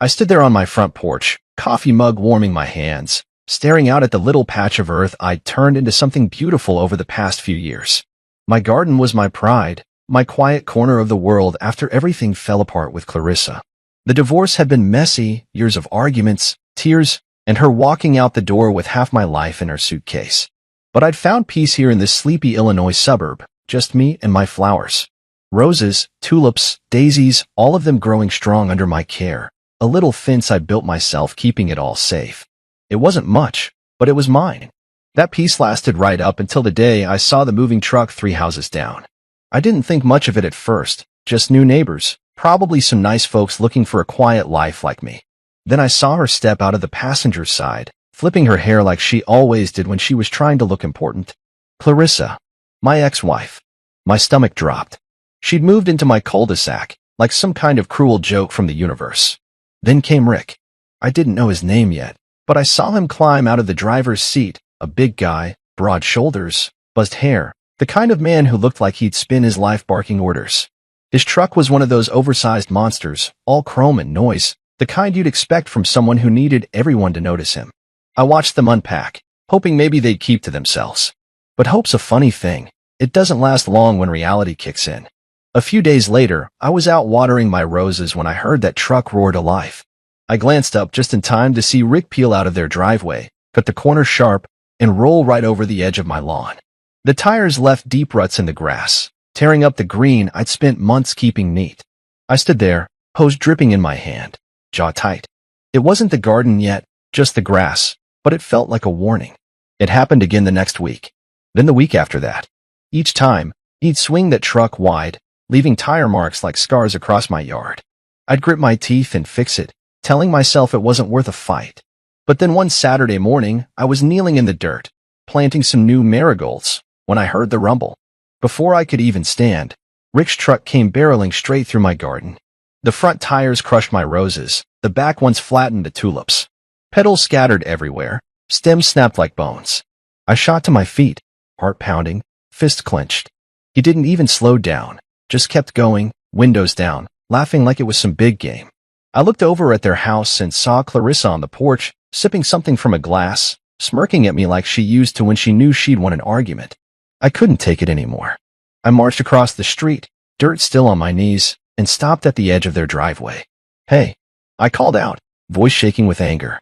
I stood there on my front porch, coffee mug warming my hands, staring out at the little patch of earth I'd turned into something beautiful over the past few years. My garden was my pride, my quiet corner of the world after everything fell apart with Clarissa. The divorce had been messy, years of arguments, tears, and her walking out the door with half my life in her suitcase. But I'd found peace here in this sleepy Illinois suburb, just me and my flowers. Roses, tulips, daisies, all of them growing strong under my care. A little fence I'd built myself, keeping it all safe. It wasn't much, but it was mine. That peace lasted right up until the day I saw the moving truck 3 houses down. I didn't think much of it at first, just new neighbors, probably some nice folks looking for a quiet life like me. Then I saw her step out of the passenger side, flipping her hair like she always did when she was trying to look important. Clarissa, my ex-wife. My stomach dropped. She'd moved into my cul-de-sac, like some kind of cruel joke from the universe. Then came Rick. I didn't know his name yet, but I saw him climb out of the driver's seat, a big guy, broad shoulders, buzzed hair, the kind of man who looked like he'd spend his life barking orders. His truck was one of those oversized monsters, all chrome and noise, the kind you'd expect from someone who needed everyone to notice him. I watched them unpack, hoping maybe they'd keep to themselves. But hope's a funny thing. It doesn't last long when reality kicks in. A few days later, I was out watering my roses when I heard that truck roar to life. I glanced up just in time to see Rick peel out of their driveway, cut the corner sharp, and roll right over the edge of my lawn. The tires left deep ruts in the grass, tearing up the green I'd spent months keeping neat. I stood there, hose dripping in my hand, jaw tight. It wasn't the garden yet, just the grass, but it felt like a warning. It happened again the next week. Then the week after that. Each time, he'd swing that truck wide, leaving tire marks like scars across my yard. I'd grit my teeth and fix it, telling myself it wasn't worth a fight. But then one Saturday morning, I was kneeling in the dirt, planting some new marigolds, when I heard the rumble. Before I could even stand, Rick's truck came barreling straight through my garden. The front tires crushed my roses, the back ones flattened the tulips. Petals scattered everywhere, stems snapped like bones. I shot to my feet, heart pounding, fist clenched. He didn't even slow down, just kept going, windows down, laughing like it was some big game. I looked over at their house and saw Clarissa on the porch, sipping something from a glass, smirking at me like she used to when she knew she'd won an argument. I couldn't take it anymore. I marched across the street, dirt still on my knees, and stopped at the edge of their driveway. "Hey," I called out, voice shaking with anger.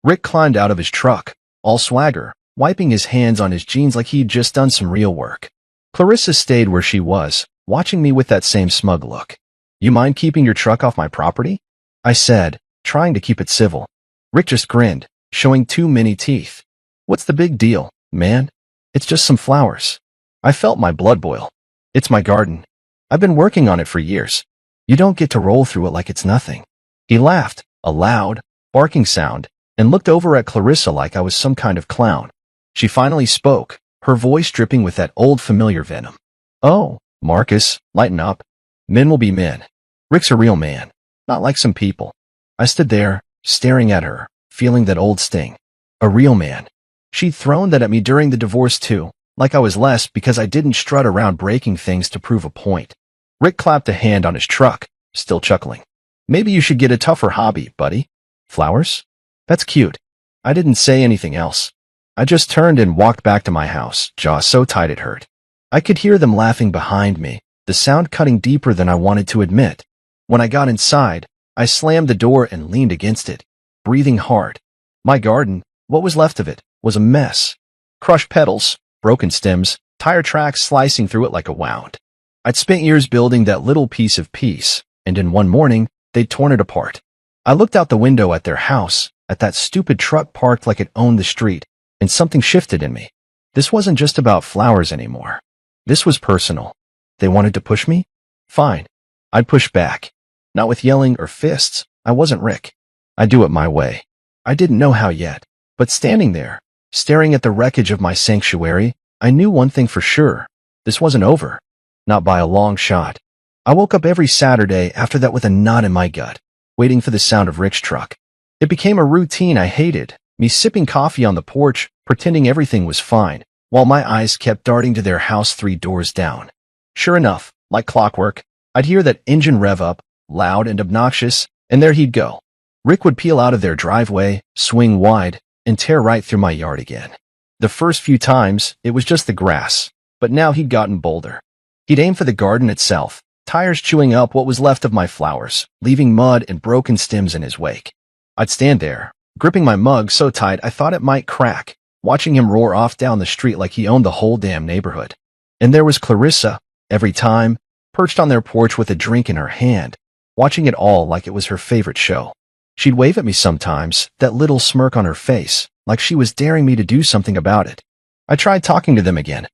Rick climbed out of his truck, all swagger, wiping his hands on his jeans like he'd just done some real work. Clarissa stayed where she was, watching me with that same smug look. "You mind keeping your truck off my property?" I said, trying to keep it civil. Rick just grinned, showing too many teeth. "What's the big deal, man? It's just some flowers." I felt my blood boil. "It's my garden. I've been working on it for years. You don't get to roll through it like it's nothing." He laughed, a loud, barking sound, and looked over at Clarissa like I was some kind of clown. She finally spoke, her voice dripping with that old familiar venom. "Oh, Marcus, lighten up. Men will be men. Rick's a real man, not like some people." I stood there, staring at her, feeling that old sting. A real man. She'd thrown that at me during the divorce too, like I was less because I didn't strut around breaking things to prove a point. Rick clapped a hand on his truck, still chuckling. "Maybe you should get a tougher hobby, buddy. Flowers? That's cute." I didn't say anything else. I just turned and walked back to my house, jaw so tight it hurt. I could hear them laughing behind me, the sound cutting deeper than I wanted to admit. When I got inside, I slammed the door and leaned against it, breathing hard. My garden, what was left of it, was a mess. Crushed petals, broken stems, tire tracks slicing through it like a wound. I'd spent years building that little piece of peace, and in one morning, they'd torn it apart. I looked out the window at their house, at that stupid truck parked like it owned the street, and something shifted in me. This wasn't just about flowers anymore. This was personal. They wanted to push me? Fine. I'd push back. Not with yelling or fists. I wasn't Rick. I'd do it my way. I didn't know how yet, but standing there, staring at the wreckage of my sanctuary, I knew one thing for sure. This wasn't over. Not by a long shot. I woke up every Saturday after that with a knot in my gut, waiting for the sound of Rick's truck. It became a routine I hated, me sipping coffee on the porch, pretending everything was fine, while my eyes kept darting to their house 3 doors down. Sure enough, like clockwork, I'd hear that engine rev up, loud and obnoxious, And there he'd go. Rick would peel out of their driveway, swing wide, and tear right through my yard again. The first few times, it was just the grass, but now he'd gotten bolder. He'd aim for the garden itself, tires chewing up what was left of my flowers, leaving mud and broken stems in his wake. I'd stand there, gripping my mug so tight I thought it might crack, watching him roar off down the street like he owned the whole damn neighborhood. And there was Clarissa, every time, perched on their porch with a drink in her hand, watching it all like it was her favorite show. She'd wave at me sometimes, that little smirk on her face, like she was daring me to do something about it. I tried talking to them again.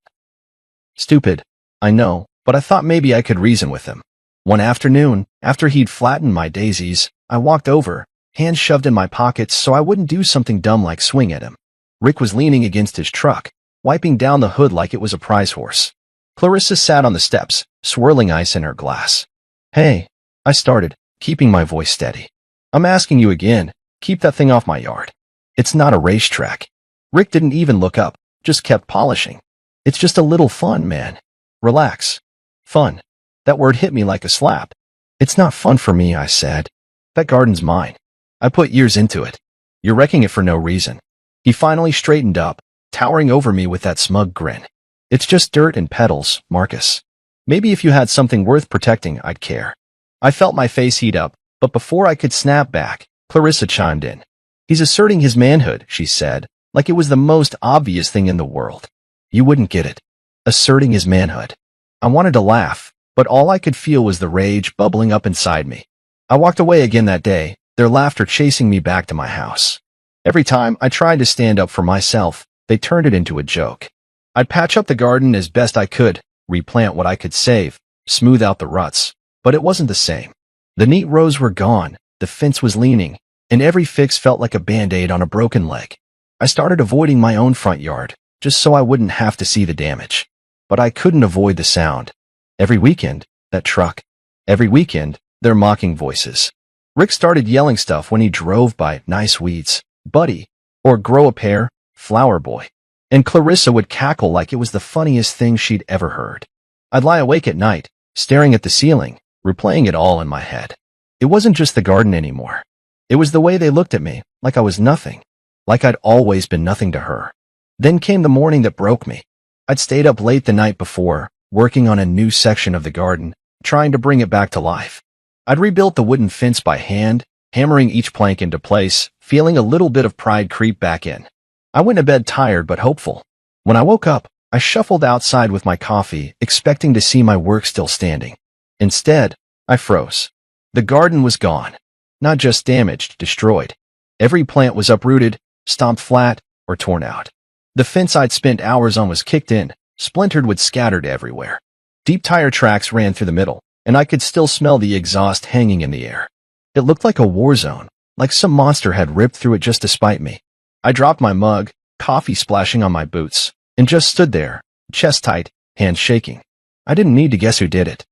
Stupid, I know, but I thought maybe I could reason with him. One afternoon, after he'd flattened my daisies, I walked over, hands shoved in my pockets so I wouldn't do something dumb like swing at him. Rick was leaning against his truck, wiping down the hood like it was a prize horse. Clarissa sat on the steps, swirling ice in her glass. Hey, I started, keeping my voice steady. I'm asking you again, keep that thing off my yard. It's not a racetrack. Rick didn't even look up, just kept polishing. It's just a little fun, man. Relax. Fun. That word hit me like a slap. It's not fun for me, I said. That garden's mine. I put years into it. You're wrecking it for no reason. He finally straightened up, towering over me with that smug grin. It's just dirt and petals, Marcus. Maybe if you had something worth protecting, I'd care. I felt my face heat up, but before I could snap back, Clarissa chimed in. He's asserting his manhood, she said, like it was the most obvious thing in the world. You wouldn't get it. Asserting his manhood. I wanted to laugh, but all I could feel was the rage bubbling up inside me. I walked away again that day, their laughter chasing me back to my house. Every time I tried to stand up for myself, they turned it into a joke. I'd patch up the garden as best I could, replant what I could save, smooth out the ruts, but it wasn't the same. The neat rows were gone, the fence was leaning, and every fix felt like a band-aid on a broken leg. I started avoiding my own front yard, just so I wouldn't have to see the damage. But I couldn't avoid the sound. Every weekend, that truck. Every weekend, their mocking voices. Rick started yelling stuff when he drove by, nice weeds, buddy, or grow a pair, flower boy. And Clarissa would cackle like it was the funniest thing she'd ever heard. I'd lie awake at night, staring at the ceiling, replaying it all in my head. It wasn't just the garden anymore. It was the way they looked at me, like I was nothing, like I'd always been nothing to her. Then came the morning that broke me. I'd stayed up late the night before, working on a new section of the garden, trying to bring it back to life. I'd rebuilt the wooden fence by hand, hammering each plank into place, feeling a little bit of pride creep back in. I went to bed tired but hopeful. When I woke up, I shuffled outside with my coffee, expecting to see my work still standing. Instead, I froze. The garden was gone. Not just damaged, destroyed. Every plant was uprooted, stomped flat, or torn out. The fence I'd spent hours on was kicked in, splintered wood scattered everywhere. Deep tire tracks ran through the middle, and I could still smell the exhaust hanging in the air. It looked like a war zone, like some monster had ripped through it just to spite me. I dropped my mug, coffee splashing on my boots, and just stood there, chest tight, hands shaking. I didn't need to guess who did it.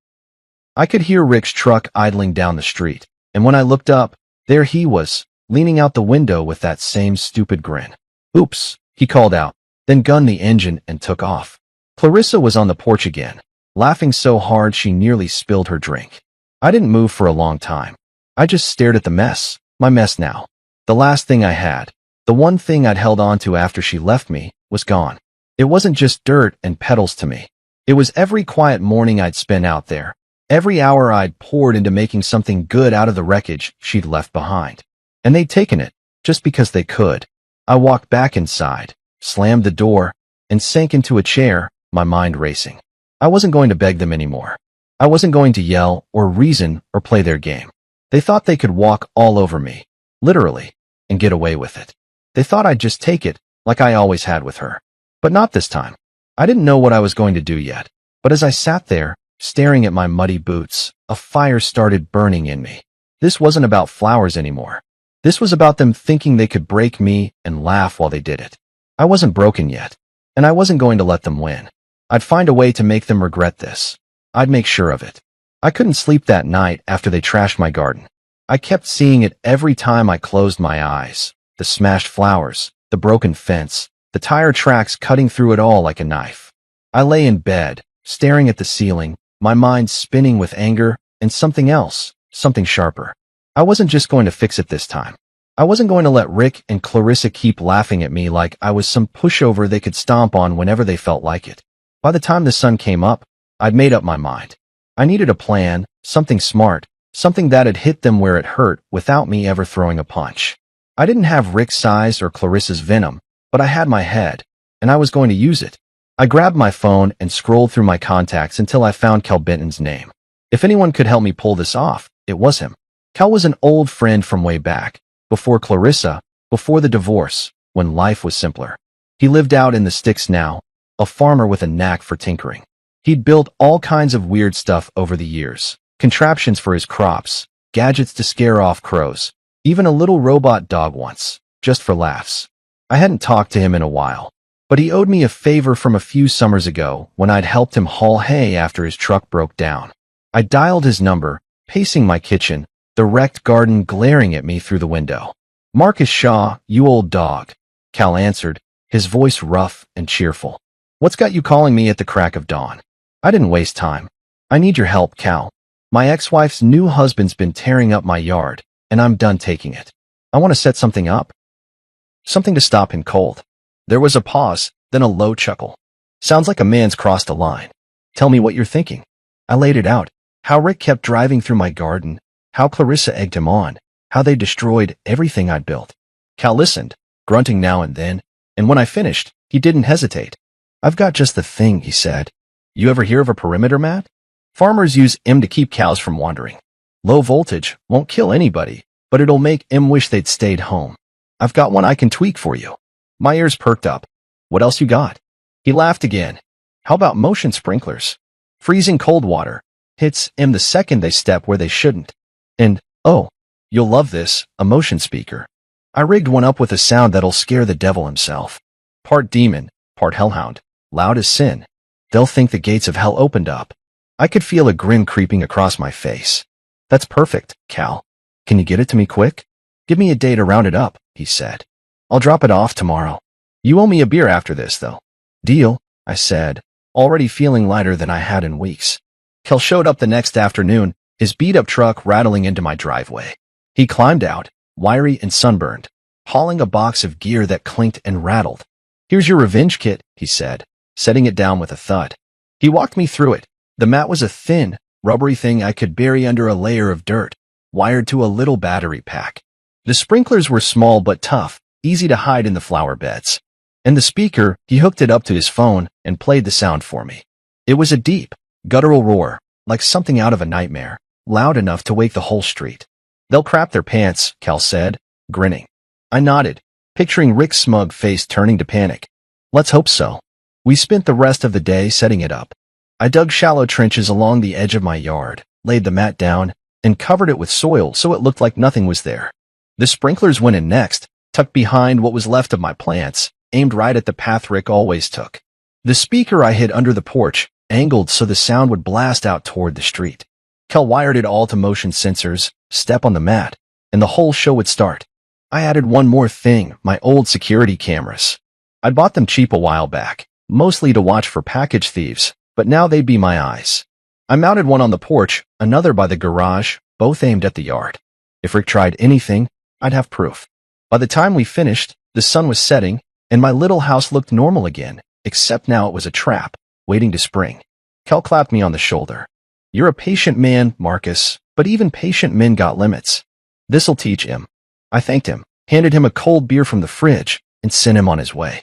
I could hear Rick's truck idling down the street, and when I looked up, there he was, leaning out the window with that same stupid grin. Oops, he called out, then gunned the engine and took off. Clarissa was on the porch again, laughing so hard she nearly spilled her drink. I didn't move for a long time. I just stared at the mess, my mess now. The last thing I had, the one thing I'd held on to after she left me, was gone. It wasn't just dirt and petals to me. It was every quiet morning I'd spent out there, every hour I'd poured into making something good out of the wreckage she'd left behind. And they'd taken it, just because they could. I walked back inside, slammed the door, and sank into a chair, my mind racing. I wasn't going to beg them anymore. I wasn't going to yell or reason or play their game. They thought they could walk all over me, literally, and get away with it. They thought I'd just take it, like I always had with her. But not this time. I didn't know what I was going to do yet, but as I sat there, staring at my muddy boots, a fire started burning in me. This wasn't about flowers anymore. This was about them thinking they could break me and laugh while they did it. I wasn't broken yet, and I wasn't going to let them win. I'd find a way to make them regret this. I'd make sure of it. I couldn't sleep that night after they trashed my garden. I kept seeing it every time I closed my eyes. The smashed flowers, the broken fence, the tire tracks cutting through it all like a knife. I lay in bed, staring at the ceiling, my mind spinning with anger and something else, something sharper. I wasn't just going to fix it this time. I wasn't going to let Rick and Clarissa keep laughing at me like I was some pushover they could stomp on whenever they felt like it. By the time the sun came up, I'd made up my mind. I needed a plan, something smart, something that'd hit them where it hurt without me ever throwing a punch. I didn't have Rick's size or Clarissa's venom, but I had my head, and I was going to use it. I grabbed my phone and scrolled through my contacts until I found Cal Benton's name. If anyone could help me pull this off, it was him. Cal was an old friend from way back, before Clarissa, before the divorce, when life was simpler. He lived out in the sticks now, a farmer with a knack for tinkering. He'd built all kinds of weird stuff over the years, contraptions for his crops, gadgets to scare off crows, even a little robot dog once, just for laughs. I hadn't talked to him in a while, but he owed me a favor from a few summers ago when I'd helped him haul hay after his truck broke down. I dialed his number, pacing my kitchen, the wrecked garden glaring at me through the window. "Marcus Shaw, you old dog," Cal answered, his voice rough and cheerful. "What's got you calling me at the crack of dawn?" I didn't waste time. "I need your help, Cal. My ex-wife's new husband's been tearing up my yard, and I'm done taking it. I want to set something up. Something to stop him cold." There was a pause, then a low chuckle. "Sounds like a man's crossed a line. Tell me what you're thinking." I laid it out. How Rick kept driving through my garden, how Clarissa egged him on, how they destroyed everything I'd built. Cal listened, grunting now and then, and when I finished, he didn't hesitate. "I've got just the thing," he said. "You ever hear of a perimeter mat? Farmers use 'em to keep cows from wandering. Low voltage, won't kill anybody, but it'll make 'em wish they'd stayed home. I've got one I can tweak for you." My ears perked up. "What else you got?" He laughed again. "How about motion sprinklers? Freezing cold water hits 'em the second they step where they shouldn't. And, oh, you'll love this, a motion speaker. I rigged one up with a sound that'll scare the devil himself. Part demon, part hellhound, loud as sin. They'll think the gates of hell opened up." I could feel a grin creeping across my face. "That's perfect, Cal. Can you get it to me quick?" "Give me a day to round it up," he said. "I'll drop it off tomorrow. You owe me a beer after this, though." "Deal," I said, already feeling lighter than I had in weeks. Cal showed up the next afternoon, his beat-up truck rattling into my driveway. He climbed out, wiry and sunburned, hauling a box of gear that clinked and rattled. "Here's your revenge kit," he said, setting it down with a thud. He walked me through it. The mat was a thin, rubbery thing I could bury under a layer of dirt, wired to a little battery pack. The sprinklers were small but tough, easy to hide in the flower beds. And the speaker, he hooked it up to his phone and played the sound for me. It was a deep, guttural roar, like something out of a nightmare, loud enough to wake the whole street. "They'll crap their pants," Cal said, grinning. I nodded, picturing Rick's smug face turning to panic. "Let's hope so." We spent the rest of the day setting it up. I dug shallow trenches along the edge of my yard, laid the mat down, and covered it with soil so it looked like nothing was there. The sprinklers went in next, tucked behind what was left of my plants, aimed right at the path Rick always took. The speaker I hid under the porch, angled so the sound would blast out toward the street. Cal wired it all to motion sensors, step on the mat, and the whole show would start. I added one more thing, my old security cameras. I'd bought them cheap a while back, mostly to watch for package thieves, but now they'd be my eyes. I mounted one on the porch, another by the garage, both aimed at the yard. If Rick tried anything, I'd have proof. By the time we finished, the sun was setting, and my little house looked normal again, except now it was a trap, waiting to spring. Cal clapped me on the shoulder. "You're a patient man, Marcus, but even patient men got limits. This'll teach him." I thanked him, handed him a cold beer from the fridge, and sent him on his way.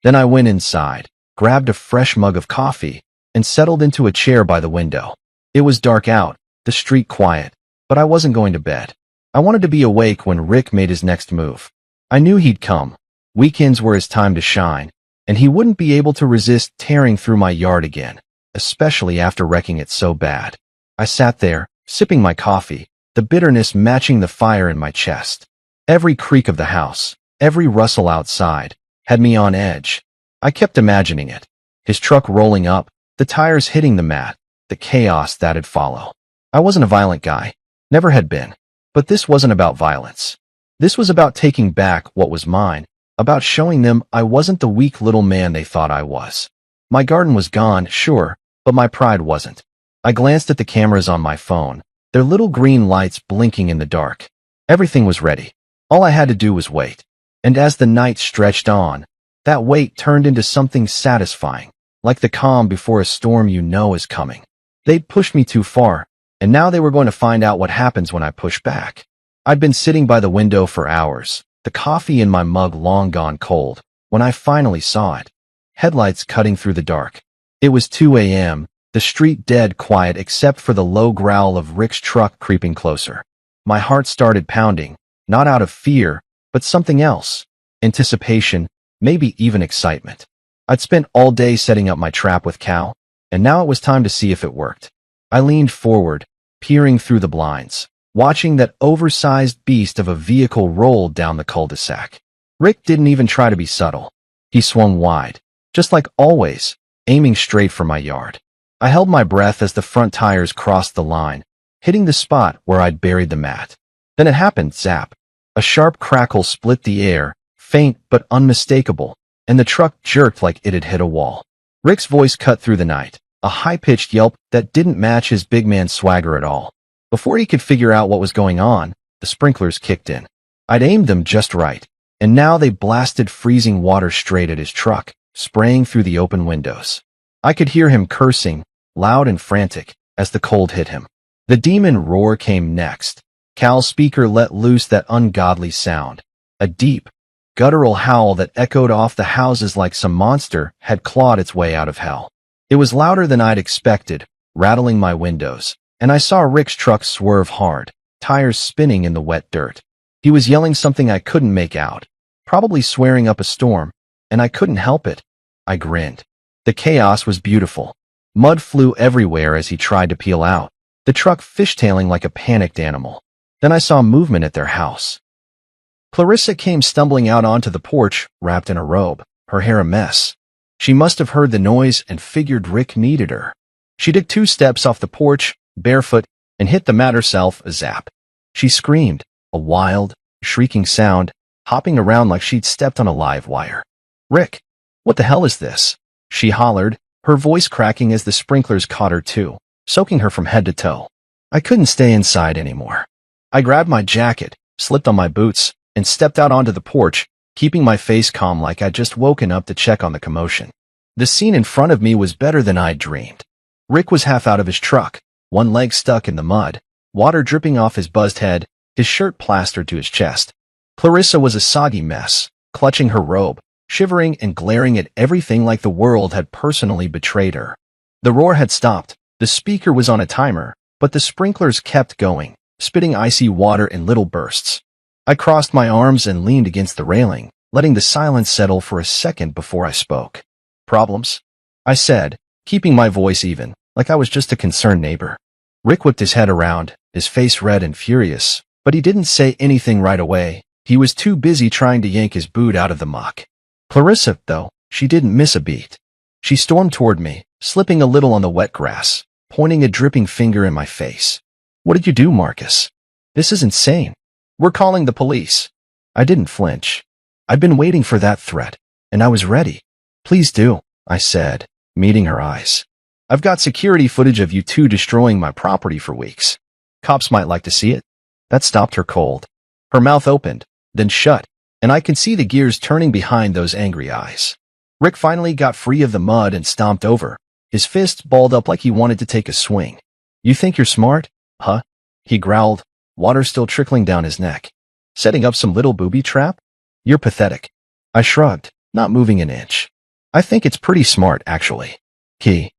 Then I went inside, grabbed a fresh mug of coffee, and settled into a chair by the window. It was dark out, the street quiet, but I wasn't going to bed. I wanted to be awake when Rick made his next move. I knew he'd come. Weekends were his time to shine, and he wouldn't be able to resist tearing through my yard again, especially after wrecking it so bad. I sat there, sipping my coffee, the bitterness matching the fire in my chest. Every creak of the house, every rustle outside, had me on edge. I kept imagining it. His truck rolling up, the tires hitting the mat, the chaos that'd follow. I wasn't a violent guy, never had been. But this wasn't about violence. This was about taking back what was mine, about showing them I wasn't the weak little man they thought I was. My garden was gone, sure, but my pride wasn't. I glanced at the cameras on my phone, their little green lights blinking in the dark. Everything was ready. All I had to do was wait. And as the night stretched on, that wait turned into something satisfying, like the calm before a storm you know is coming. They'd pushed me too far, and now they were going to find out what happens when I push back. I'd been sitting by the window for hours, the coffee in my mug long gone cold, when I finally saw it. Headlights cutting through the dark. It was 2 a.m., the street dead quiet except for the low growl of Rick's truck creeping closer. My heart started pounding, not out of fear, but something else. Anticipation, maybe even excitement. I'd spent all day setting up my trap with Cal, and now it was time to see if it worked. I leaned forward, peering through the blinds, watching that oversized beast of a vehicle roll down the cul-de-sac. Rick didn't even try to be subtle. He swung wide, just like always, aiming straight for my yard. I held my breath as the front tires crossed the line, hitting the spot where I'd buried the mat. Then it happened, zap. A sharp crackle split the air, faint but unmistakable, and the truck jerked like it had hit a wall. Rick's voice cut through the night, a high-pitched yelp that didn't match his big man swagger at all. Before he could figure out what was going on, the sprinklers kicked in. I'd aimed them just right, and now they blasted freezing water straight at his truck, spraying through the open windows. I could hear him cursing, loud and frantic, as the cold hit him. The demon roar came next. Cal's speaker let loose that ungodly sound, a deep, guttural howl that echoed off the houses like some monster had clawed its way out of hell. It was louder than I'd expected, rattling my windows, and I saw Rick's truck swerve hard, tires spinning in the wet dirt. He was yelling something I couldn't make out, probably swearing up a storm, and I couldn't help it. I grinned. The chaos was beautiful. Mud flew everywhere as he tried to peel out, the truck fishtailing like a panicked animal. Then I saw movement at their house. Clarissa came stumbling out onto the porch, wrapped in a robe, her hair a mess. She must have heard the noise and figured Rick needed her. She took 2 steps off the porch, barefoot, and hit the mat herself, a zap. She screamed, a wild, shrieking sound, hopping around like she'd stepped on a live wire. "Rick, what the hell is this?" she hollered, her voice cracking as the sprinklers caught her too, soaking her from head to toe. I couldn't stay inside anymore. I grabbed my jacket, slipped on my boots, and stepped out onto the porch, keeping my face calm like I'd just woken up to check on the commotion. The scene in front of me was better than I'd dreamed. Rick was half out of his truck, one leg stuck in the mud, water dripping off his buzzed head, his shirt plastered to his chest. Clarissa was a soggy mess, clutching her robe, shivering and glaring at everything like the world had personally betrayed her. The roar had stopped, the speaker was on a timer, but the sprinklers kept going, spitting icy water in little bursts. I crossed my arms and leaned against the railing, letting the silence settle for a second before I spoke. "Problems?" I said, keeping my voice even, like I was just a concerned neighbor. Rick whipped his head around, his face red and furious, but he didn't say anything right away. He was too busy trying to yank his boot out of the muck. Clarissa, though, she didn't miss a beat. She stormed toward me, slipping a little on the wet grass, pointing a dripping finger in my face. "What did you do, Marcus? This is insane. We're calling the police." I didn't flinch. I'd been waiting for that threat, and I was ready. "Please do," I said, meeting her eyes. "I've got security footage of you two destroying my property for weeks. Cops might like to see it." That stopped her cold. Her mouth opened, then shut, and I could see the gears turning behind those angry eyes. Rick finally got free of the mud and stomped over, his fists balled up like he wanted to take a swing. "You think you're smart, huh?" he growled, water still trickling down his neck. "Setting up some little booby trap? You're pathetic." I shrugged, not moving an inch. "I think it's pretty smart, actually. Key.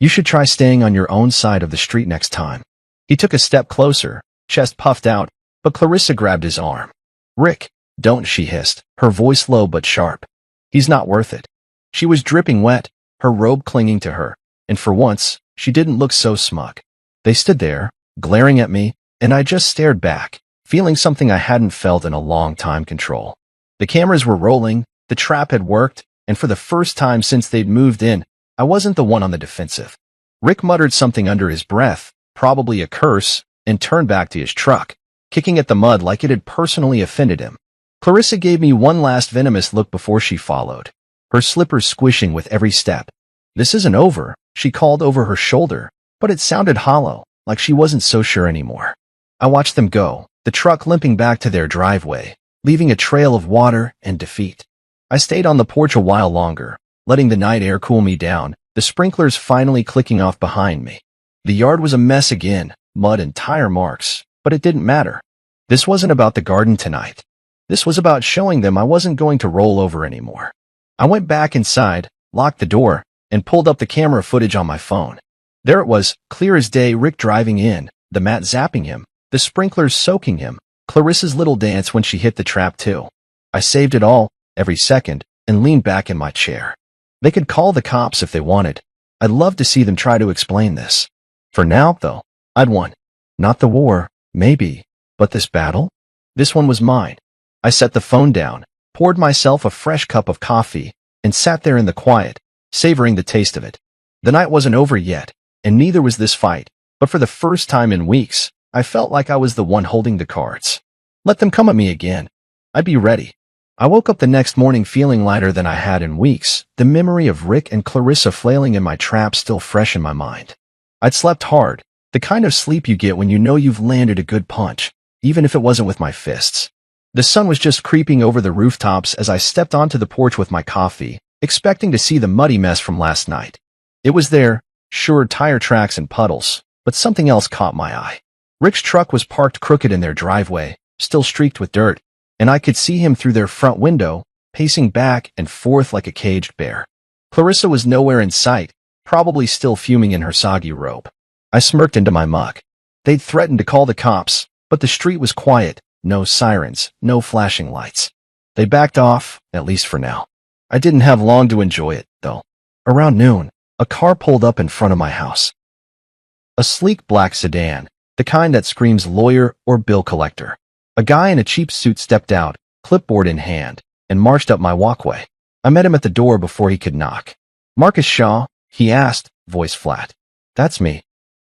You should try staying on your own side of the street next time." He took a step closer, chest puffed out, but Clarissa grabbed his arm. "Rick, don't," she hissed, her voice low but sharp. "He's not worth it." She was dripping wet, her robe clinging to her, and for once, she didn't look so smug. They stood there, glaring at me, and I just stared back, feeling something I hadn't felt in a long time: control. The cameras were rolling, the trap had worked, and for the first time since they'd moved in, I wasn't the one on the defensive. Rick muttered something under his breath, probably a curse, and turned back to his truck, kicking at the mud like it had personally offended him. Clarissa gave me one last venomous look before she followed, her slippers squishing with every step. "This isn't over," she called over her shoulder, but it sounded hollow, like she wasn't so sure anymore. I watched them go, the truck limping back to their driveway, leaving a trail of water and defeat. I stayed on the porch a while longer, letting the night air cool me down, the sprinklers finally clicking off behind me. The yard was a mess again, mud and tire marks, but it didn't matter. This wasn't about the garden tonight. This was about showing them I wasn't going to roll over anymore. I went back inside, locked the door, and pulled up the camera footage on my phone. There it was, clear as day, Rick driving in, the mat zapping him, the sprinklers soaking him, Clarissa's little dance when she hit the trap too. I saved it all, every second, and leaned back in my chair. They could call the cops if they wanted. I'd love to see them try to explain this. For now, though, I'd won. Not the war, maybe, but this battle? This one was mine. I set the phone down, poured myself a fresh cup of coffee, and sat there in the quiet, savoring the taste of it. The night wasn't over yet, and neither was this fight, but for the first time in weeks, I felt like I was the one holding the cards. Let them come at me again. I'd be ready. I woke up the next morning feeling lighter than I had in weeks, the memory of Rick and Clarissa flailing in my trap still fresh in my mind. I'd slept hard, the kind of sleep you get when you know you've landed a good punch, even if it wasn't with my fists. The sun was just creeping over the rooftops as I stepped onto the porch with my coffee, expecting to see the muddy mess from last night. It was there, sure, tire tracks and puddles, but something else caught my eye. Rick's truck was parked crooked in their driveway, still streaked with dirt, and I could see him through their front window, pacing back and forth like a caged bear. Clarissa was nowhere in sight, probably still fuming in her soggy robe. I smirked into my mug. They'd threatened to call the cops, but the street was quiet, no sirens, no flashing lights. They backed off, at least for now. I didn't have long to enjoy it, though. Around noon, a car pulled up in front of my house. A sleek black sedan, the kind that screams lawyer or bill collector. A guy in a cheap suit stepped out, clipboard in hand, and marched up my walkway. I met him at the door before he could knock. "Marcus Shaw?" he asked, voice flat. "That's me,"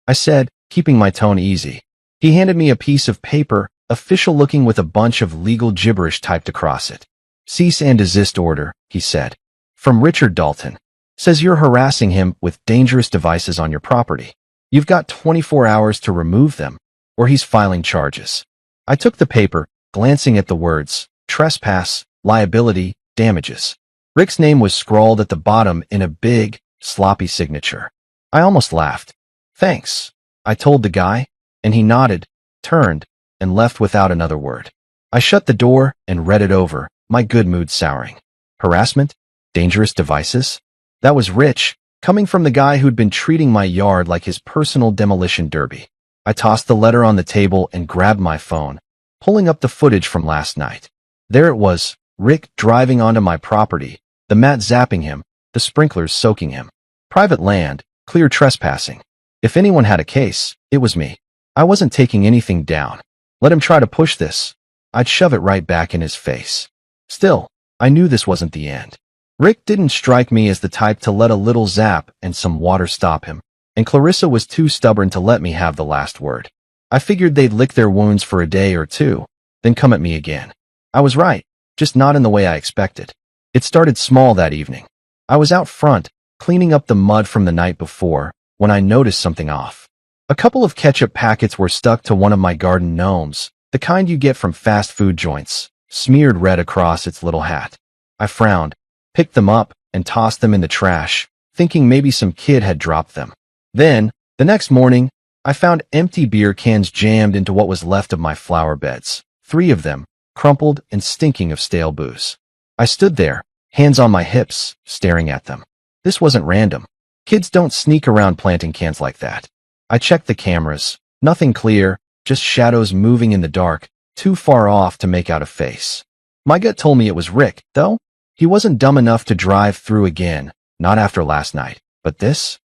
I said, keeping my tone easy. He handed me a piece of paper, official looking with a bunch of legal gibberish typed across it. "Cease and desist order," he said. "From Richard Dalton. Says you're harassing him with dangerous devices on your property. You've got 24 hours to remove them, or he's filing charges." I took the paper, glancing at the words, trespass, liability, damages. Rick's name was scrawled at the bottom in a big, sloppy signature. I almost laughed. "Thanks," I told the guy, and he nodded, turned, and left without another word. I shut the door and read it over, my good mood souring. Harassment? Dangerous devices? That was rich, coming from the guy who'd been treating my yard like his personal demolition derby. I tossed the letter on the table and grabbed my phone, pulling up the footage from last night. There it was, Rick driving onto my property, the mat zapping him, the sprinklers soaking him. Private land, clear trespassing. If anyone had a case, it was me. I wasn't taking anything down. Let him try to push this. I'd shove it right back in his face. Still, I knew this wasn't the end. Rick didn't strike me as the type to let a little zap and some water stop him, and Clarissa was too stubborn to let me have the last word. I figured they'd lick their wounds for a day or two, then come at me again. I was right, just not in the way I expected. It started small that evening. I was out front, cleaning up the mud from the night before, when I noticed something off. A couple of ketchup packets were stuck to one of my garden gnomes, the kind you get from fast food joints, smeared red across its little hat. I frowned, picked them up, and tossed them in the trash, thinking maybe some kid had dropped them. Then, the next morning, I found empty beer cans jammed into what was left of my flower beds, 3 of them, crumpled and stinking of stale booze. I stood there, hands on my hips, staring at them. This wasn't random. Kids don't sneak around planting cans like that. I checked the cameras. Nothing clear, just shadows moving in the dark, too far off to make out a face. My gut told me it was Rick, though. He wasn't dumb enough to drive through again, not after last night. But this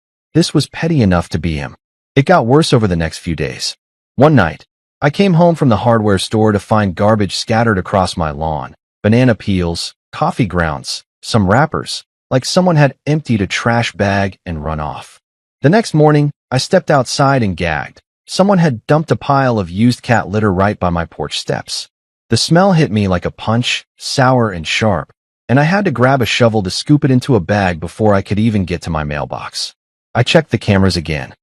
was petty enough to be him. It got worse over the next few days. One night, I came home from the hardware store to find garbage scattered across my lawn. Banana peels, coffee grounds, some wrappers, like someone had emptied a trash bag and run off. The next morning, I stepped outside and gagged. Someone had dumped a pile of used cat litter right by my porch steps. The smell hit me like a punch, sour and sharp, and I had to grab a shovel to scoop it into a bag before I could even get to my mailbox. I checked the cameras again.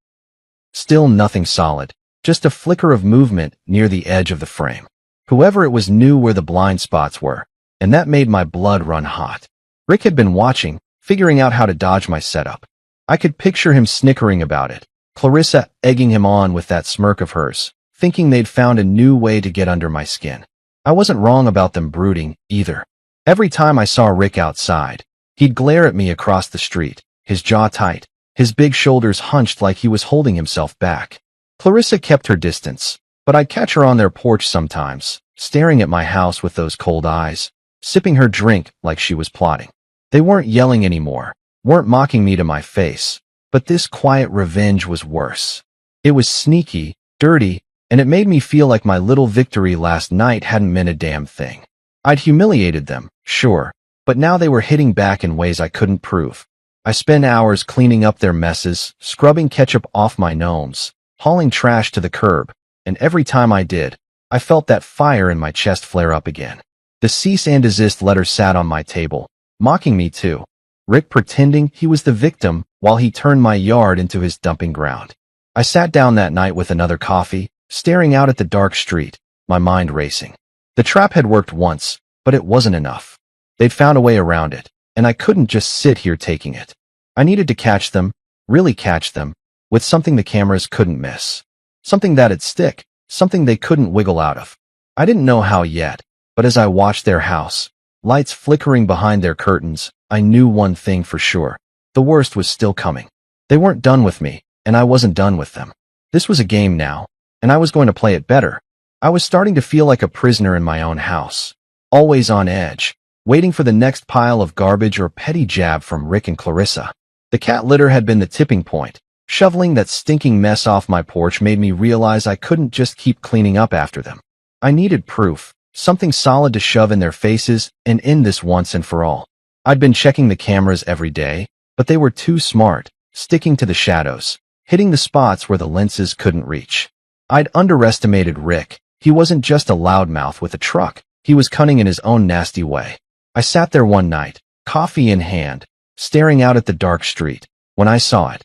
Still nothing solid, just a flicker of movement near the edge of the frame. Whoever it was knew where the blind spots were, and that made my blood run hot. Rick had been watching, figuring out how to dodge my setup. I could picture him snickering about it, Clarissa egging him on with that smirk of hers, thinking they'd found a new way to get under my skin. I wasn't wrong about them brooding, either. Every time I saw Rick outside, he'd glare at me across the street, his jaw tight, his big shoulders hunched like he was holding himself back. Clarissa kept her distance, but I'd catch her on their porch sometimes, staring at my house with those cold eyes, sipping her drink like she was plotting. They weren't yelling anymore, weren't mocking me to my face, but this quiet revenge was worse. It was sneaky, dirty, and it made me feel like my little victory last night hadn't meant a damn thing. I'd humiliated them, sure, but now they were hitting back in ways I couldn't prove. I spent hours cleaning up their messes, scrubbing ketchup off my gnomes, hauling trash to the curb, and every time I did, I felt that fire in my chest flare up again. The cease and desist letter sat on my table, mocking me too. Rick pretending he was the victim while he turned my yard into his dumping ground. I sat down that night with another coffee, staring out at the dark street, my mind racing. The trap had worked once, but it wasn't enough. They'd found a way around it, and I couldn't just sit here taking it. I needed to catch them, really catch them, with something the cameras couldn't miss. Something that'd stick, something they couldn't wiggle out of. I didn't know how yet, but as I watched their house, lights flickering behind their curtains, I knew one thing for sure. The worst was still coming. They weren't done with me, and I wasn't done with them. This was a game now, and I was going to play it better. I was starting to feel like a prisoner in my own house, always on edge, waiting for the next pile of garbage or petty jab from Rick and Clarissa. The cat litter had been the tipping point. Shoveling that stinking mess off my porch made me realize I couldn't just keep cleaning up after them. I needed proof, something solid to shove in their faces and end this once and for all. I'd been checking the cameras every day, but they were too smart, sticking to the shadows, hitting the spots where the lenses couldn't reach. I'd underestimated Rick. He wasn't just a loudmouth with a truck. He was cunning in his own nasty way. I sat there one night, coffee in hand, staring out at the dark street, when I saw it.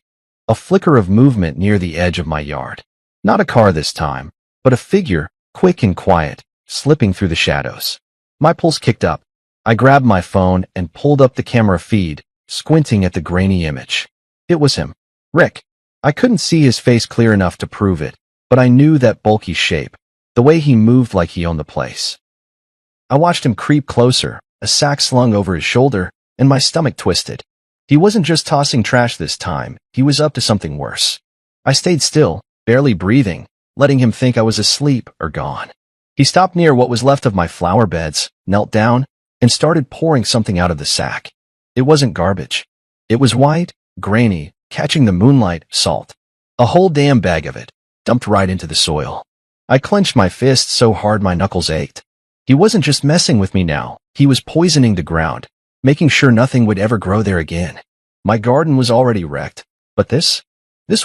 A flicker of movement near the edge of my yard. Not a car this time, but a figure, quick and quiet, slipping through the shadows. My pulse kicked up. I grabbed my phone and pulled up the camera feed, squinting at the grainy image. It was him. Rick. I couldn't see his face clear enough to prove it, but I knew that bulky shape, the way he moved like he owned the place. I watched him creep closer, a sack slung over his shoulder, and my stomach twisted. He wasn't just tossing trash this time, he was up to something worse. I stayed still, barely breathing, letting him think I was asleep or gone. He stopped near what was left of my flower beds, knelt down, and started pouring something out of the sack. It wasn't garbage. It was white, grainy, catching the moonlight, salt. A whole damn bag of it, dumped right into the soil. I clenched my fists so hard my knuckles ached. He wasn't just messing with me now, he was poisoning the ground, making sure nothing would ever grow there again. My garden was already wrecked, but this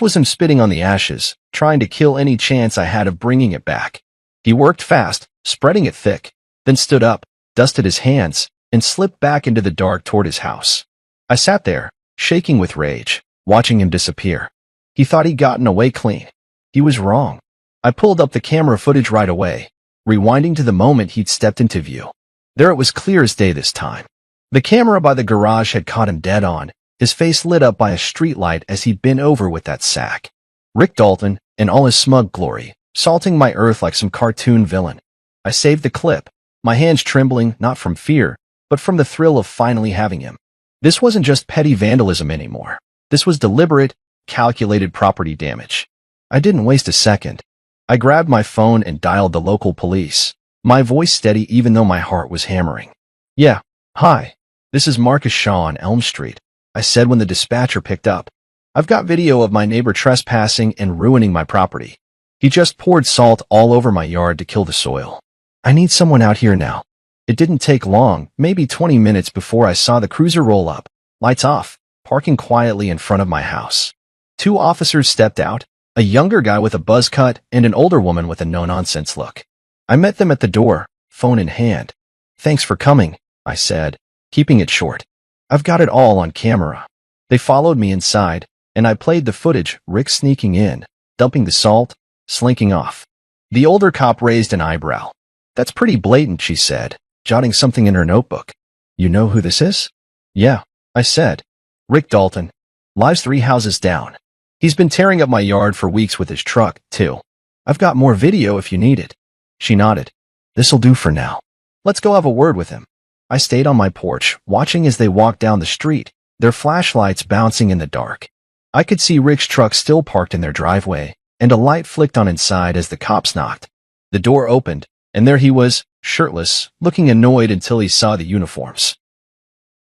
was him spitting on the ashes, trying to kill any chance I had of bringing it back. He worked fast, spreading it thick, then stood up, dusted his hands, and slipped back into the dark toward his house. I sat there, shaking with rage, watching him disappear. He thought he'd gotten away clean. He was wrong. I pulled up the camera footage right away, rewinding to the moment he'd stepped into view. There it was clear as day this time. The camera by the garage had caught him dead on, his face lit up by a streetlight as he'd been over with that sack. Rick Dalton, in all his smug glory, salting my earth like some cartoon villain. I saved the clip, my hands trembling not from fear, but from the thrill of finally having him. This wasn't just petty vandalism anymore. This was deliberate, calculated property damage. I didn't waste a second. I grabbed my phone and dialed the local police, my voice steady even though my heart was hammering. "Yeah, hi. This is Marcus Shaw on Elm Street," I said when the dispatcher picked up. "I've got video of my neighbor trespassing and ruining my property. He just poured salt all over my yard to kill the soil. I need someone out here now." It didn't take long, maybe 20 minutes before I saw the cruiser roll up, lights off, parking quietly in front of my house. 2 officers stepped out, a younger guy with a buzz cut and an older woman with a no-nonsense look. I met them at the door, phone in hand. "Thanks for coming," I said, keeping it short. "I've got it all on camera." They followed me inside, and I played the footage, Rick sneaking in, dumping the salt, slinking off. The older cop raised an eyebrow. That's pretty blatant, she said, jotting something in her notebook. You know who this is? Yeah, I said. Rick Dalton. Lives 3 houses down. He's been tearing up my yard for weeks with his truck, too. I've got more video if you need it. She nodded. This'll do for now. Let's go have a word with him. I stayed on my porch, watching as they walked down the street, their flashlights bouncing in the dark. I could see Rick's truck still parked in their driveway, and a light flicked on inside as the cops knocked. The door opened, and there he was, shirtless, looking annoyed until he saw the uniforms.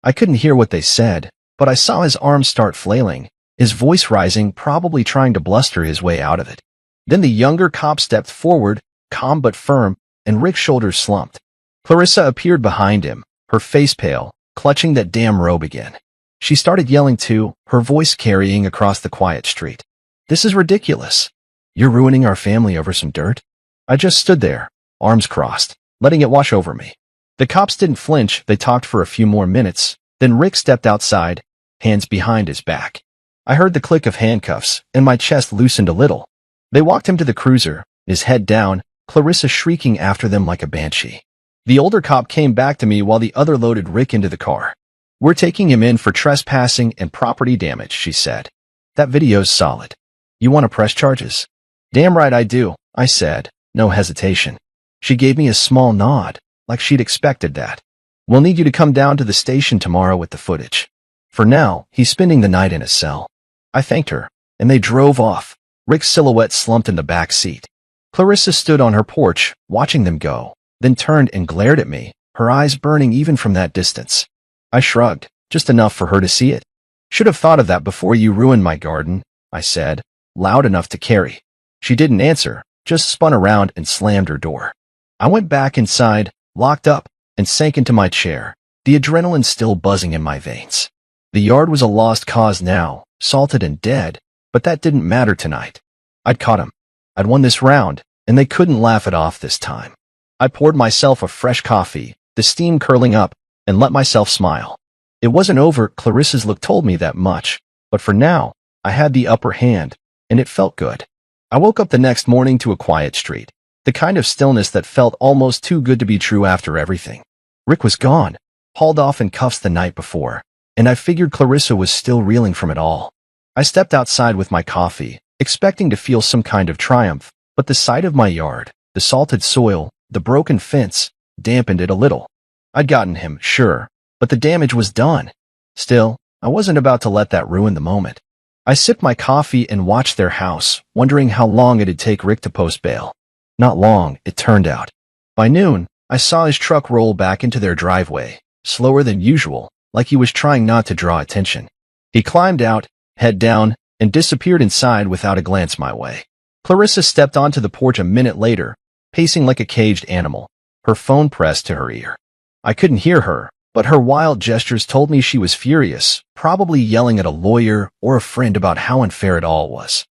I couldn't hear what they said, but I saw his arms start flailing, his voice rising, probably trying to bluster his way out of it. Then the younger cop stepped forward, calm but firm, and Rick's shoulders slumped. Clarissa appeared behind him, her face pale, clutching that damn robe again. She started yelling too, her voice carrying across the quiet street. This is ridiculous. You're ruining our family over some dirt? I just stood there, arms crossed, letting it wash over me. The cops didn't flinch, they talked for a few more minutes, then Rick stepped outside, hands behind his back. I heard the click of handcuffs, and my chest loosened a little. They walked him to the cruiser, his head down, Clarissa shrieking after them like a banshee. The older cop came back to me while the other loaded Rick into the car. We're taking him in for trespassing and property damage, she said. That video's solid. You want to press charges? Damn right I do, I said, no hesitation. She gave me a small nod, like she'd expected that. We'll need you to come down to the station tomorrow with the footage. For now, he's spending the night in a cell. I thanked her, and they drove off, Rick's silhouette slumped in the back seat. Clarissa stood on her porch, watching them go, then turned and glared at me, her eyes burning even from that distance. I shrugged, just enough for her to see it. Should have thought of that before you ruined my garden, I said, loud enough to carry. She didn't answer, just spun around and slammed her door. I went back inside, locked up, and sank into my chair, the adrenaline still buzzing in my veins. The yard was a lost cause now, salted and dead, but that didn't matter tonight. I'd caught him. I'd won this round, and they couldn't laugh it off this time. I poured myself a fresh coffee, the steam curling up, and let myself smile. It wasn't over, Clarissa's look told me that much, but for now, I had the upper hand, and it felt good. I woke up the next morning to a quiet street, the kind of stillness that felt almost too good to be true after everything. Rick was gone, hauled off in cuffs the night before, and I figured Clarissa was still reeling from it all. I stepped outside with my coffee, expecting to feel some kind of triumph, but the sight of my yard, the salted soil, the broken fence, dampened it a little. I'd gotten him, sure, but the damage was done. Still, I wasn't about to let that ruin the moment. I sipped my coffee and watched their house, wondering how long it'd take Rick to post bail. Not long, it turned out. By noon, I saw his truck roll back into their driveway, slower than usual, like he was trying not to draw attention. He climbed out, head down, and disappeared inside without a glance my way. Clarissa stepped onto the porch a minute later, pacing like a caged animal, her phone pressed to her ear. I couldn't hear her, but her wild gestures told me she was furious, probably yelling at a lawyer or a friend about how unfair it all was.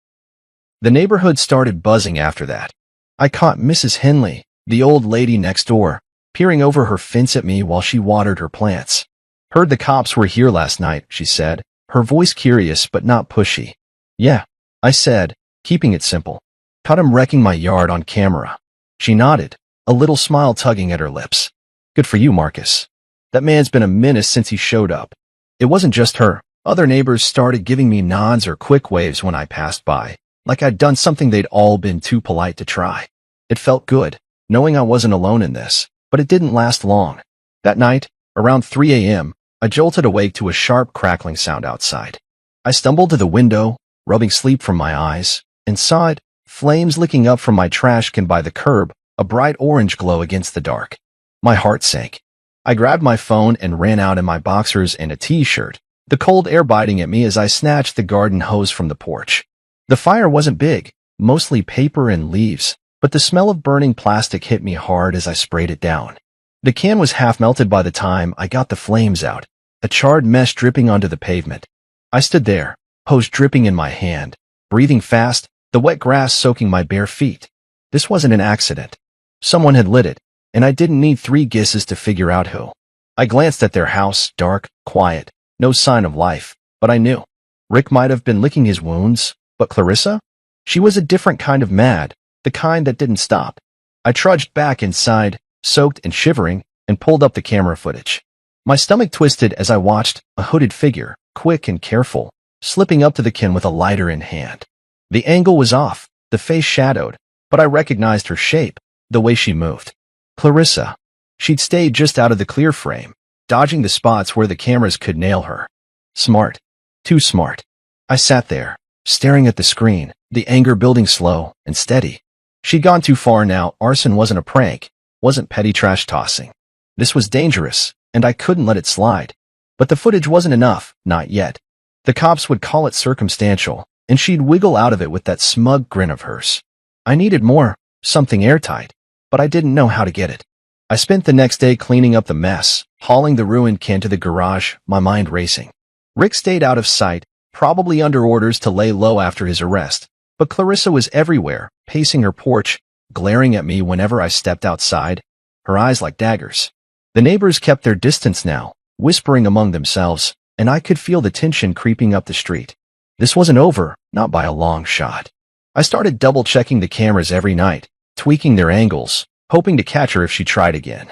The neighborhood started buzzing after that. I caught Mrs. Henley, the old lady next door, peering over her fence at me while she watered her plants. Heard the cops were here last night, she said, her voice curious but not pushy. Yeah, I said, keeping it simple. Caught him wrecking my yard on camera. She nodded, a little smile tugging at her lips. Good for you, Marcus. That man's been a menace since he showed up. It wasn't just her. Other neighbors started giving me nods or quick waves when I passed by, like I'd done something they'd all been too polite to try. It felt good, knowing I wasn't alone in this, but it didn't last long. That night, around 3 a.m., I jolted awake to a sharp crackling sound outside. I stumbled to the window, rubbing sleep from my eyes, and saw it, flames licking up from my trash can by the curb, a bright orange glow against the dark. My heart sank. I grabbed my phone and ran out in my boxers and a t-shirt, the cold air biting at me as I snatched the garden hose from the porch. The fire wasn't big, mostly paper and leaves, but the smell of burning plastic hit me hard as I sprayed it down. The can was half melted by the time I got the flames out, a charred mess dripping onto the pavement. I stood there, hose dripping in my hand, breathing fast, the wet grass soaking my bare feet. This wasn't an accident. Someone had lit it, and I didn't need 3 guesses to figure out who. I glanced at their house, dark, quiet, no sign of life, but I knew. Rick might have been licking his wounds, but Clarissa? She was a different kind of mad, the kind that didn't stop. I trudged back inside, soaked and shivering, and pulled up the camera footage. My stomach twisted as I watched a hooded figure, quick and careful, slipping up to the kin with a lighter in hand. The angle was off, the face shadowed, but I recognized her shape, the way she moved. Clarissa. She'd stayed just out of the clear frame, dodging the spots where the cameras could nail her. Smart. Too smart. I sat there, staring at the screen, the anger building slow and steady. She'd gone too far now. Arson wasn't a prank, wasn't petty trash tossing. This was dangerous, and I couldn't let it slide. But the footage wasn't enough, not yet. The cops would call it circumstantial, and she'd wiggle out of it with that smug grin of hers. I needed more, something airtight, but I didn't know how to get it. I spent the next day cleaning up the mess, hauling the ruined kin to the garage, my mind racing. Rick stayed out of sight, probably under orders to lay low after his arrest, but Clarissa was everywhere, pacing her porch, glaring at me whenever I stepped outside, her eyes like daggers. The neighbors kept their distance now, whispering among themselves, and I could feel the tension creeping up the street. This wasn't over, not by a long shot. I started double-checking the cameras every night, tweaking their angles, hoping to catch her if she tried again.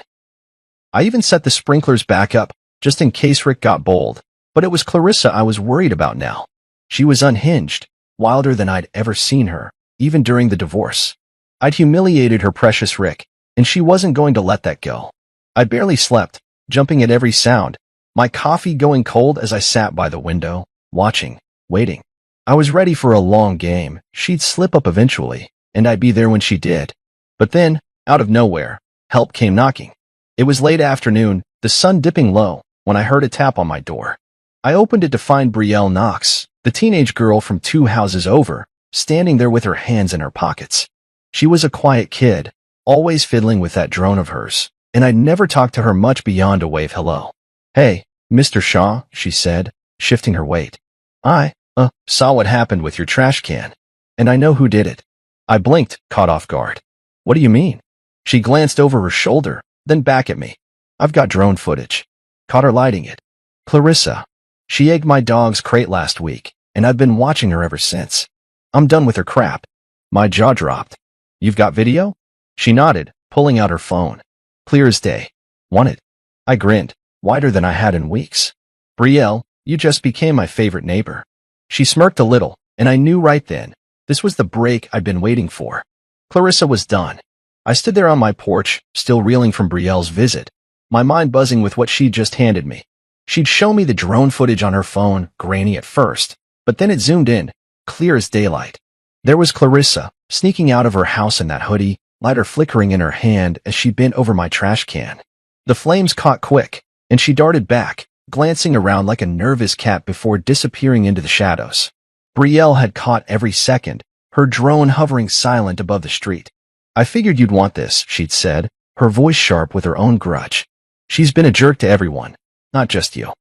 I even set the sprinklers back up, just in case Rick got bold, but it was Clarissa I was worried about now. She was unhinged, wilder than I'd ever seen her, even during the divorce. I'd humiliated her precious Rick, and she wasn't going to let that go. I barely slept, jumping at every sound, my coffee going cold as I sat by the window, watching, waiting. I was ready for a long game. She'd slip up eventually, and I'd be there when she did. But then, out of nowhere, help came knocking. It was late afternoon, the sun dipping low, when I heard a tap on my door. I opened it to find Brielle Knox, the teenage girl from 2 houses over, standing there with her hands in her pockets. She was a quiet kid, always fiddling with that drone of hers, and I'd never talked to her much beyond a wave hello. "Hey, Mr. Shaw," she said, shifting her weight. "I, saw what happened with your trash can, and I know who did it." I blinked, caught off guard. "What do you mean?" She glanced over her shoulder, then back at me. "I've got drone footage." Caught her lighting it. "Clarissa. She egged my dog's crate last week, and I've been watching her ever since. I'm done with her crap." My jaw dropped. "You've got video?" She nodded, pulling out her phone. Clear as day. "Want it?" I grinned, wider than I had in weeks. "Brielle, you just became my favorite neighbor." She smirked a little, and I knew right then, this was the break I'd been waiting for. Clarissa was done. I stood there on my porch, still reeling from Brielle's visit, my mind buzzing with what she'd just handed me. She'd show me the drone footage on her phone, grainy at first, but then it zoomed in, clear as daylight. There was Clarissa, sneaking out of her house in that hoodie, lighter flickering in her hand as she bent over my trash can. The flames caught quick, and she darted back, glancing around like a nervous cat before disappearing into the shadows. Brielle had caught every second, her drone hovering silent above the street. "I figured you'd want this," she'd said, her voice sharp with her own grudge. "She's been a jerk to everyone, not just you."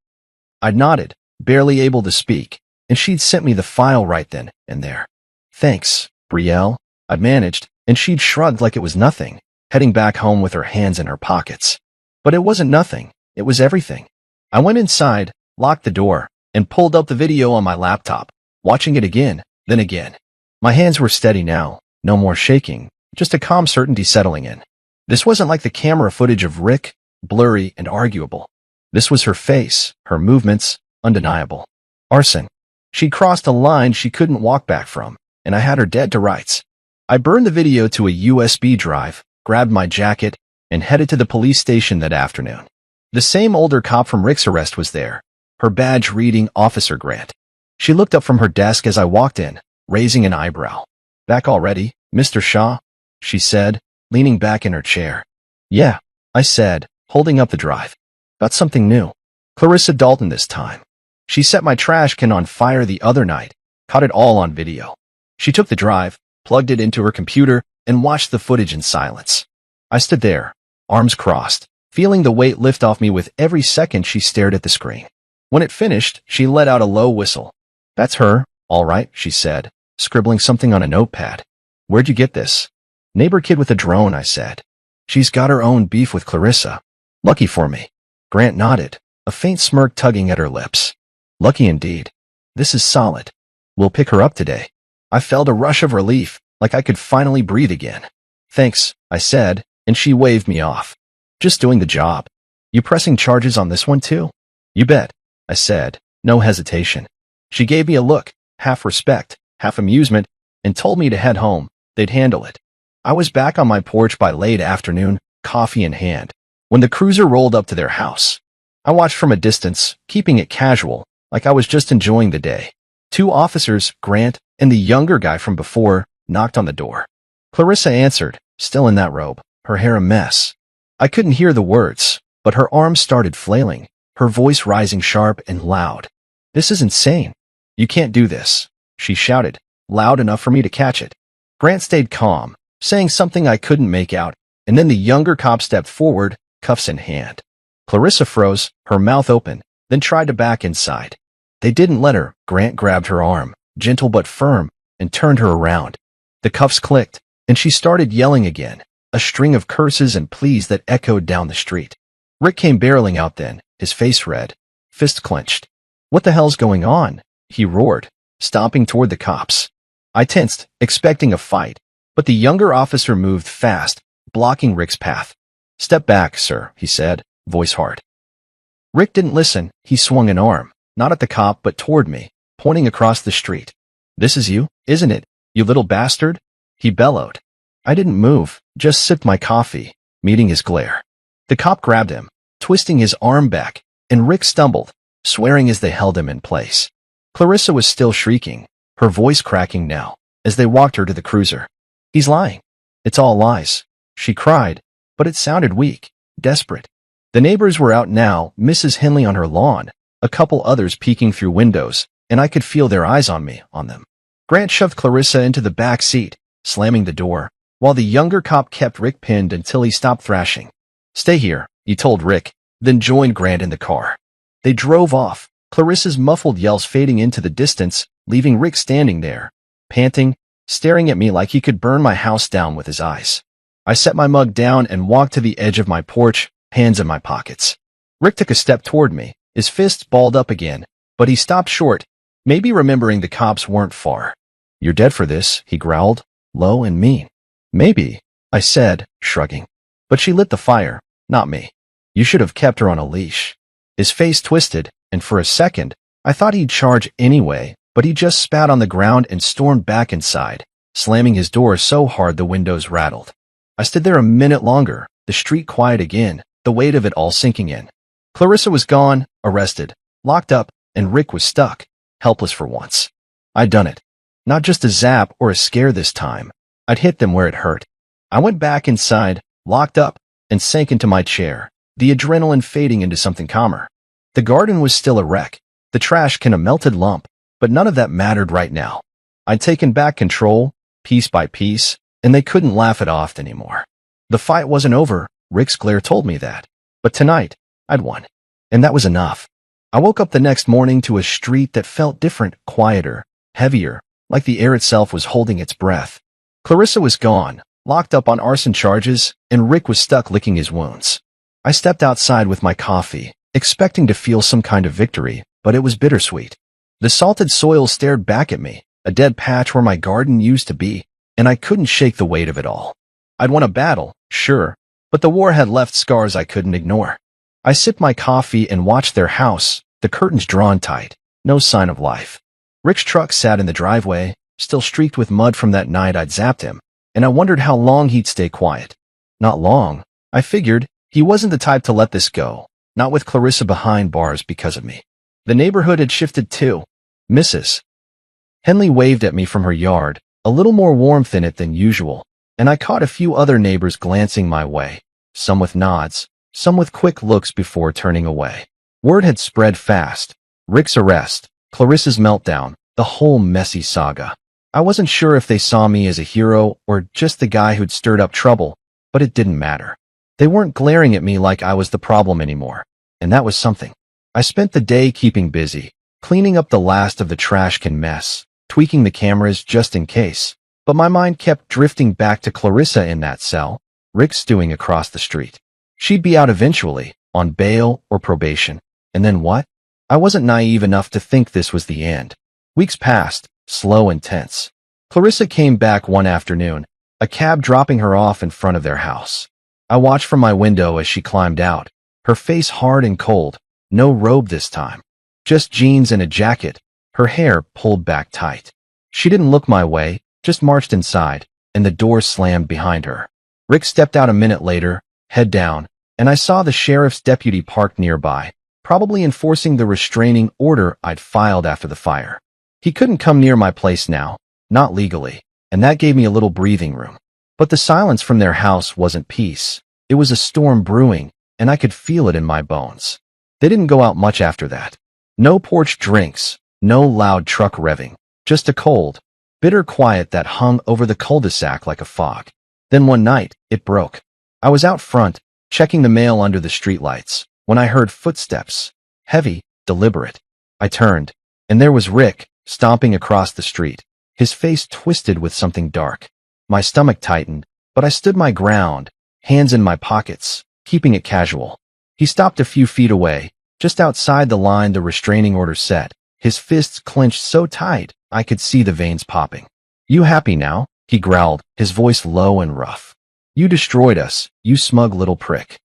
I'd nodded, barely able to speak, and she'd sent me the file right then and there. "Thanks, Brielle," I'd managed, and she'd shrugged like it was nothing, heading back home with her hands in her pockets. But it wasn't nothing, it was everything. I went inside, locked the door, and pulled up the video on my laptop, watching it again, then again. My hands were steady now, no more shaking, just a calm certainty settling in. This wasn't like the camera footage of Rick, blurry and arguable. This was her face, her movements, undeniable. Arson. She'd crossed a line she couldn't walk back from, and I had her dead to rights. I burned the video to a USB drive, grabbed my jacket, and headed to the police station that afternoon. The same older cop from Rick's arrest was there, her badge reading Officer Grant. She looked up from her desk as I walked in, raising an eyebrow. "Back already, Mr. Shaw?" she said, leaning back in her chair. "Yeah," I said, holding up the drive. "Got something new. Clarissa Dalton this time. She set my trash can on fire the other night, caught it all on video." She took the drive, plugged it into her computer, and watched the footage in silence. I stood there, arms crossed, feeling the weight lift off me with every second she stared at the screen. When it finished, she let out a low whistle. "That's her, all right," she said, scribbling something on a notepad. "Where'd you get this?" "Neighbor kid with a drone," I said. "She's got her own beef with Clarissa." "Lucky for me." Grant nodded, a faint smirk tugging at her lips. "Lucky indeed. This is solid. We'll pick her up today." I felt a rush of relief, like I could finally breathe again. Thanks, I said, and she waved me off. Just doing the job. You pressing charges on this one too? You bet, I said, no hesitation. She gave me a look, half respect, half amusement, and told me to head home. They'd handle it. I was back on my porch by late afternoon, coffee in hand, when the cruiser rolled up to their house. I watched from a distance, keeping it casual, like I was just enjoying the day. 2 officers, Grant and the younger guy from before, knocked on the door. Clarissa answered, still in that robe, her hair a mess. I couldn't hear the words, but her arms started flailing, her voice rising sharp and loud. This is insane. You can't do this, she shouted, loud enough for me to catch it. Grant stayed calm, saying something I couldn't make out, and then the younger cop stepped forward, cuffs in hand. Clarissa froze, her mouth open, then tried to back inside. They didn't let her. Grant grabbed her arm, gentle but firm, and turned her around. The cuffs clicked, and she started yelling again, a string of curses and pleas that echoed down the street. Rick came barreling out then, his face red, fist clenched. What the hell's going on? He roared, stomping toward the cops. I tensed, expecting a fight, but the younger officer moved fast, blocking Rick's path. Step back, sir, he said, voice hard. Rick didn't listen. He swung an arm, not at the cop but toward me, pointing across the street. This is you, isn't it, you little bastard? He bellowed. I didn't move, just sipped my coffee, meeting his glare. The cop grabbed him, twisting his arm back, and Rick stumbled, swearing as they held him in place. Clarissa was still shrieking, her voice cracking now, as they walked her to the cruiser. He's lying. It's all lies, she cried, but it sounded weak, desperate. The neighbors were out now, Mrs. Henley on her lawn, a couple others peeking through windows, and I could feel their eyes on them. Grant shoved Clarissa into the back seat, slamming the door, while the younger cop kept Rick pinned until he stopped thrashing. Stay here, he told Rick, then joined Grant in the car. They drove off, Clarissa's muffled yells fading into the distance, leaving Rick standing there, panting, staring at me like he could burn my house down with his eyes. I set my mug down and walked to the edge of my porch, hands in my pockets. Rick took a step toward me, his fists balled up again, but he stopped short, maybe remembering the cops weren't far. You're dead for this, he growled, low and mean. Maybe, I said, shrugging. But she lit the fire, not me. You should have kept her on a leash. His face twisted, and for a second, I thought he'd charge anyway, but he just spat on the ground and stormed back inside, slamming his door so hard the windows rattled. I stood there a minute longer, the street quiet again, the weight of it all sinking in. Clarissa was gone, arrested, locked up, and Rick was stuck, helpless for once. I'd done it. Not just a zap or a scare this time. I'd hit them where it hurt. I went back inside, locked up, and sank into my chair, the adrenaline fading into something calmer. The garden was still a wreck, the trash can a melted lump, but none of that mattered right now. I'd taken back control, piece by piece, and they couldn't laugh it off anymore. The fight wasn't over, Rick's glare told me that. But tonight, I'd won. And that was enough. I woke up the next morning to a street that felt different, quieter, heavier, like the air itself was holding its breath. Clarissa was gone, locked up on arson charges, and Rick was stuck licking his wounds. I stepped outside with my coffee, expecting to feel some kind of victory, but it was bittersweet. The salted soil stared back at me, a dead patch where my garden used to be, and I couldn't shake the weight of it all. I'd won a battle, sure, but the war had left scars I couldn't ignore. I sipped my coffee and watched their house, the curtains drawn tight, no sign of life. Rick's truck sat in the driveway, still streaked with mud from that night I'd zapped him, and I wondered how long he'd stay quiet. Not long, I figured. He wasn't the type to let this go, not with Clarissa behind bars because of me. The neighborhood had shifted too. Mrs. Henley waved at me from her yard, a little more warmth in it than usual, and I caught a few other neighbors glancing my way, some with nods, some with quick looks before turning away. Word had spread fast. Rick's arrest, Clarissa's meltdown, the whole messy saga. I wasn't sure if they saw me as a hero or just the guy who'd stirred up trouble, but it didn't matter. They weren't glaring at me like I was the problem anymore, and that was something. I spent the day keeping busy, cleaning up the last of the trash can mess, tweaking the cameras just in case, but my mind kept drifting back to Clarissa in that cell, Rick stewing across the street. She'd be out eventually, on bail or probation, and then what? I wasn't naive enough to think this was the end. Weeks passed, slow and tense. Clarissa came back one afternoon, a cab dropping her off in front of their house. I watched from my window as she climbed out, her face hard and cold, no robe this time. Just jeans and a jacket, her hair pulled back tight. She didn't look my way, just marched inside, and the door slammed behind her. Rick stepped out a minute later, head down, and I saw the sheriff's deputy parked nearby, probably enforcing the restraining order I'd filed after the fire. He couldn't come near my place now, not legally, and that gave me a little breathing room. But the silence from their house wasn't peace. It was a storm brewing, and I could feel it in my bones. They didn't go out much after that. No porch drinks, no loud truck revving, just a cold, bitter quiet that hung over the cul-de-sac like a fog. Then one night, it broke. I was out front, checking the mail under the streetlights, when I heard footsteps, heavy, deliberate. I turned, and there was Rick, stomping across the street, his face twisted with something dark. My stomach tightened, but I stood my ground, hands in my pockets, keeping it casual. He stopped a few feet away, just outside the line the restraining order set, his fists clenched so tight I could see the veins popping. "You happy now?" he growled, his voice low and rough. "You destroyed us, you smug little prick."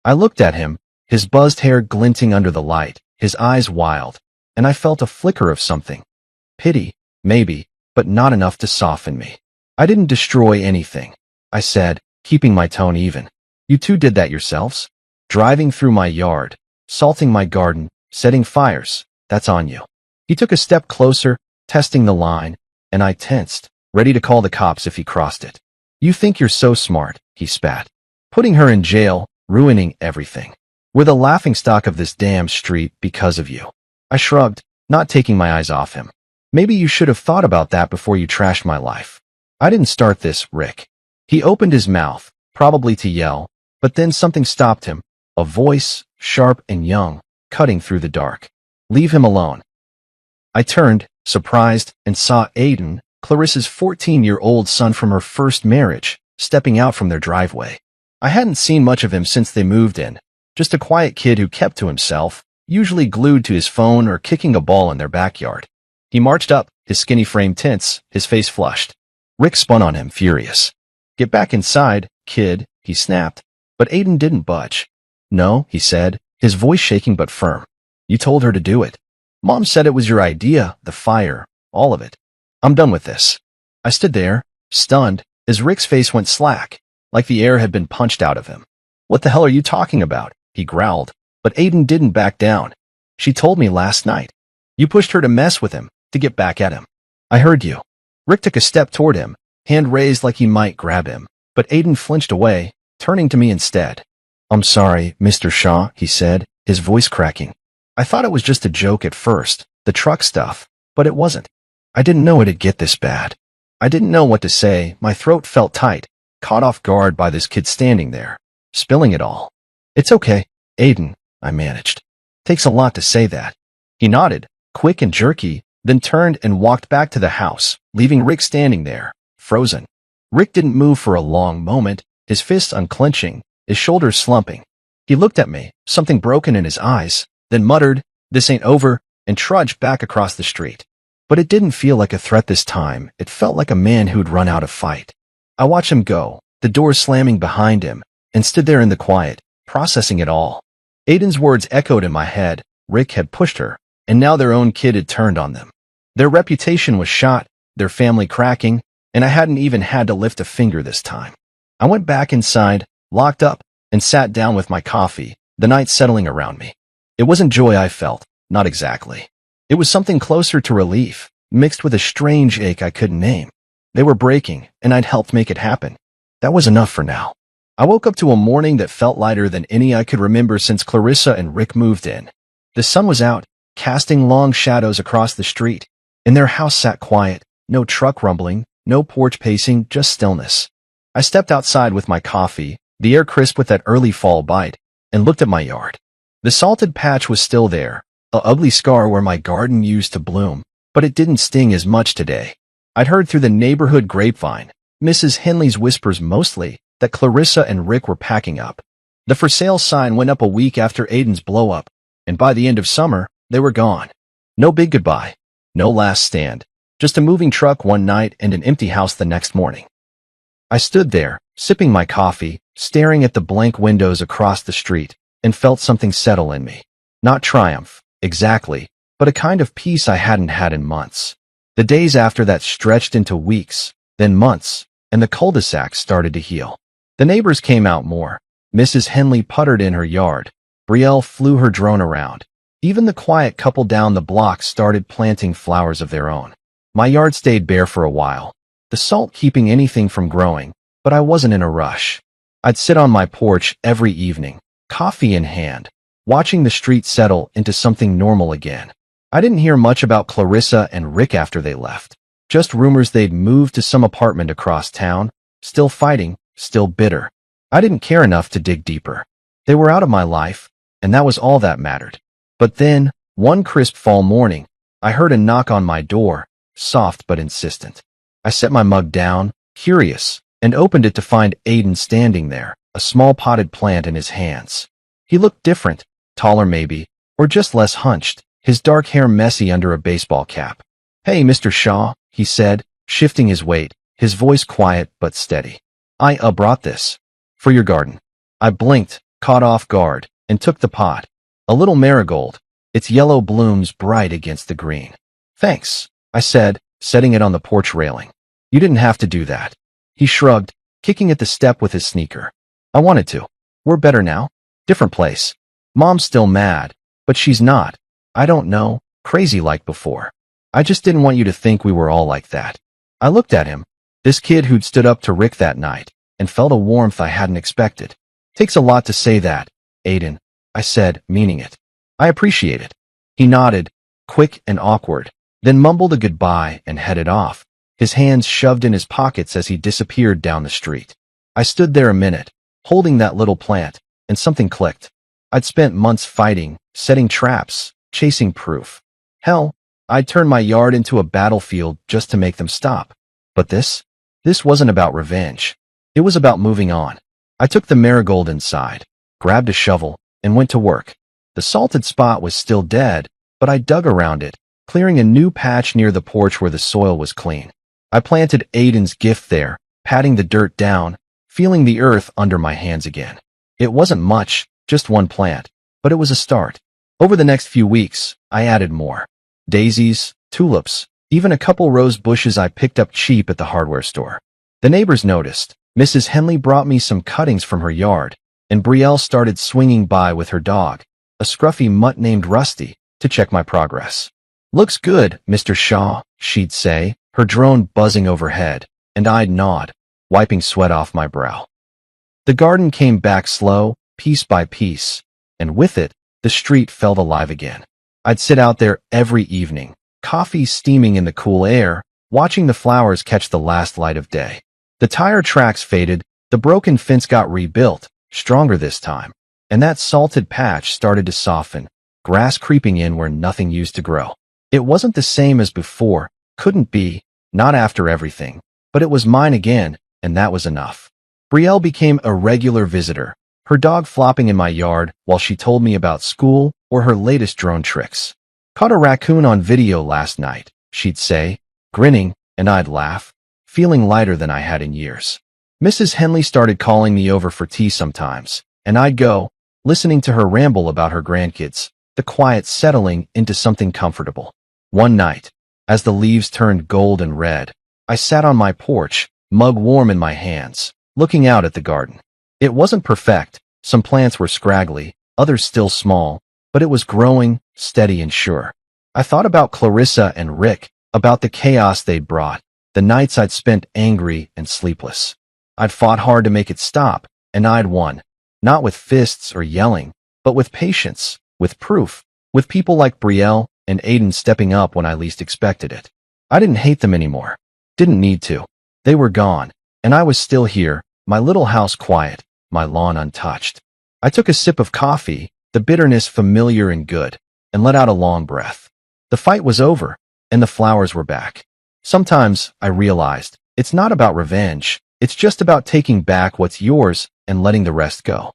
I looked at him, his buzzed hair glinting under the light, his eyes wild, and I felt a flicker of something. Pity, maybe, but not enough to soften me. "I didn't destroy anything," I said, keeping my tone even. "You two did that yourselves. Driving through my yard, salting my garden, setting fires, that's on you." He took a step closer, testing the line, and I tensed, ready to call the cops if he crossed it. "You think you're so smart," he spat. "Putting her in jail, ruining everything. We're the laughingstock of this damn street because of you." I shrugged, not taking my eyes off him. "Maybe you should have thought about that before you trashed my life." "I didn't start this, Rick." He opened his mouth, probably to yell, but then something stopped him, a voice, sharp and young, cutting through the dark. "Leave him alone." I turned, surprised, and saw Aiden, Clarissa's 14-year-old son from her first marriage, stepping out from their driveway. I hadn't seen much of him since they moved in, just a quiet kid who kept to himself, usually glued to his phone or kicking a ball in their backyard. He marched up, his skinny frame tense, his face flushed. Rick spun on him, furious. "Get back inside, kid," he snapped. But Aiden didn't budge. "No," he said, his voice shaking but firm. "You told her to do it. Mom said it was your idea, the fire, all of it. I'm done with this." I stood there, stunned, as Rick's face went slack, like the air had been punched out of him. "What the hell are you talking about?" he growled. But Aiden didn't back down. "She told me last night. You pushed her to mess with him, to get back at him." "I heard you." Rick took a step toward him, hand raised like he might grab him, but Aiden flinched away, turning to me instead. "I'm sorry, Mr. Shaw," he said, his voice cracking. "I thought it was just a joke at first, the truck stuff, but it wasn't. I didn't know it'd get this bad." I didn't know what to say, my throat felt tight, caught off guard by this kid standing there, spilling it all. "It's okay, Aiden," I managed. "Takes a lot to say that." He nodded, quick and jerky, then turned and walked back to the house, leaving Rick standing there, frozen. Rick didn't move for a long moment, his fists unclenching, his shoulders slumping. He looked at me, something broken in his eyes, then muttered, "This ain't over," and trudged back across the street. But it didn't feel like a threat this time. It felt like a man who'd run out of fight. I watched him go, the door slamming behind him, and stood there in the quiet, processing it all. Aiden's words echoed in my head. Rick had pushed her, and now their own kid had turned on them. Their reputation was shot, their family cracking, and I hadn't even had to lift a finger this time. I went back inside, locked up, and sat down with my coffee, the night settling around me. It wasn't joy I felt, not exactly. It was something closer to relief, mixed with a strange ache I couldn't name. They were breaking, and I'd helped make it happen. That was enough for now. I woke up to a morning that felt lighter than any I could remember since Clarissa and Rick moved in. The sun was out, casting long shadows across the street, and their house sat quiet, no truck rumbling, no porch pacing, just stillness. I stepped outside with my coffee, the air crisp with that early fall bite, and looked at my yard. The salted patch was still there, an ugly scar where my garden used to bloom, but it didn't sting as much today. I'd heard through the neighborhood grapevine, Mrs. Henley's whispers mostly, that Clarissa and Rick were packing up. The for sale sign went up a week after Aiden's blow-up, and by the end of summer, they were gone. No big goodbye, no last stand, Just a moving truck one night and an empty house the next morning. I stood there, sipping my coffee, staring at the blank windows across the street, and felt something settle in me. Not triumph, exactly, but a kind of peace I hadn't had in months. The days after that stretched into weeks, then months, and the cul-de-sac started to heal. The neighbors came out more. Mrs. Henley puttered in her yard. Brielle flew her drone around. Even the quiet couple down the block started planting flowers of their own. My yard stayed bare for a while, the salt keeping anything from growing, but I wasn't in a rush. I'd sit on my porch every evening, coffee in hand, watching the street settle into something normal again. I didn't hear much about Clarissa and Rick after they left. Just rumors they'd moved to some apartment across town, still fighting, still bitter. I didn't care enough to dig deeper. They were out of my life, and that was all that mattered. But then, one crisp fall morning, I heard a knock on my door, soft but insistent. I set my mug down, curious, and opened it to find Aiden standing there, a small potted plant in his hands. He looked different, taller maybe, or just less hunched, his dark hair messy under a baseball cap. "Hey, Mr. Shaw," he said, shifting his weight, his voice quiet but steady. "I brought this. For your garden." I blinked, caught off guard, and took the pot. A little marigold, its yellow blooms bright against the green. "Thanks," I said, setting it on the porch railing. "You didn't have to do that." He shrugged, kicking at the step with his sneaker. "I wanted to. We're better now. Different place. Mom's still mad, but she's not. I don't know, crazy like before. I just didn't want you to think we were all like that." I looked at him, this kid who'd stood up to Rick that night, and felt a warmth I hadn't expected. "Takes a lot to say that, Aiden," I said, meaning it. "I appreciate it." He nodded, quick and awkward, then mumbled a goodbye and headed off, his hands shoved in his pockets as he disappeared down the street. I stood there a minute, holding that little plant, and something clicked. I'd spent months fighting, setting traps, chasing proof. Hell, I'd turned my yard into a battlefield just to make them stop. But this wasn't about revenge. It was about moving on. I took the marigold inside, grabbed a shovel, and went to work. The salted spot was still dead, but I dug around it, clearing a new patch near the porch where the soil was clean. I planted Aiden's gift there, patting the dirt down, feeling the earth under my hands again. It wasn't much, just one plant, but it was a start. Over the next few weeks, I added more. Daisies, tulips, even a couple rose bushes I picked up cheap at the hardware store. The neighbors noticed. Mrs. Henley brought me some cuttings from her yard, and Brielle started swinging by with her dog, a scruffy mutt named Rusty, to check my progress. "Looks good, Mr. Shaw," she'd say, her drone buzzing overhead, and I'd nod, wiping sweat off my brow. The garden came back slow, piece by piece, and with it, the street felt alive again. I'd sit out there every evening, coffee steaming in the cool air, watching the flowers catch the last light of day. The tire tracks faded, the broken fence got rebuilt, stronger this time, and that salted patch started to soften, grass creeping in where nothing used to grow. It wasn't the same as before, couldn't be, not after everything, but it was mine again, and that was enough. Brielle became a regular visitor, her dog flopping in my yard while she told me about school or her latest drone tricks. "Caught a raccoon on video last night," she'd say, grinning, and I'd laugh, feeling lighter than I had in years. Mrs. Henley started calling me over for tea sometimes, and I'd go, listening to her ramble about her grandkids, the quiet settling into something comfortable. One night, as the leaves turned gold and red, I sat on my porch, mug warm in my hands, looking out at the garden. It wasn't perfect, some plants were scraggly, others still small, but it was growing, steady and sure. I thought about Clarissa and Rick, about the chaos they'd brought, the nights I'd spent angry and sleepless. I'd fought hard to make it stop, and I'd won. Not with fists or yelling, but with patience, with proof, with people like Brielle and Aiden stepping up when I least expected it. I didn't hate them anymore. Didn't need to. They were gone, and I was still here, my little house quiet, my lawn untouched. I took a sip of coffee, the bitterness familiar and good, and let out a long breath. The fight was over, and the flowers were back. Sometimes, I realized, it's not about revenge, it's just about taking back what's yours and letting the rest go.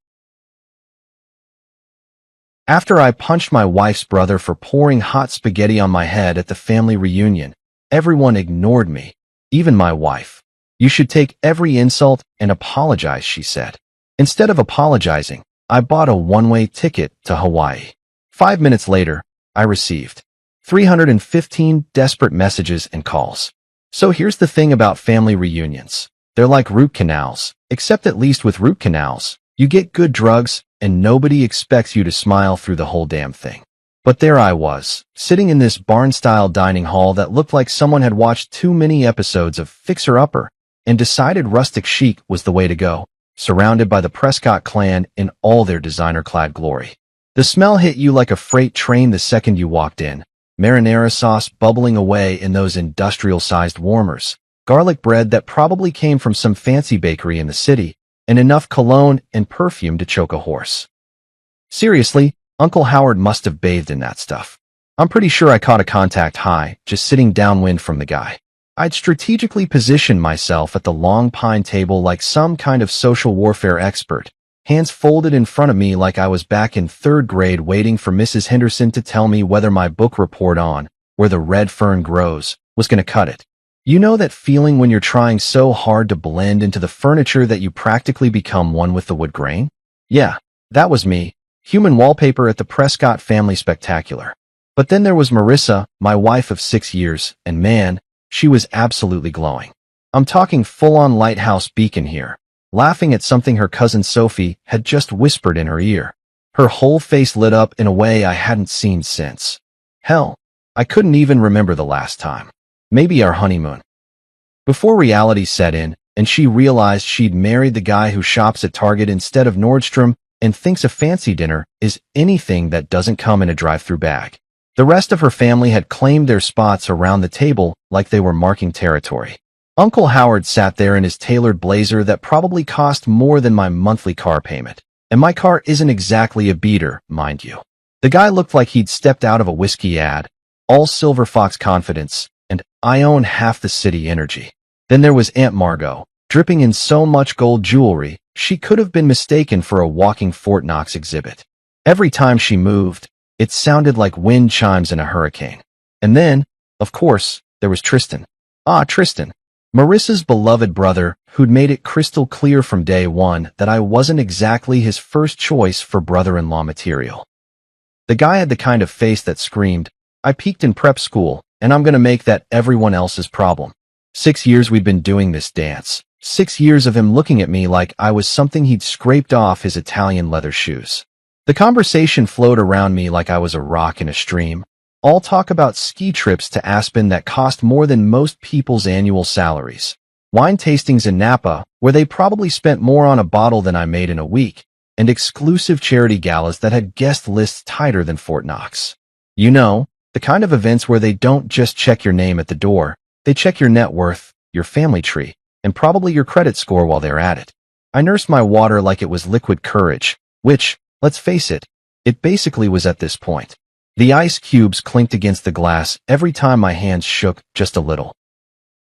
After I punched my wife's brother for pouring hot spaghetti on my head at the family reunion, Everyone ignored me, even my wife. You should take every insult and apologize, she said. Instead of apologizing, I bought a one-way ticket to Hawaii. 5 minutes later, I received 315 desperate messages and calls. So here's the thing about family reunions. They're like root canals, except at least with root canals, you get good drugs and nobody expects you to smile through the whole damn thing. But there I was, sitting in this barn-style dining hall that looked like someone had watched too many episodes of Fixer Upper and decided rustic chic was the way to go, surrounded by the Prescott clan in all their designer-clad glory. The smell hit you like a freight train the second you walked in. Marinara sauce bubbling away in those industrial-sized warmers, garlic bread that probably came from some fancy bakery in the city, and enough cologne and perfume to choke a horse. Seriously, Uncle Howard must have bathed in that stuff. I'm pretty sure I caught a contact high, just sitting downwind from the guy. I'd strategically positioned myself at the long pine table like some kind of social warfare expert, hands folded in front of me like I was back in 3rd grade waiting for Mrs. Henderson to tell me whether my book report on Where the Red Fern Grows was going to cut it. You know that feeling when you're trying so hard to blend into the furniture that you practically become one with the wood grain? Yeah, that was me, human wallpaper at the Prescott Family Spectacular. But then there was Marissa, my wife of 6 years, and man, she was absolutely glowing. I'm talking full-on lighthouse beacon here, laughing at something her cousin Sophie had just whispered in her ear. Her whole face lit up in a way I hadn't seen since. Hell, I couldn't even remember the last time. Maybe our honeymoon. Before reality set in, and she realized she'd married the guy who shops at Target instead of Nordstrom and thinks a fancy dinner is anything that doesn't come in a drive-through bag. The rest of her family had claimed their spots around the table like they were marking territory. Uncle Howard sat there in his tailored blazer that probably cost more than my monthly car payment. And my car isn't exactly a beater, mind you. The guy looked like he'd stepped out of a whiskey ad, all Silver Fox confidence, and I own half the city energy. Then there was Aunt Margot, dripping in so much gold jewelry, she could have been mistaken for a walking Fort Knox exhibit. Every time she moved, it sounded like wind chimes in a hurricane. And then, of course, there was Tristan. Tristan. Marissa's beloved brother, who'd made it crystal clear from day one that I wasn't exactly his first choice for brother-in-law material. The guy had the kind of face that screamed, I peaked in prep school, and I'm gonna make that everyone else's problem. 6 years we'd been doing this dance. 6 years of him looking at me like I was something he'd scraped off his Italian leather shoes. The conversation flowed around me like I was a rock in a stream. All talk about ski trips to Aspen that cost more than most people's annual salaries. Wine tastings in Napa, where they probably spent more on a bottle than I made in a week, and exclusive charity galas that had guest lists tighter than Fort Knox. You know, the kind of events where they don't just check your name at the door, they check your net worth, your family tree, and probably your credit score while they're at it. I nursed my water like it was liquid courage, which, let's face it, it basically was at this point. The ice cubes clinked against the glass every time my hands shook just a little.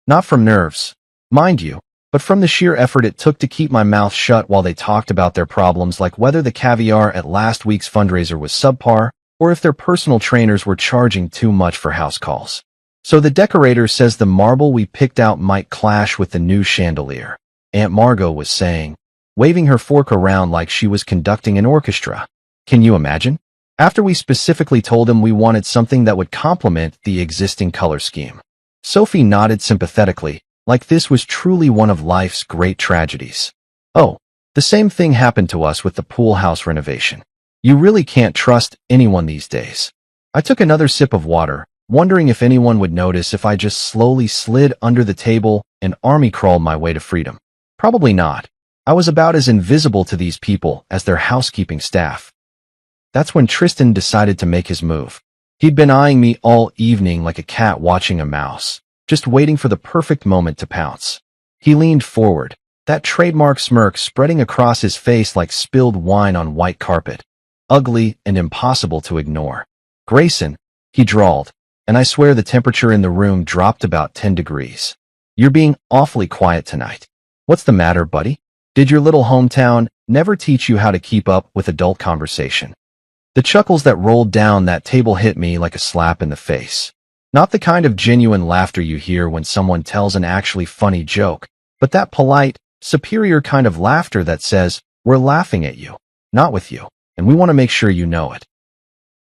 Not from nerves, mind you, but from the sheer effort it took to keep my mouth shut while they talked about their problems, like whether the caviar at last week's fundraiser was subpar, or if their personal trainers were charging too much for house calls. So the decorator says the marble we picked out might clash with the new chandelier, Aunt Margot was saying, waving her fork around like she was conducting an orchestra. Can you imagine? After we specifically told him we wanted something that would complement the existing color scheme. Sophie nodded sympathetically, like this was truly one of life's great tragedies. Oh, the same thing happened to us with the pool house renovation. You really can't trust anyone these days. I took another sip of water, wondering if anyone would notice if I just slowly slid under the table and army crawled my way to freedom. Probably not. I was about as invisible to these people as their housekeeping staff. That's when Tristan decided to make his move. He'd been eyeing me all evening like a cat watching a mouse, just waiting for the perfect moment to pounce. He leaned forward, that trademark smirk spreading across his face like spilled wine on white carpet. Ugly and impossible to ignore. Grayson, he drawled, and I swear the temperature in the room dropped about 10 degrees. You're being awfully quiet tonight. What's the matter, buddy? Did your little hometown never teach you how to keep up with adult conversation? The chuckles that rolled down that table hit me like a slap in the face. Not the kind of genuine laughter you hear when someone tells an actually funny joke, but that polite, superior kind of laughter that says, "We're laughing at you, not with you, and we want to make sure you know it."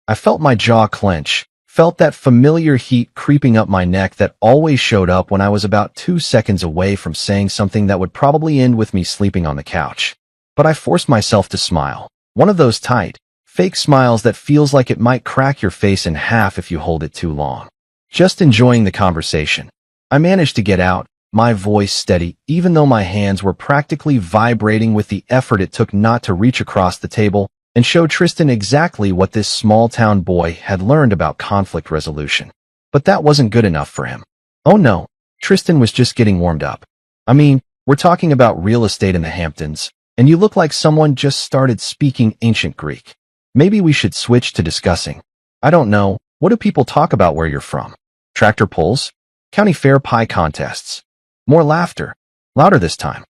I felt my jaw clench, felt that familiar heat creeping up my neck that always showed up when I was about 2 seconds away from saying something that would probably end with me sleeping on the couch. But I forced myself to smile. One of those tight, fake smiles that feels like it might crack your face in half if you hold it too long. Just enjoying the conversation. I managed to get out, my voice steady, even though my hands were practically vibrating with the effort it took not to reach across the table and show Tristan exactly what this small-town boy had learned about conflict resolution. But that wasn't good enough for him. Oh no, Tristan was just getting warmed up. I mean, we're talking about real estate in the Hamptons, and you look like someone just started speaking ancient Greek. Maybe we should switch to discussing. I don't know, what do people talk about where you're from? Tractor pulls? County fair pie contests? More laughter. Louder this time.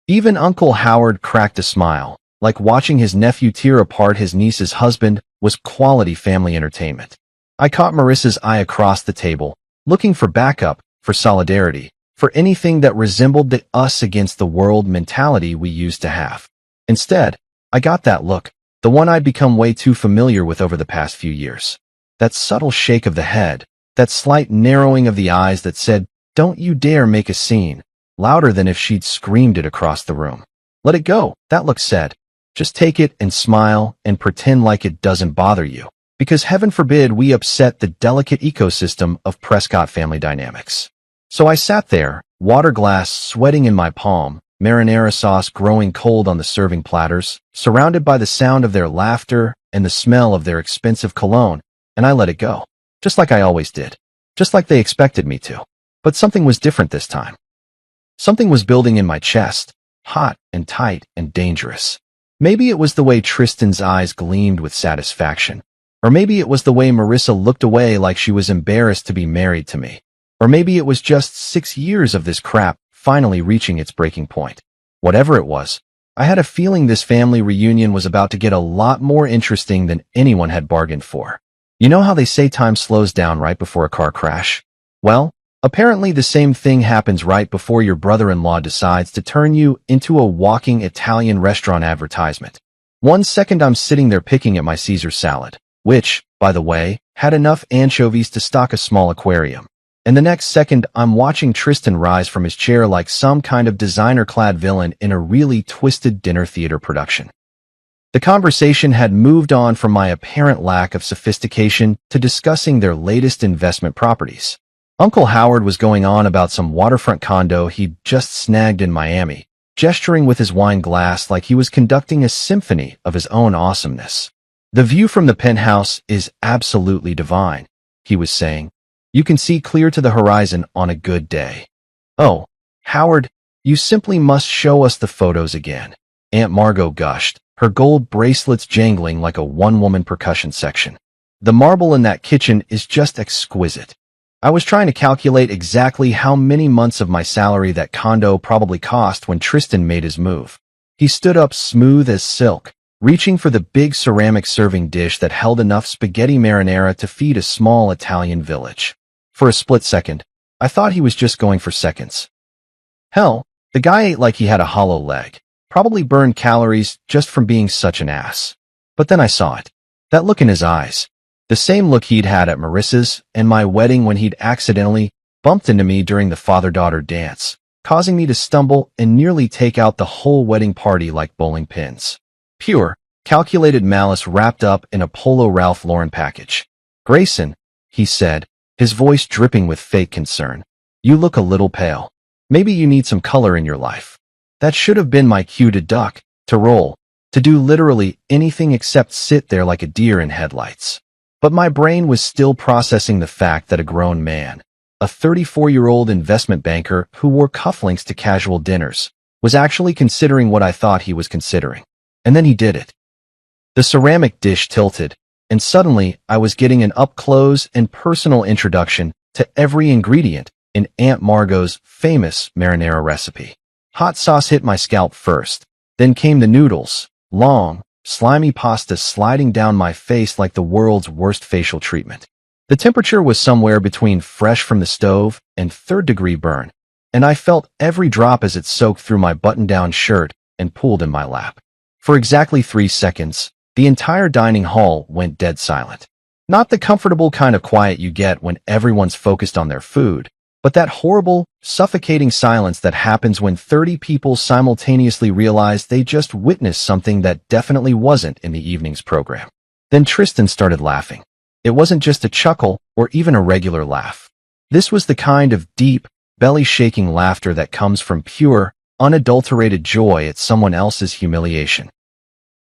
Even Uncle Howard cracked a smile, like watching his nephew tear apart his niece's husband was quality family entertainment. I caught Marissa's eye across the table, looking for backup, for solidarity, for anything that resembled the us against the world mentality we used to have. Instead, I got that look, the one I'd become way too familiar with over the past few years. That subtle shake of the head, that slight narrowing of the eyes that said, "Don't you dare make a scene," louder than if she'd screamed it across the room. "Let it go," that look said. "Just take it and smile and pretend like it doesn't bother you, because heaven forbid we upset the delicate ecosystem of Prescott family dynamics." So I sat there, water glass sweating in my palm, marinara sauce growing cold on the serving platters, surrounded by the sound of their laughter and the smell of their expensive cologne, and I let it go. Just like I always did. Just like they expected me to. But something was different this time. Something was building in my chest, hot and tight and dangerous. Maybe it was the way Tristan's eyes gleamed with satisfaction. Or maybe it was the way Marissa looked away like she was embarrassed to be married to me. Or maybe it was just 6 years of this crap finally reaching its breaking point. Whatever it was, I had a feeling this family reunion was about to get a lot more interesting than anyone had bargained for. You know how they say time slows down right before a car crash? Well, apparently the same thing happens right before your brother-in-law decides to turn you into a walking Italian restaurant advertisement. 1 second I'm sitting there picking at my Caesar salad, which, by the way, had enough anchovies to stock a small aquarium. And the next second I'm watching Tristan rise from his chair like some kind of designer-clad villain in a really twisted dinner theater production. The conversation had moved on from my apparent lack of sophistication to discussing their latest investment properties. Uncle Howard was going on about some waterfront condo he'd just snagged in Miami, gesturing with his wine glass like he was conducting a symphony of his own awesomeness. "The view from the penthouse is absolutely divine," he was saying. "You can see clear to the horizon on a good day." "Oh, Howard, you simply must show us the photos again," Aunt Margot gushed, her gold bracelets jangling like a one-woman percussion section. "The marble in that kitchen is just exquisite." I was trying to calculate exactly how many months of my salary that condo probably cost when Tristan made his move. He stood up smooth as silk, reaching for the big ceramic serving dish that held enough spaghetti marinara to feed a small Italian village. For a split second, I thought he was just going for seconds. Hell, the guy ate like he had a hollow leg. Probably burned calories just from being such an ass. But then I saw it. That look in his eyes. The same look he'd had at Marissa's and my wedding when he'd accidentally bumped into me during the father-daughter dance, causing me to stumble and nearly take out the whole wedding party like bowling pins. Pure, calculated malice wrapped up in a Polo Ralph Lauren package. "Grayson," he said, his voice dripping with fake concern, "you look a little pale. Maybe you need some color in your life." That should have been my cue to duck, to roll, to do literally anything except sit there like a deer in headlights. But my brain was still processing the fact that a grown man, a 34-year-old investment banker who wore cufflinks to casual dinners, was actually considering what I thought he was considering. And then he did it. The ceramic dish tilted, and suddenly I was getting an up-close and personal introduction to every ingredient in Aunt Margot's famous marinara recipe. Hot sauce hit my scalp first, then came the noodles, long, slimy pasta sliding down my face like the world's worst facial treatment. The temperature was somewhere between fresh from the stove and third-degree burn, and I felt every drop as it soaked through my button-down shirt and pooled in my lap. For exactly 3 seconds, the entire dining hall went dead silent. Not the comfortable kind of quiet you get when everyone's focused on their food, but that horrible, suffocating silence that happens when 30 people simultaneously realize they just witnessed something that definitely wasn't in the evening's program. Then Tristan started laughing. It wasn't just a chuckle or even a regular laugh. This was the kind of deep, belly-shaking laughter that comes from pure, unadulterated joy at someone else's humiliation.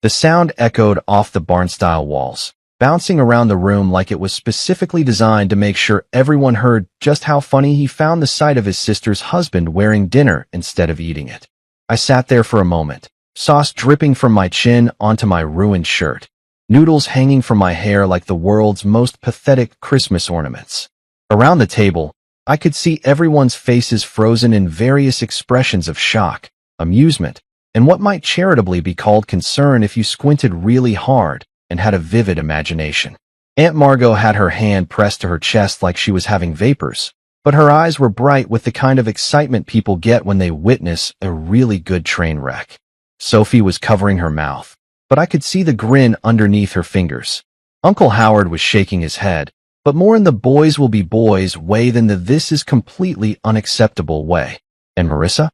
The sound echoed off the barn-style walls, bouncing around the room like it was specifically designed to make sure everyone heard just how funny he found the sight of his sister's husband wearing dinner instead of eating it. I sat there for a moment, sauce dripping from my chin onto my ruined shirt, noodles hanging from my hair like the world's most pathetic Christmas ornaments. Around the table, I could see everyone's faces frozen in various expressions of shock, amusement, and what might charitably be called concern if you squinted really hard and had a vivid imagination. Aunt Margot had her hand pressed to her chest like she was having vapors, but her eyes were bright with the kind of excitement people get when they witness a really good train wreck. Sophie was covering her mouth, but I could see the grin underneath her fingers. Uncle Howard was shaking his head, but more in the boys will be boys way than the this is completely unacceptable way. And Marissa?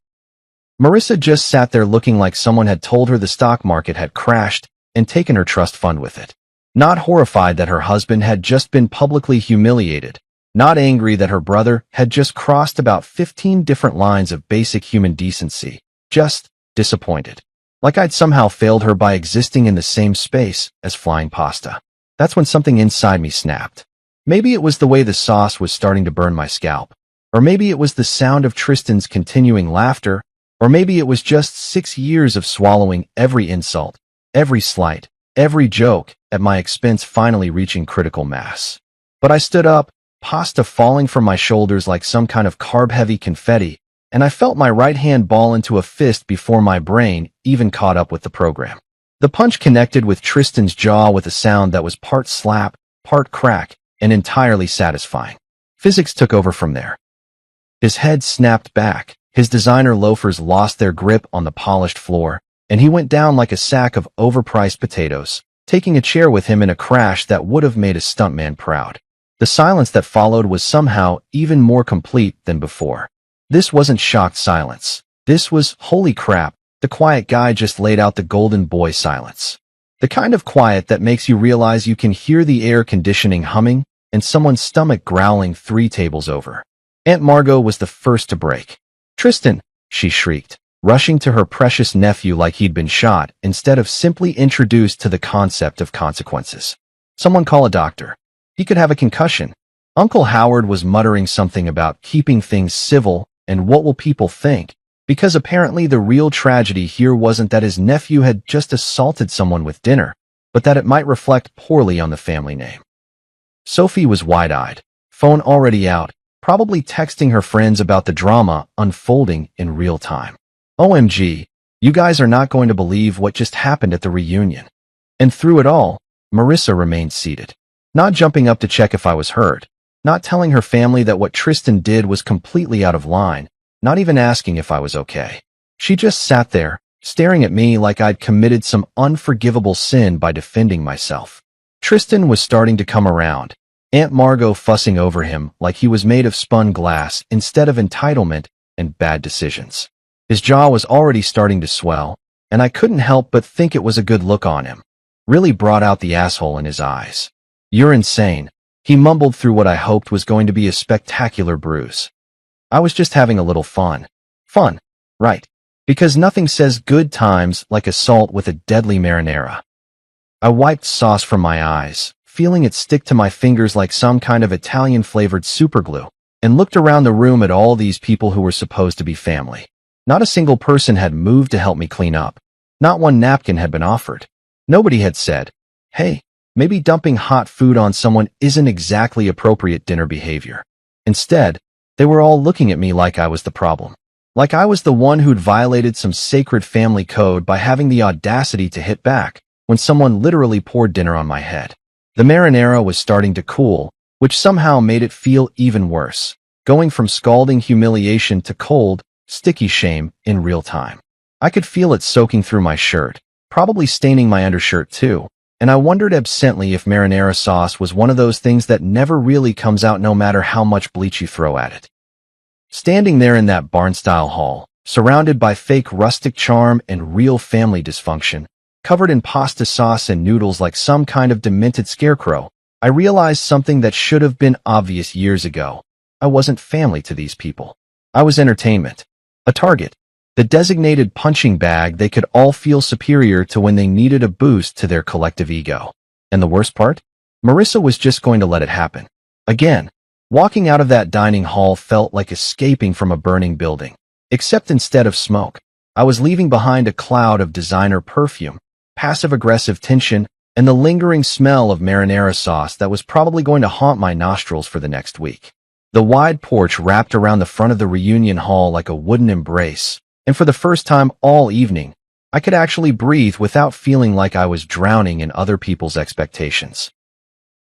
Marissa just sat there looking like someone had told her the stock market had crashed and taken her trust fund with it. Not horrified that her husband had just been publicly humiliated, not angry that her brother had just crossed about 15 different lines of basic human decency, just disappointed. Like I'd somehow failed her by existing in the same space as flying pasta. That's when something inside me snapped. Maybe it was the way the sauce was starting to burn my scalp, or maybe it was the sound of Tristan's continuing laughter, or maybe it was just 6 years of swallowing every insult, every slight, every joke at my expense finally reaching critical mass. But I stood up, pasta falling from my shoulders like some kind of carb-heavy confetti, and I felt my right hand ball into a fist before my brain even caught up with the program. The punch connected with Tristan's jaw with a sound that was part slap, part crack, and entirely satisfying. Physics took over from there. His head snapped back, his designer loafers lost their grip on the polished floor, and he went down like a sack of overpriced potatoes, taking a chair with him in a crash that would have made a stuntman proud. The silence that followed was somehow even more complete than before. This wasn't shocked silence. This was, holy crap, the quiet guy just laid out the golden boy silence. The kind of quiet that makes you realize you can hear the air conditioning humming and someone's stomach growling 3 tables over. Aunt Margot was the first to break. "Tristan," she shrieked, rushing to her precious nephew like he'd been shot instead of simply introduced to the concept of consequences. "Someone call a doctor. He could have a concussion." Uncle Howard was muttering something about keeping things civil and what will people think, because apparently the real tragedy here wasn't that his nephew had just assaulted someone with dinner, but that it might reflect poorly on the family name. Sophie was wide-eyed, phone already out, probably texting her friends about the drama unfolding in real time. "OMG, you guys are not going to believe what just happened at the reunion." And through it all, Marissa remained seated, not jumping up to check if I was hurt, not telling her family that what Tristan did was completely out of line, not even asking if I was okay. She just sat there, staring at me like I'd committed some unforgivable sin by defending myself. Tristan was starting to come around, Aunt Margot fussing over him like he was made of spun glass instead of entitlement and bad decisions. His jaw was already starting to swell, and I couldn't help but think it was a good look on him. Really brought out the asshole in his eyes. "You're insane," he mumbled through what I hoped was going to be a spectacular bruise. I was just having a little fun. Fun, right? Because nothing says good times like assault with a deadly marinara. I wiped sauce from my eyes, feeling it stick to my fingers like some kind of Italian-flavored superglue, and looked around the room at all these people who were supposed to be family. Not a single person had moved to help me clean up. Not one napkin had been offered. Nobody had said, "Hey, maybe dumping hot food on someone isn't exactly appropriate dinner behavior." Instead, they were all looking at me like I was the problem. Like I was the one who'd violated some sacred family code by having the audacity to hit back when someone literally poured dinner on my head. The marinara was starting to cool, which somehow made it feel even worse, going from scalding humiliation to cold, sticky shame in real time. I could feel it soaking through my shirt, probably staining my undershirt too, and I wondered absently if marinara sauce was one of those things that never really comes out no matter how much bleach you throw at it. Standing there in that barn-style hall, surrounded by fake rustic charm and real family dysfunction, covered in pasta sauce and noodles like some kind of demented scarecrow, I realized something that should have been obvious years ago. I wasn't family to these people. I was entertainment. A target. The designated punching bag they could all feel superior to when they needed a boost to their collective ego. And the worst part? Marissa was just going to let it happen. Again, walking out of that dining hall felt like escaping from a burning building. Except instead of smoke, I was leaving behind a cloud of designer perfume, passive-aggressive tension, and the lingering smell of marinara sauce that was probably going to haunt my nostrils for the next week. The wide porch wrapped around the front of the reunion hall like a wooden embrace, and for the first time all evening, I could actually breathe without feeling like I was drowning in other people's expectations.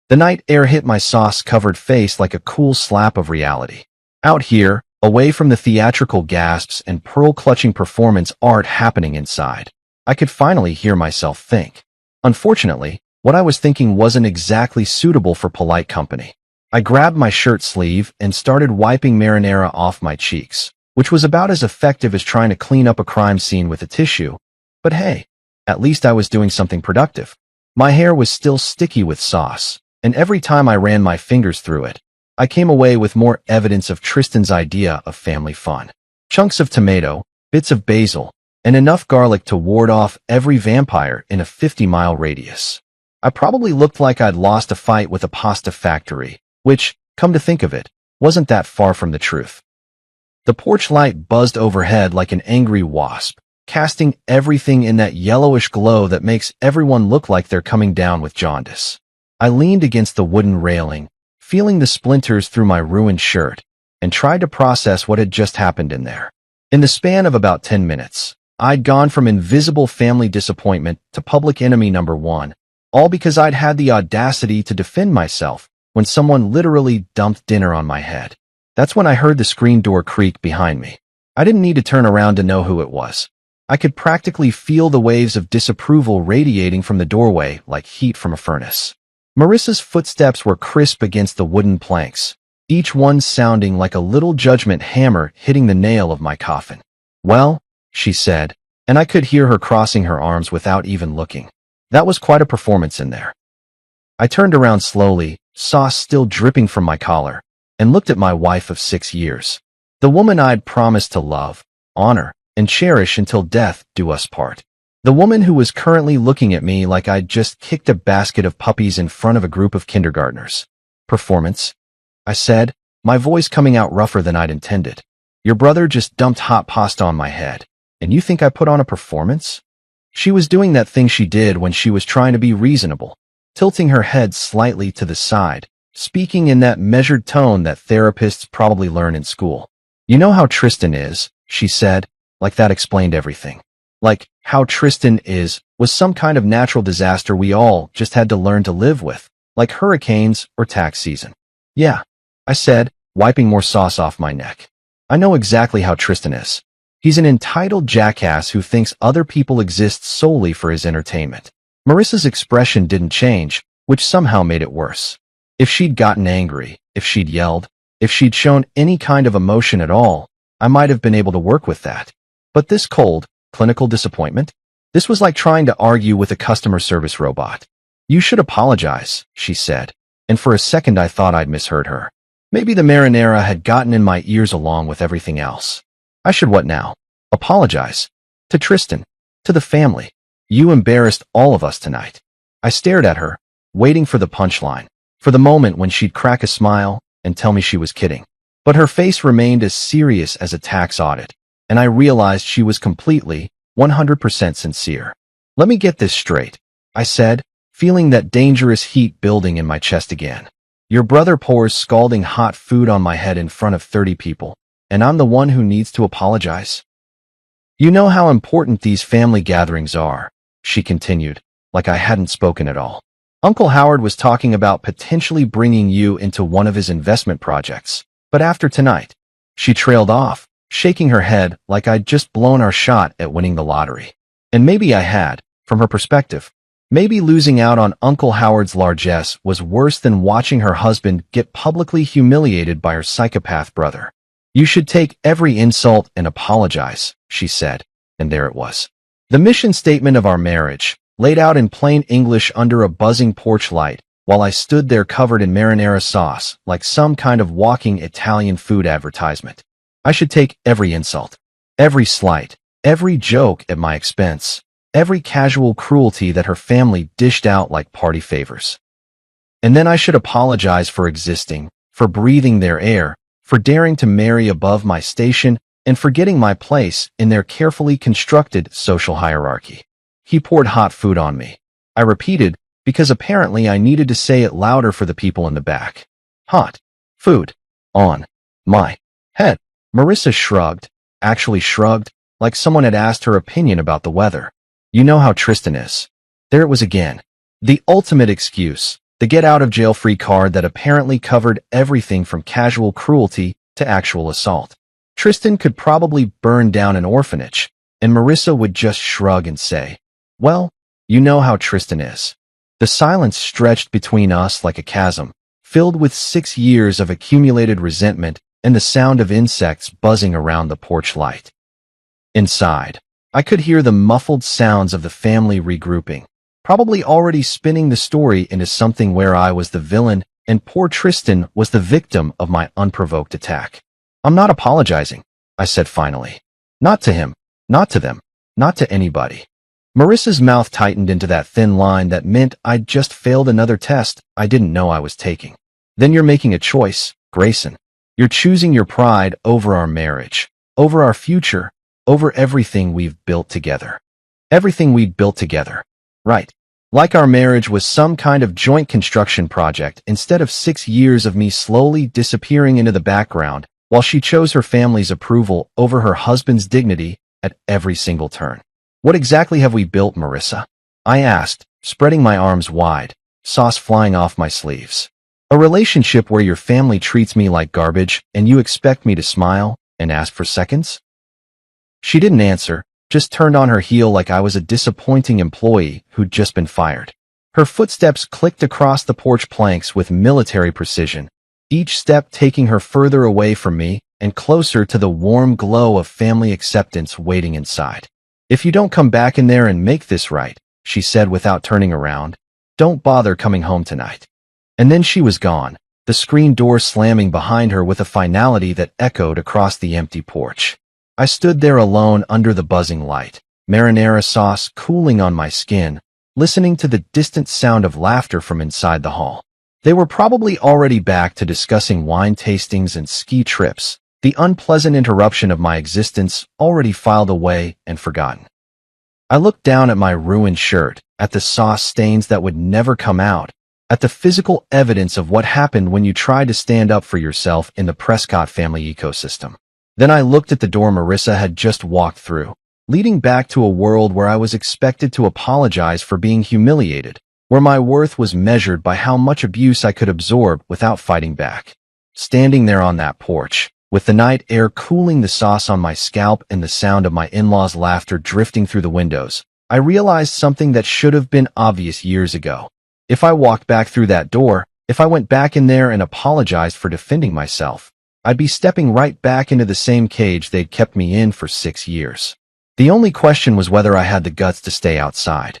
The night air hit my sauce-covered face like a cool slap of reality. Out here, away from the theatrical gasps and pearl-clutching performance art happening inside, I could finally hear myself think. Unfortunately, what I was thinking wasn't exactly suitable for polite company. I grabbed my shirt sleeve and started wiping marinara off my cheeks, which was about as effective as trying to clean up a crime scene with a tissue. But hey, at least I was doing something productive. My hair was still sticky with sauce, and every time I ran my fingers through it, I came away with more evidence of Tristan's idea of family fun. Chunks of tomato, bits of basil, and enough garlic to ward off every vampire in a 50-mile radius. I probably looked like I'd lost a fight with a pasta factory, which, come to think of it, wasn't that far from the truth. The porch light buzzed overhead like an angry wasp, casting everything in that yellowish glow that makes everyone look like they're coming down with jaundice. I leaned against the wooden railing, feeling the splinters through my ruined shirt, and tried to process what had just happened in there. In the span of about 10 minutes, I'd gone from invisible family disappointment to public enemy number one, all because I'd had the audacity to defend myself when someone literally dumped dinner on my head. That's when I heard the screen door creak behind me. I didn't need to turn around to know who it was. I could practically feel the waves of disapproval radiating from the doorway like heat from a furnace. Marissa's footsteps were crisp against the wooden planks, each one sounding like a little judgment hammer hitting the nail of my coffin. "Well," she said, and I could hear her crossing her arms without even looking. That was quite a performance in there. I turned around slowly, sauce still dripping from my collar, and looked at my wife of 6 years. The woman I'd promised to love, honor, and cherish until death do us part. The woman who was currently looking at me like I'd just kicked a basket of puppies in front of a group of kindergartners. "Performance?" I said, my voice coming out rougher than I'd intended. "Your brother just dumped hot pasta on my head, and you think I put on a performance?" She was doing that thing she did when she was trying to be reasonable, tilting her head slightly to the side, speaking in that measured tone that therapists probably learn in school. "You know how Tristan is," she said, like that explained everything. Like how Tristan was some kind of natural disaster we all just had to learn to live with, like hurricanes or tax season. "Yeah," I said, wiping more sauce off my neck. "I know exactly how Tristan is. He's an entitled jackass who thinks other people exist solely for his entertainment." Marissa's expression didn't change, which somehow made it worse. If she'd gotten angry, if she'd yelled, if she'd shown any kind of emotion at all, I might have been able to work with that. But this cold, clinical disappointment? This was like trying to argue with a customer service robot. "You should apologize," she said, and for a second I thought I'd misheard her. Maybe the marinara had gotten in my ears along with everything else. I should what now? Apologize? To Tristan? To the family? "You embarrassed all of us tonight." I stared at her, waiting for the punchline, for the moment when she'd crack a smile and tell me she was kidding. But her face remained as serious as a tax audit, and I realized she was completely, 100% sincere. "Let me get this straight," I said, feeling that dangerous heat building in my chest again. "Your brother pours scalding hot food on my head in front of 30 people, and I'm the one who needs to apologize?" "You know how important these family gatherings are," she continued, like I hadn't spoken at all. Uncle Howard was talking about potentially bringing you into one of his investment projects. But after tonight, she trailed off, shaking her head like I'd just blown our shot at winning the lottery. And maybe I had, from her perspective. Maybe losing out on Uncle Howard's largesse was worse than watching her husband get publicly humiliated by her psychopath brother. You should take every insult and apologize, she said, and there it was. The mission statement of our marriage, laid out in plain English under a buzzing porch light, while I stood there covered in marinara sauce, like some kind of walking Italian food advertisement. I should take every insult, every slight, every joke at my expense, every casual cruelty that her family dished out like party favors. And then I should apologize for existing, for breathing their air, for daring to marry above my station, and for getting my place in their carefully constructed social hierarchy. He poured hot food on me. I repeated, because apparently I needed to say it louder for the people in the back. Hot food on my head. Marissa shrugged, actually shrugged, like someone had asked her opinion about the weather. You know how Tristan is. There it was again. The ultimate excuse, the get-out-of-jail-free card that apparently covered everything from casual cruelty to actual assault. Tristan could probably burn down an orphanage, and Marissa would just shrug and say, well, you know how Tristan is. The silence stretched between us like a chasm, filled with 6 years of accumulated resentment and the sound of insects buzzing around the porch light. Inside, I could hear the muffled sounds of the family regrouping, probably already spinning the story into something where I was the villain and poor Tristan was the victim of my unprovoked attack. I'm not apologizing, I said finally. Not to him, not to them, not to anybody. Marissa's mouth tightened into that thin line that meant I'd just failed another test I didn't know I was taking. Then you're making a choice, Grayson. You're choosing your pride over our marriage, over our future, over everything we've built together. Everything we'd built together. Right. Like our marriage was some kind of joint construction project instead of 6 years of me slowly disappearing into the background while she chose her family's approval over her husband's dignity at every single turn. What exactly have we built, Marissa? I asked, spreading my arms wide, sauce flying off my sleeves. A relationship where your family treats me like garbage and you expect me to smile and ask for seconds? She didn't answer, just turned on her heel like I was a disappointing employee who'd just been fired. Her footsteps clicked across the porch planks with military precision, each step taking her further away from me and closer to the warm glow of family acceptance waiting inside. If you don't come back in there and make this right, she said without turning around, don't bother coming home tonight. And then she was gone, the screen door slamming behind her with a finality that echoed across the empty porch. I stood there alone under the buzzing light, marinara sauce cooling on my skin, listening to the distant sound of laughter from inside the hall. They were probably already back to discussing wine tastings and ski trips, the unpleasant interruption of my existence already filed away and forgotten. I looked down at my ruined shirt, at the sauce stains that would never come out, at the physical evidence of what happened when you tried to stand up for yourself in the Prescott family ecosystem. Then I looked at the door Marissa had just walked through, leading back to a world where I was expected to apologize for being humiliated, where my worth was measured by how much abuse I could absorb without fighting back. Standing there on that porch, with the night air cooling the sauce on my scalp and the sound of my in-laws' laughter drifting through the windows, I realized something that should have been obvious years ago. If I walked back through that door, if I went back in there and apologized for defending myself, I'd be stepping right back into the same cage they'd kept me in for 6 years. The only question was whether I had the guts to stay outside.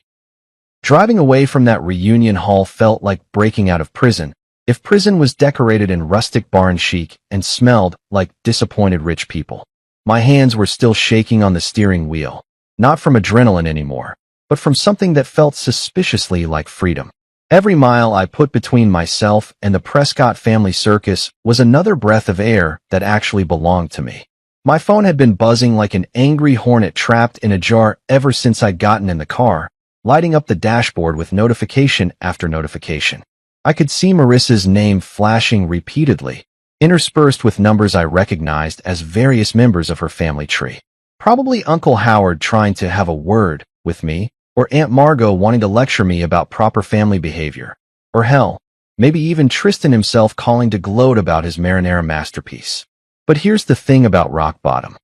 Driving away from that reunion hall felt like breaking out of prison, if prison was decorated in rustic barn chic and smelled like disappointed rich people. My hands were still shaking on the steering wheel, not from adrenaline anymore, but from something that felt suspiciously like freedom. Every mile I put between myself and the Prescott family circus was another breath of air that actually belonged to me. My phone had been buzzing like an angry hornet trapped in a jar ever since I'd gotten in the car, lighting up the dashboard with notification after notification. I could see Marissa's name flashing repeatedly, interspersed with numbers I recognized as various members of her family tree. Probably Uncle Howard trying to have a word with me, or Aunt Margot wanting to lecture me about proper family behavior, or hell, maybe even Tristan himself calling to gloat about his marinara masterpiece. But here's the thing about rock bottom.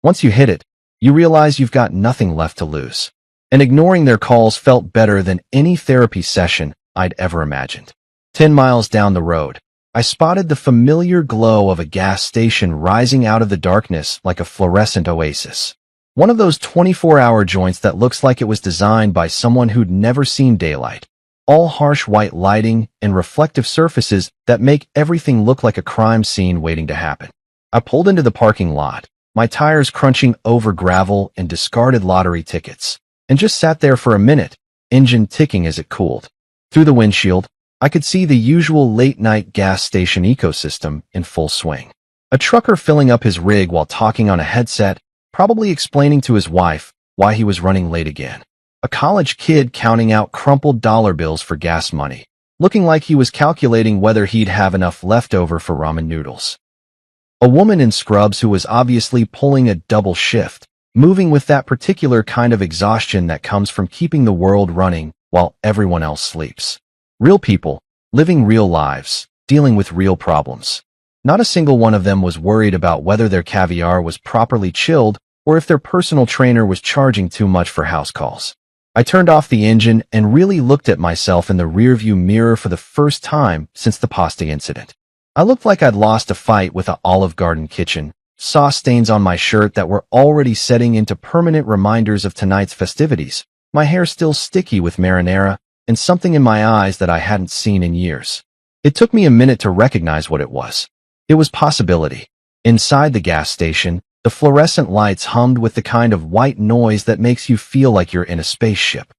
Once you hit it, you realize you've got nothing left to lose. And ignoring their calls felt better than any therapy session I'd ever imagined. 10 miles down the road, I spotted the familiar glow of a gas station rising out of the darkness like a fluorescent oasis. One of those 24-hour joints that looks like it was designed by someone who'd never seen daylight. All harsh white lighting and reflective surfaces that make everything look like a crime scene waiting to happen. I pulled into the parking lot, my tires crunching over gravel and discarded lottery tickets, and just sat there for a minute, engine ticking as it cooled. Through the windshield, I could see the usual late-night gas station ecosystem in full swing. A trucker filling up his rig while talking on a headset, probably explaining to his wife why he was running late again. A college kid counting out crumpled dollar bills for gas money, looking like he was calculating whether he'd have enough left over for ramen noodles. A woman in scrubs who was obviously pulling a double shift, moving with that particular kind of exhaustion that comes from keeping the world running while everyone else sleeps. Real people, living real lives, dealing with real problems. Not a single one of them was worried about whether their caviar was properly chilled or if their personal trainer was charging too much for house calls. I turned off the engine and really looked at myself in the rearview mirror for the first time since the pasta incident. I looked like I'd lost a fight with an Olive Garden kitchen, sauce stains on my shirt that were already setting into permanent reminders of tonight's festivities, my hair still sticky with marinara, and something in my eyes that I hadn't seen in years. It took me a minute to recognize what it was. It was possibility. Inside the gas station, the fluorescent lights hummed with the kind of white noise that makes you feel like you're in a spaceship.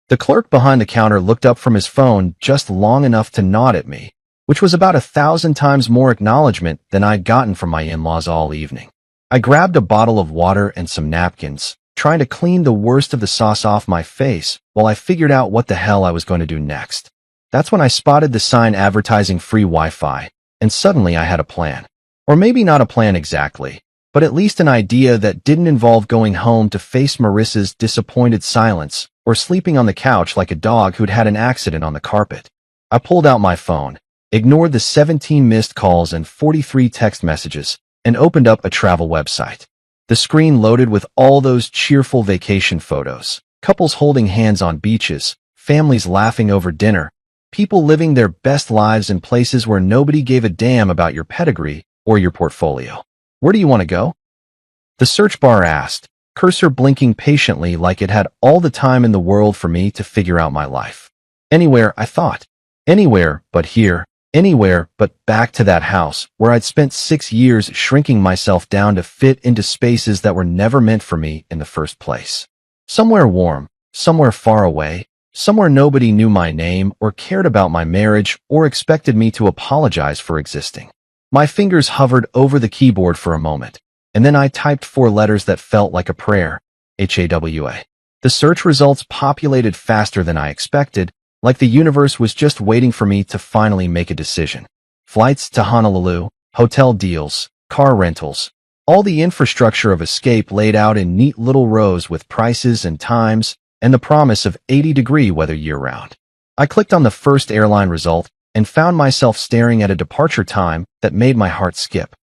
The clerk behind the counter looked up from his phone just long enough to nod at me, which was about 1,000 times more acknowledgement than I'd gotten from my in-laws all evening. I grabbed a bottle of water and some napkins, trying to clean the worst of the sauce off my face while I figured out what the hell I was going to do next. That's when I spotted the sign advertising free Wi-Fi, and suddenly I had a plan. Or maybe not a plan exactly, but at least an idea that didn't involve going home to face Marissa's disappointed silence or sleeping on the couch like a dog who'd had an accident on the carpet. I pulled out my phone, ignored the 17 missed calls and 43 text messages, and opened up a travel website. The screen loaded with all those cheerful vacation photos, couples holding hands on beaches, families laughing over dinner, people living their best lives in places where nobody gave a damn about your pedigree or your portfolio. Where do you want to go? The search bar asked, cursor blinking patiently like it had all the time in the world for me to figure out my life. Anywhere, I thought. Anywhere but here. Anywhere but back to that house where I'd spent 6 years shrinking myself down to fit into spaces that were never meant for me in the first place. Somewhere warm, somewhere far away, somewhere nobody knew my name or cared about my marriage or expected me to apologize for existing. My fingers hovered over the keyboard for a moment, and then I typed 4 letters that felt like a prayer, HAWA. The search results populated faster than I expected, like the universe was just waiting for me to finally make a decision. Flights to Honolulu, hotel deals, car rentals, all the infrastructure of escape laid out in neat little rows with prices and times, and the promise of 80-degree weather year-round. I clicked on the first airline result and found myself staring at a departure time that made my heart skip.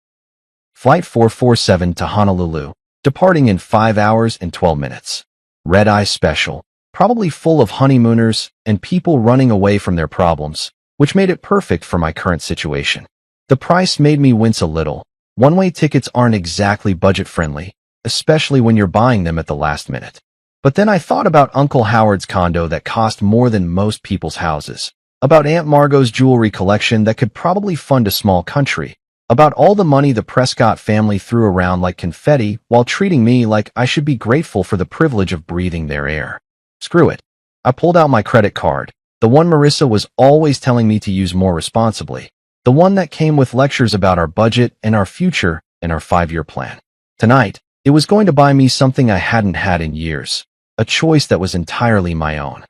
Flight 447 to Honolulu, departing in 5 hours and 12 minutes. Red-eye special. Probably full of honeymooners and people running away from their problems, which made it perfect for my current situation. The price made me wince a little. One-way tickets aren't exactly budget-friendly, especially when you're buying them at the last minute. But then I thought about Uncle Howard's condo that cost more than most people's houses, about Aunt Margot's jewelry collection that could probably fund a small country, about all the money the Prescott family threw around like confetti while treating me like I should be grateful for the privilege of breathing their air. Screw it. I pulled out my credit card, the one Marissa was always telling me to use more responsibly, the one that came with lectures about our budget and our future and our 5-year plan. Tonight, it was going to buy me something I hadn't had in years, a choice that was entirely my own.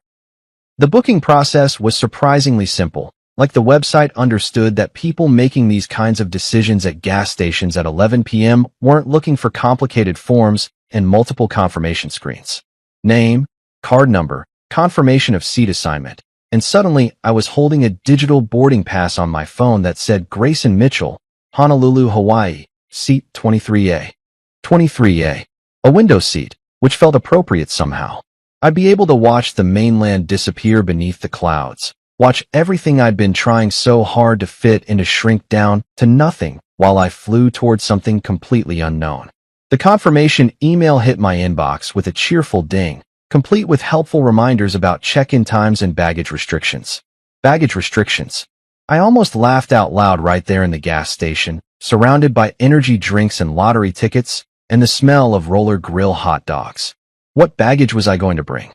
The booking process was surprisingly simple, like the website understood that people making these kinds of decisions at gas stations at 11 p.m. weren't looking for complicated forms and multiple confirmation screens. Name, card number, confirmation of seat assignment, and suddenly I was holding a digital boarding pass on my phone that said Grayson Mitchell, Honolulu, Hawaii, seat 23A. 23A. A window seat, which felt appropriate somehow. I'd be able to watch the mainland disappear beneath the clouds, watch everything I'd been trying so hard to fit into shrink down to nothing while I flew towards something completely unknown. The confirmation email hit my inbox with a cheerful ding, complete with helpful reminders about check-in times and baggage restrictions. Baggage restrictions. I almost laughed out loud right there in the gas station, surrounded by energy drinks and lottery tickets, and the smell of Roller Grill hot dogs. What baggage was I going to bring?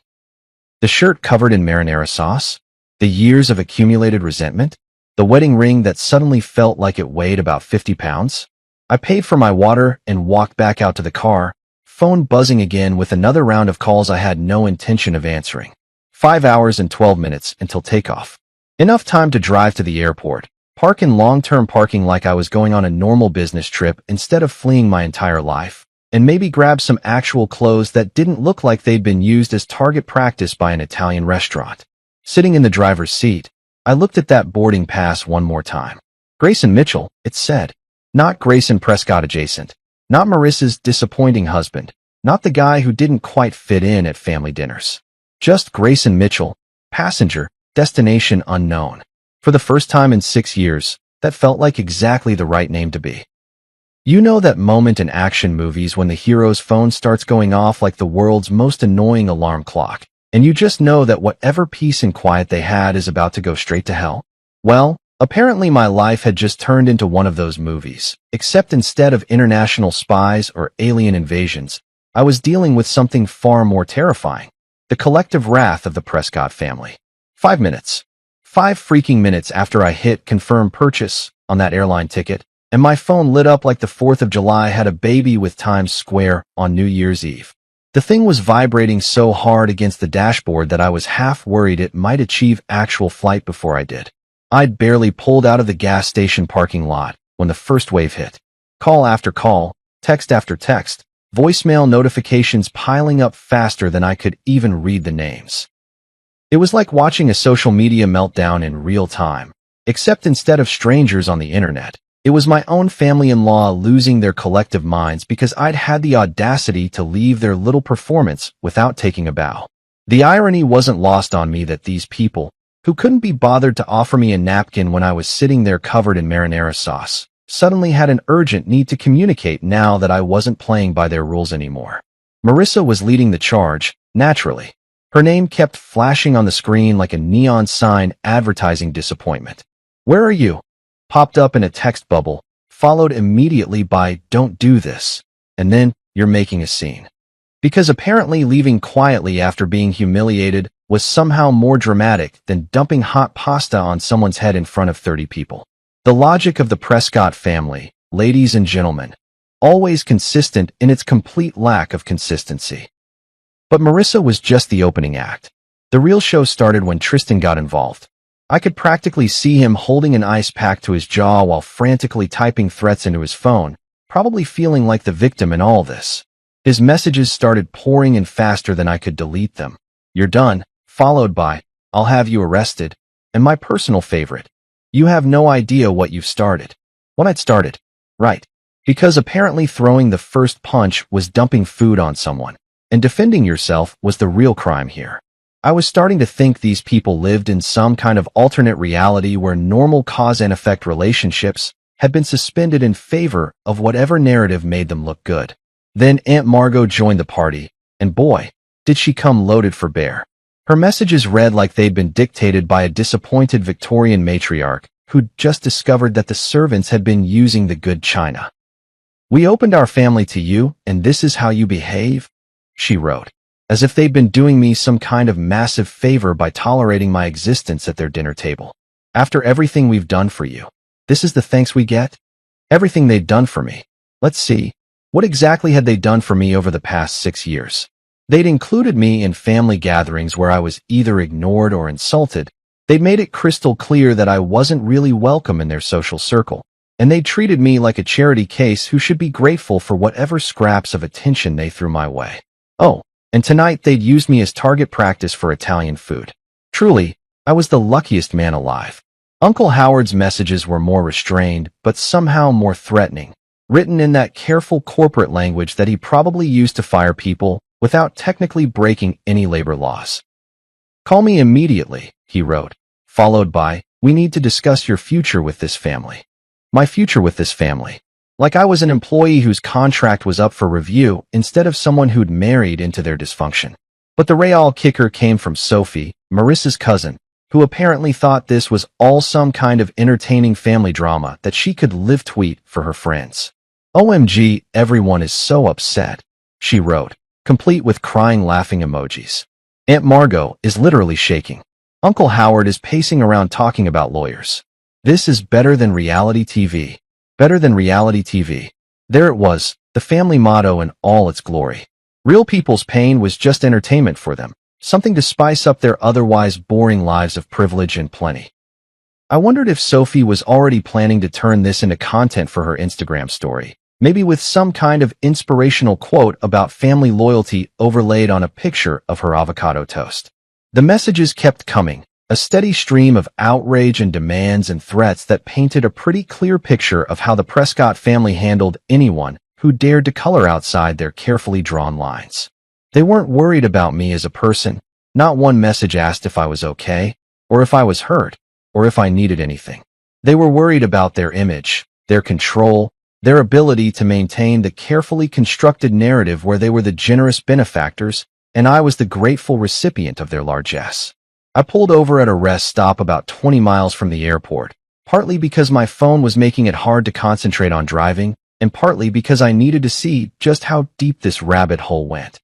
The shirt covered in marinara sauce? The years of accumulated resentment? The wedding ring that suddenly felt like it weighed about 50 pounds? I paid for my water and walked back out to the car, phone buzzing again with another round of calls I had no intention of answering. 5 hours and 12 minutes until takeoff. Enough time to drive to the airport, park in long-term parking like I was going on a normal business trip instead of fleeing my entire life, and maybe grab some actual clothes that didn't look like they'd been used as target practice by an Italian restaurant. Sitting in the driver's seat, I looked at that boarding pass one more time. Grayson Mitchell, it said. Not Grayson Prescott adjacent. Not Marissa's disappointing husband. Not the guy who didn't quite fit in at family dinners. Just Grayson Mitchell, passenger, destination unknown. For the first time in 6 years, that felt like exactly the right name to be. You know that moment in action movies when the hero's phone starts going off like the world's most annoying alarm clock, and you just know that whatever peace and quiet they had is about to go straight to hell? Well, apparently my life had just turned into one of those movies, except instead of international spies or alien invasions, I was dealing with something far more terrifying. The collective wrath of the Prescott family. 5 minutes. 5 freaking minutes after I hit confirm purchase on that airline ticket, and my phone lit up like the 4th of July had a baby with Times Square on New Year's Eve. The thing was vibrating so hard against the dashboard that I was half worried it might achieve actual flight before I did. I'd barely pulled out of the gas station parking lot when the first wave hit. Call after call, text after text, voicemail notifications piling up faster than I could even read the names. It was like watching a social media meltdown in real time, except instead of strangers on the internet, it was my own family-in-law losing their collective minds because I'd had the audacity to leave their little performance without taking a bow. The irony wasn't lost on me that these people, who couldn't be bothered to offer me a napkin when I was sitting there covered in marinara sauce, suddenly had an urgent need to communicate now that I wasn't playing by their rules anymore. Marissa was leading the charge, naturally. Her name kept flashing on the screen like a neon sign advertising disappointment. "Where are you?" popped up in a text bubble, followed immediately by "Don't do this," and then "You're making a scene." Because apparently leaving quietly after being humiliated was somehow more dramatic than dumping hot pasta on someone's head in front of 30 people. The logic of the Prescott family, ladies and gentlemen, always consistent in its complete lack of consistency. But Marissa was just the opening act. The real show started when Tristan got involved. I could practically see him holding an ice pack to his jaw while frantically typing threats into his phone, probably feeling like the victim in all this. His messages started pouring in faster than I could delete them. "You're done," followed by, "I'll have you arrested," and my personal favorite, "You have no idea what you've started." What I'd started. Right. Because apparently throwing the first punch was dumping food on someone, and defending yourself was the real crime here. I was starting to think these people lived in some kind of alternate reality where normal cause and effect relationships had been suspended in favor of whatever narrative made them look good. Then Aunt Margot joined the party, and boy, did she come loaded for bear. Her messages read like they'd been dictated by a disappointed Victorian matriarch who'd just discovered that the servants had been using the good china. "We opened our family to you, and this is how you behave," she wrote, as if they'd been doing me some kind of massive favor by tolerating my existence at their dinner table. "After everything we've done for you, this is the thanks we get?" Everything they'd done for me. Let's see. What exactly had they done for me over the past 6 years? They'd included me in family gatherings where I was either ignored or insulted. They'd made it crystal clear that I wasn't really welcome in their social circle. And they treated me like a charity case who should be grateful for whatever scraps of attention they threw my way. Oh, and tonight they'd used me as target practice for Italian food. Truly, I was the luckiest man alive. Uncle Howard's messages were more restrained, but somehow more threatening, written in that careful corporate language that he probably used to fire people without technically breaking any labor laws. "Call me immediately," he wrote, followed by, "We need to discuss your future with this family." My future with this family. Like I was an employee whose contract was up for review instead of someone who'd married into their dysfunction. But the real kicker came from Sophie, Marissa's cousin, who apparently thought this was all some kind of entertaining family drama that she could live tweet for her friends. "OMG, everyone is so upset," she wrote, complete with crying laughing emojis. "Aunt Margot is literally shaking. Uncle Howard is pacing around talking about lawyers. This is better than reality TV. Better than reality TV." There it was, the family motto in all its glory. Real people's pain was just entertainment for them, something to spice up their otherwise boring lives of privilege and plenty. I wondered if Sophie was already planning to turn this into content for her Instagram story, maybe with some kind of inspirational quote about family loyalty overlaid on a picture of her avocado toast. The messages kept coming, a steady stream of outrage and demands and threats that painted a pretty clear picture of how the Prescott family handled anyone who dared to color outside their carefully drawn lines. They weren't worried about me as a person. Not one message asked if I was okay, or if I was hurt, or if I needed anything. They were worried about their image, their control, their ability to maintain the carefully constructed narrative where they were the generous benefactors, and I was the grateful recipient of their largesse. I pulled over at a rest stop about 20 miles from the airport, partly because my phone was making it hard to concentrate on driving, and partly because I needed to see just how deep this rabbit hole went.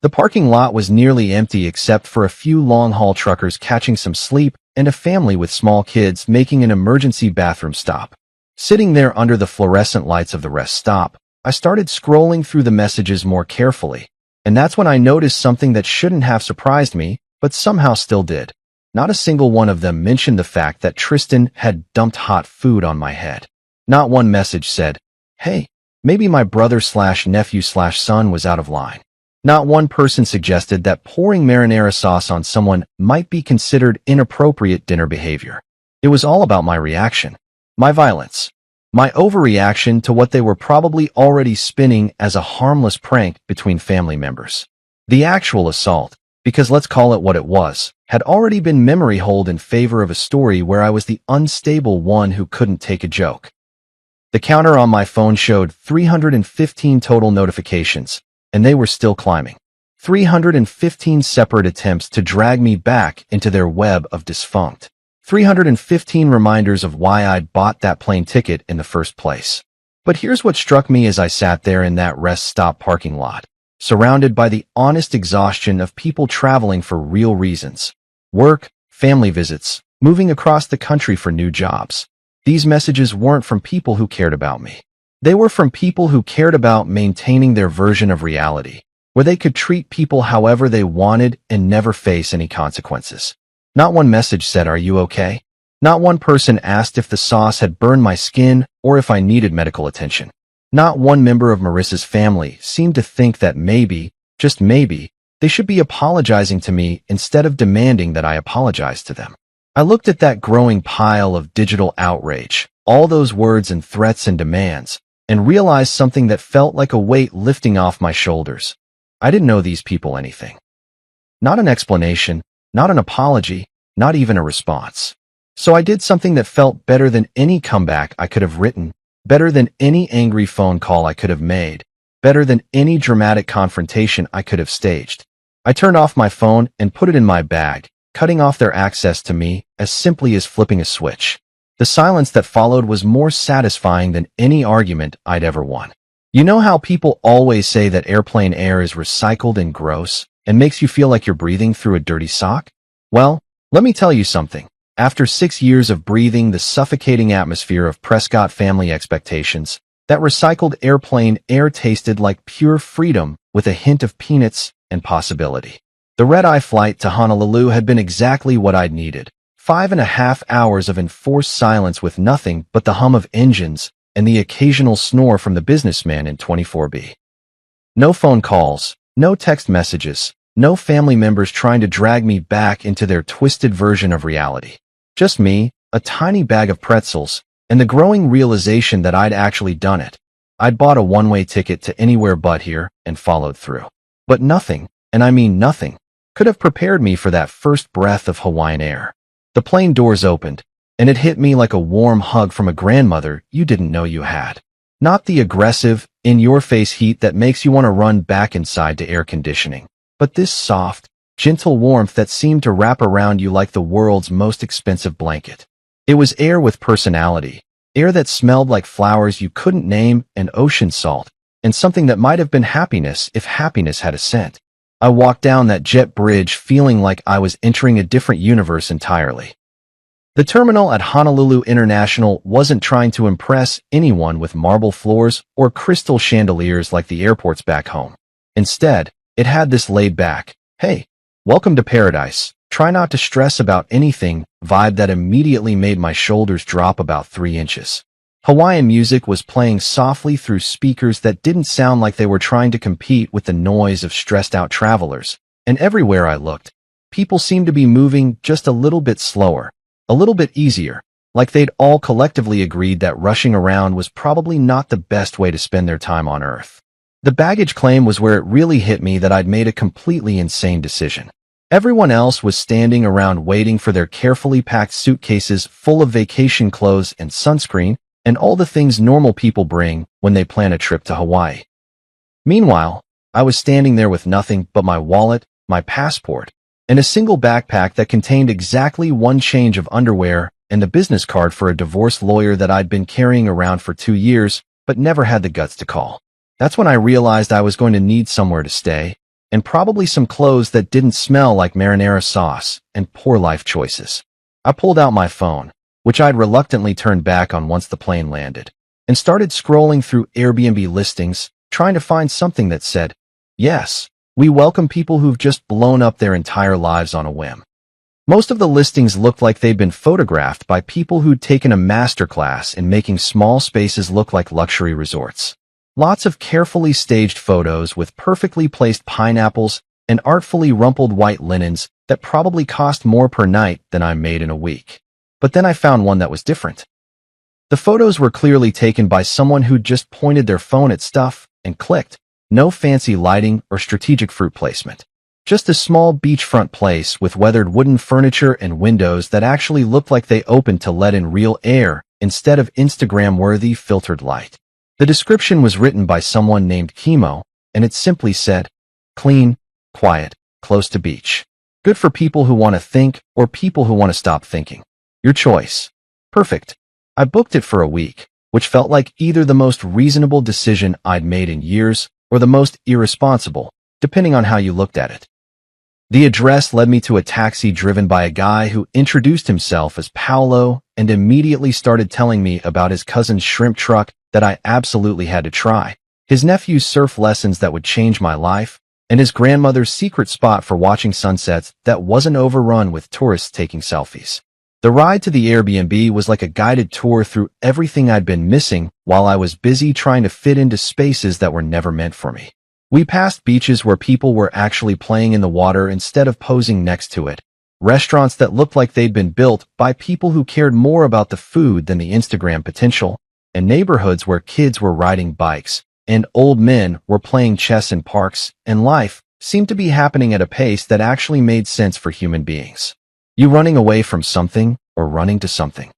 The parking lot was nearly empty except for a few long-haul truckers catching some sleep and a family with small kids making an emergency bathroom stop. Sitting there under the fluorescent lights of the rest stop, I started scrolling through the messages more carefully, and that's when I noticed something that shouldn't have surprised me, but somehow still did. Not a single one of them mentioned the fact that Tristan had dumped hot food on my head. Not one message said, "Hey, maybe my brother/nephew/son was out of line." Not one person suggested that pouring marinara sauce on someone might be considered inappropriate dinner behavior. It was all about my reaction, my violence, my overreaction to what they were probably already spinning as a harmless prank between family members. The actual assault, because let's call it what it was, had already been memory holed in favor of a story where I was the unstable one who couldn't take a joke. The counter on my phone showed 315 total notifications, and they were still climbing. 315 separate attempts to drag me back into their web of dysfunct. 315 reminders of why I'd bought that plane ticket in the first place. But here's what struck me as I sat there in that rest stop parking lot, surrounded by the honest exhaustion of people traveling for real reasons. Work, family visits, moving across the country for new jobs. These messages weren't from people who cared about me. They were from people who cared about maintaining their version of reality, where they could treat people however they wanted and never face any consequences. Not one message said, "Are you okay?" Not one person asked if the sauce had burned my skin or if I needed medical attention. Not one member of Marissa's family seemed to think that maybe, just maybe, they should be apologizing to me instead of demanding that I apologize to them. I looked at that growing pile of digital outrage, all those words and threats and demands, and realized something that felt like a weight lifting off my shoulders. I didn't owe these people anything. Not an explanation, not an apology, not even a response. So I did something that felt better than any comeback I could have written, better than any angry phone call I could have made, better than any dramatic confrontation I could have staged. I turned off my phone and put it in my bag, cutting off their access to me as simply as flipping a switch. The silence that followed was more satisfying than any argument I'd ever won. You know how people always say that airplane air is recycled and gross and makes you feel like you're breathing through a dirty sock? Well, let me tell you something. After 6 years of breathing the suffocating atmosphere of Prescott family expectations, that recycled airplane air tasted like pure freedom with a hint of peanuts and possibility. The red-eye flight to Honolulu had been exactly what I'd needed. 5.5 hours of enforced silence with nothing but the hum of engines and the occasional snore from the businessman in 24B. No phone calls, No text messages, no family members trying to drag me back into their twisted version of reality. Just me, a tiny bag of pretzels, and the growing realization that I'd actually done it. I'd bought a one-way ticket to anywhere but here and followed through. But nothing, and I mean nothing, could have prepared me for that first breath of Hawaiian air. The plane doors opened, and it hit me like a warm hug from a grandmother you didn't know you had. Not the aggressive, in-your-face heat that makes you want to run back inside to air conditioning, but this soft, gentle warmth that seemed to wrap around you like the world's most expensive blanket. It was air with personality, air that smelled like flowers you couldn't name and ocean salt, and something that might have been happiness if happiness had a scent. I walked down that jet bridge feeling like I was entering a different universe entirely. The terminal at Honolulu International wasn't trying to impress anyone with marble floors or crystal chandeliers like the airports back home. Instead, it had this laid-back, "Hey, welcome to paradise, try not to stress about anything" vibe that immediately made my shoulders drop about 3 inches. Hawaiian music was playing softly through speakers that didn't sound like they were trying to compete with the noise of stressed-out travelers, and everywhere I looked, people seemed to be moving just a little bit slower, a little bit easier, like they'd all collectively agreed that rushing around was probably not the best way to spend their time on Earth. The baggage claim was where it really hit me that I'd made a completely insane decision. Everyone else was standing around waiting for their carefully packed suitcases full of vacation clothes and sunscreen and all the things normal people bring when they plan a trip to Hawaii. Meanwhile, I was standing there with nothing but my wallet, my passport, and a single backpack that contained exactly 1 change of underwear and the business card for a divorce lawyer that I'd been carrying around for 2 years but never had the guts to call. That's when I realized I was going to need somewhere to stay, and probably some clothes that didn't smell like marinara sauce and poor life choices. I pulled out my phone, which I'd reluctantly turned back on once the plane landed, and started scrolling through Airbnb listings, trying to find something that said, "Yes, we welcome people who've just blown up their entire lives on a whim." Most of the listings looked like they'd been photographed by people who'd taken a masterclass in making small spaces look like luxury resorts. Lots of carefully staged photos with perfectly placed pineapples and artfully rumpled white linens that probably cost more per night than I made in a week. But then I found one that was different. The photos were clearly taken by someone who'd just pointed their phone at stuff and clicked. No fancy lighting or strategic fruit placement. Just a small beachfront place with weathered wooden furniture and windows that actually looked like they opened to let in real air instead of Instagram-worthy filtered light. The description was written by someone named Kimo, and it simply said, "Clean, quiet, close to beach. Good for people who want to think or people who want to stop thinking. Your choice." Perfect. I booked it for a week, which felt like either the most reasonable decision I'd made in years or the most irresponsible, depending on how you looked at it. The address led me to a taxi driven by a guy who introduced himself as Paolo and immediately started telling me about his cousin's shrimp truck that I absolutely had to try, his nephew's surf lessons that would change my life, and his grandmother's secret spot for watching sunsets that wasn't overrun with tourists taking selfies. The ride to the Airbnb was like a guided tour through everything I'd been missing while I was busy trying to fit into spaces that were never meant for me. We passed beaches where people were actually playing in the water instead of posing next to it, restaurants that looked like they'd been built by people who cared more about the food than the Instagram potential, and neighborhoods where kids were riding bikes and old men were playing chess in parks, and life seemed to be happening at a pace that actually made sense for human beings. You running away from something or running to something?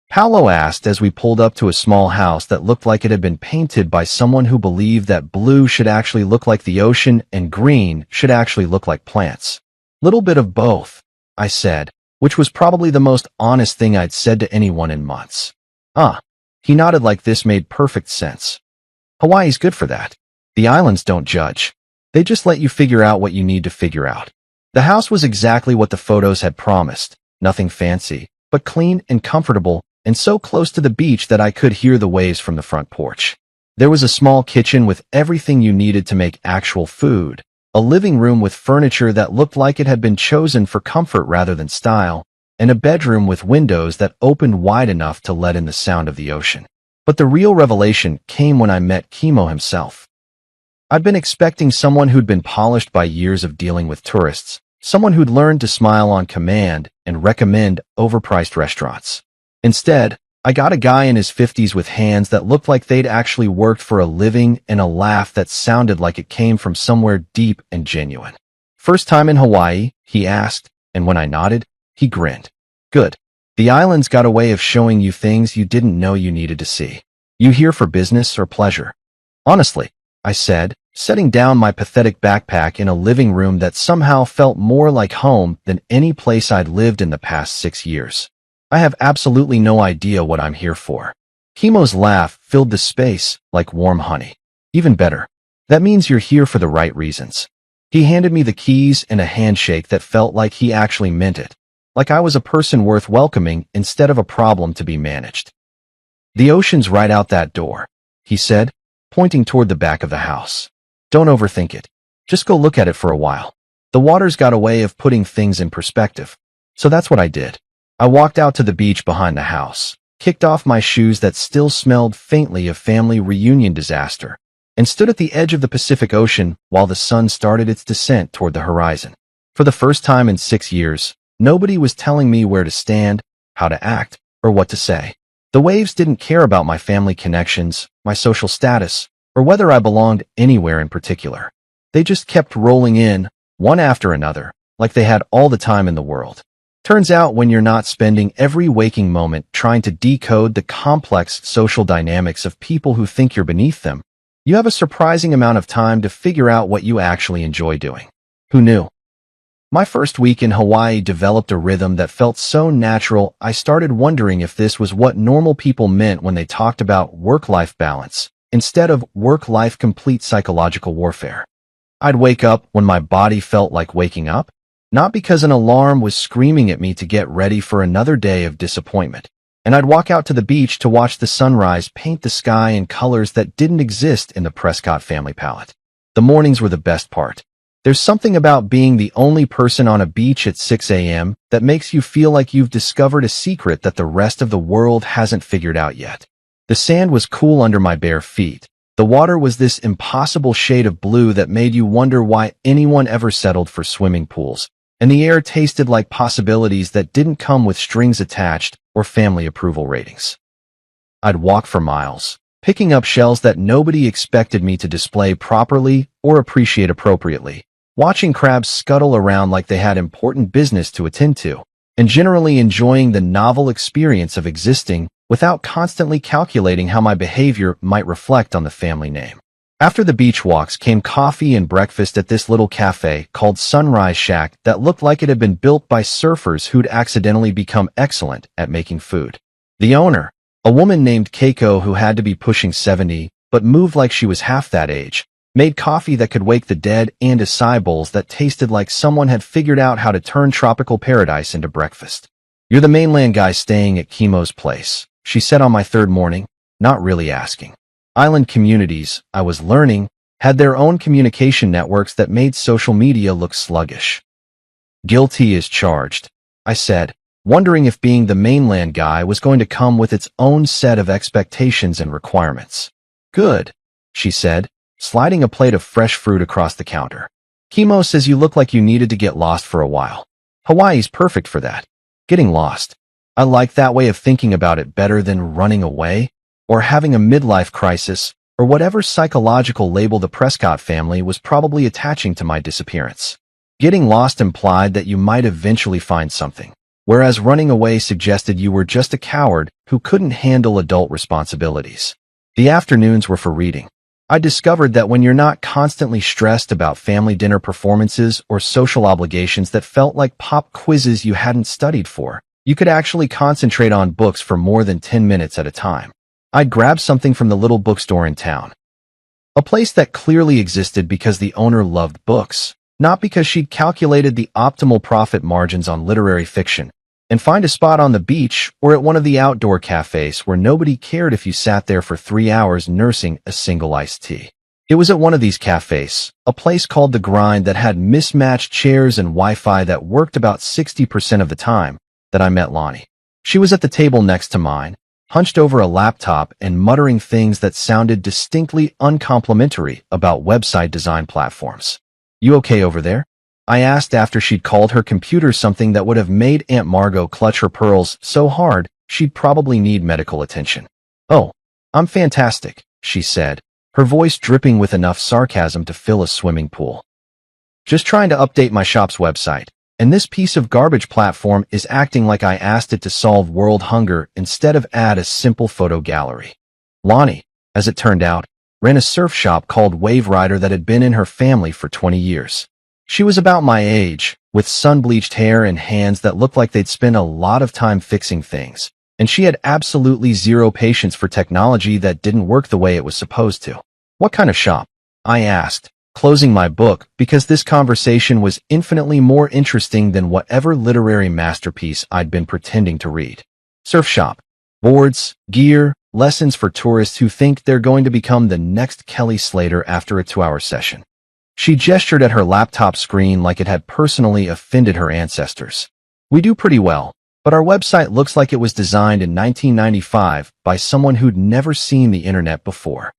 Paolo asked as we pulled up to a small house that looked like it had been painted by someone who believed that blue should actually look like the ocean and green should actually look like plants. "Little bit of both," I said, which was probably the most honest thing I'd said to anyone in months. He nodded like this made perfect sense. Hawaii's good for that. The islands don't judge. They just let you figure out what you need to figure out. The house was exactly what the photos had promised, nothing fancy, but clean and comfortable, and so close to the beach that I could hear the waves from the front porch. There was a small kitchen with everything you needed to make actual food, a living room with furniture that looked like it had been chosen for comfort rather than style, and a bedroom with windows that opened wide enough to let in the sound of the ocean. But the real revelation came when I met Kimo himself. I'd been expecting someone who'd been polished by years of dealing with tourists, someone who'd learned to smile on command and recommend overpriced restaurants. Instead, I got a guy in his 50s with hands that looked like they'd actually worked for a living and a laugh that sounded like it came from somewhere deep and genuine. "First time in Hawaii?" he asked, and when I nodded, he grinned. "Good. The island's got a way of showing you things you didn't know you needed to see. You here for business or pleasure?" "Honestly," I said, setting down my pathetic backpack in a living room that somehow felt more like home than any place I'd lived in the past 6 years. "I have absolutely no idea what I'm here for." Kimo's laugh filled the space like warm honey. "Even better. That means you're here for the right reasons." He handed me the keys and a handshake that felt like he actually meant it, like I was a person worth welcoming instead of a problem to be managed. "The ocean's right out that door," he said, pointing toward the back of the house. "Don't overthink it. Just go look at it for a while. The water's got a way of putting things in perspective." So that's what I did. I walked out to the beach behind the house, kicked off my shoes that still smelled faintly of family reunion disaster, and stood at the edge of the Pacific Ocean while the sun started its descent toward the horizon. For the first time in 6 years, nobody was telling me where to stand, how to act, or what to say. The waves didn't care about my family connections, my social status, or whether I belonged anywhere in particular. They just kept rolling in, one after another, like they had all the time in the world. Turns out when you're not spending every waking moment trying to decode the complex social dynamics of people who think you're beneath them, you have a surprising amount of time to figure out what you actually enjoy doing. Who knew? My first week in Hawaii developed a rhythm that felt so natural I started wondering if this was what normal people meant when they talked about work-life balance, instead of work-life complete psychological warfare. I'd wake up when my body felt like waking up, not because an alarm was screaming at me to get ready for another day of disappointment. And I'd walk out to the beach to watch the sunrise paint the sky in colors that didn't exist in the Prescott family palette. The mornings were the best part. There's something about being the only person on a beach at 6 a.m. that makes you feel like you've discovered a secret that the rest of the world hasn't figured out yet. The sand was cool under my bare feet. The water was this impossible shade of blue that made you wonder why anyone ever settled for swimming pools. And the air tasted like possibilities that didn't come with strings attached or family approval ratings. I'd walk for miles, picking up shells that nobody expected me to display properly or appreciate appropriately, watching crabs scuttle around like they had important business to attend to, and generally enjoying the novel experience of existing without constantly calculating how my behavior might reflect on the family name. After the beach walks came coffee and breakfast at this little cafe called Sunrise Shack that looked like it had been built by surfers who'd accidentally become excellent at making food. The owner, a woman named Keiko who had to be pushing 70 but moved like she was half that age, made coffee that could wake the dead and acai bowls that tasted like someone had figured out how to turn tropical paradise into breakfast. "You're the mainland guy staying at Kimo's place," she said on my third morning, not really asking. Island communities, I was learning, had their own communication networks that made social media look sluggish. "Guilty as charged," I said, wondering if being the mainland guy was going to come with its own set of expectations and requirements. "Good," she said, sliding a plate of fresh fruit across the counter. "Kimo says you look like you needed to get lost for a while. Hawaii's perfect for that. Getting lost. I like that way of thinking about it better than running away, or having a midlife crisis, or whatever psychological label the Prescott family was probably attaching to my disappearance. Getting lost implied that you might eventually find something, whereas running away suggested you were just a coward who couldn't handle adult responsibilities. The afternoons were for reading. I discovered that when you're not constantly stressed about family dinner performances or social obligations that felt like pop quizzes you hadn't studied for, you could actually concentrate on books for more than 10 minutes at a time. I'd grab something from the little bookstore in town, a place that clearly existed because the owner loved books, not because she'd calculated the optimal profit margins on literary fiction, and find a spot on the beach or at one of the outdoor cafes where nobody cared if you sat there for 3 hours nursing a single iced tea. It was at one of these cafes, a place called The Grind that had mismatched chairs and Wi-Fi that worked about 60% of the time, that I met Lonnie. She was at the table next to mine, hunched over a laptop and muttering things that sounded distinctly uncomplimentary about website design platforms. "You okay over there?" I asked after she'd called her computer something that would have made Aunt Margot clutch her pearls so hard she'd probably need medical attention. "Oh, I'm fantastic," she said, her voice dripping with enough sarcasm to fill a swimming pool. "Just trying to update my shop's website, and this piece of garbage platform is acting like I asked it to solve world hunger instead of add a simple photo gallery." Lonnie, as it turned out, ran a surf shop called Wave Rider that had been in her family for 20 years. She was about my age, with sun-bleached hair and hands that looked like they'd spent a lot of time fixing things, and she had absolutely zero patience for technology that didn't work the way it was supposed to. "What kind of shop?" I asked, closing my book because this conversation was infinitely more interesting than whatever literary masterpiece I'd been pretending to read. "Surf shop. Boards, gear, lessons for tourists who think they're going to become the next Kelly Slater after a 2-hour session." She gestured at her laptop screen like it had personally offended her ancestors. "We do pretty well, but our website looks like it was designed in 1995 by someone who'd never seen the internet before."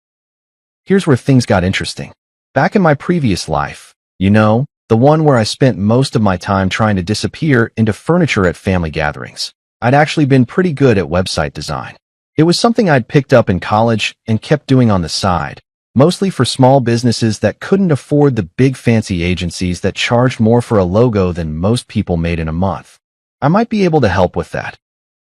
Here's where things got interesting. Back in my previous life, the one where I spent most of my time trying to disappear into furniture at family gatherings, I'd actually been pretty good at website design. It was something I'd picked up in college and kept doing on the side, mostly for small businesses that couldn't afford the big fancy agencies that charged more for a logo than most people made in a month. "I might be able to help with that,"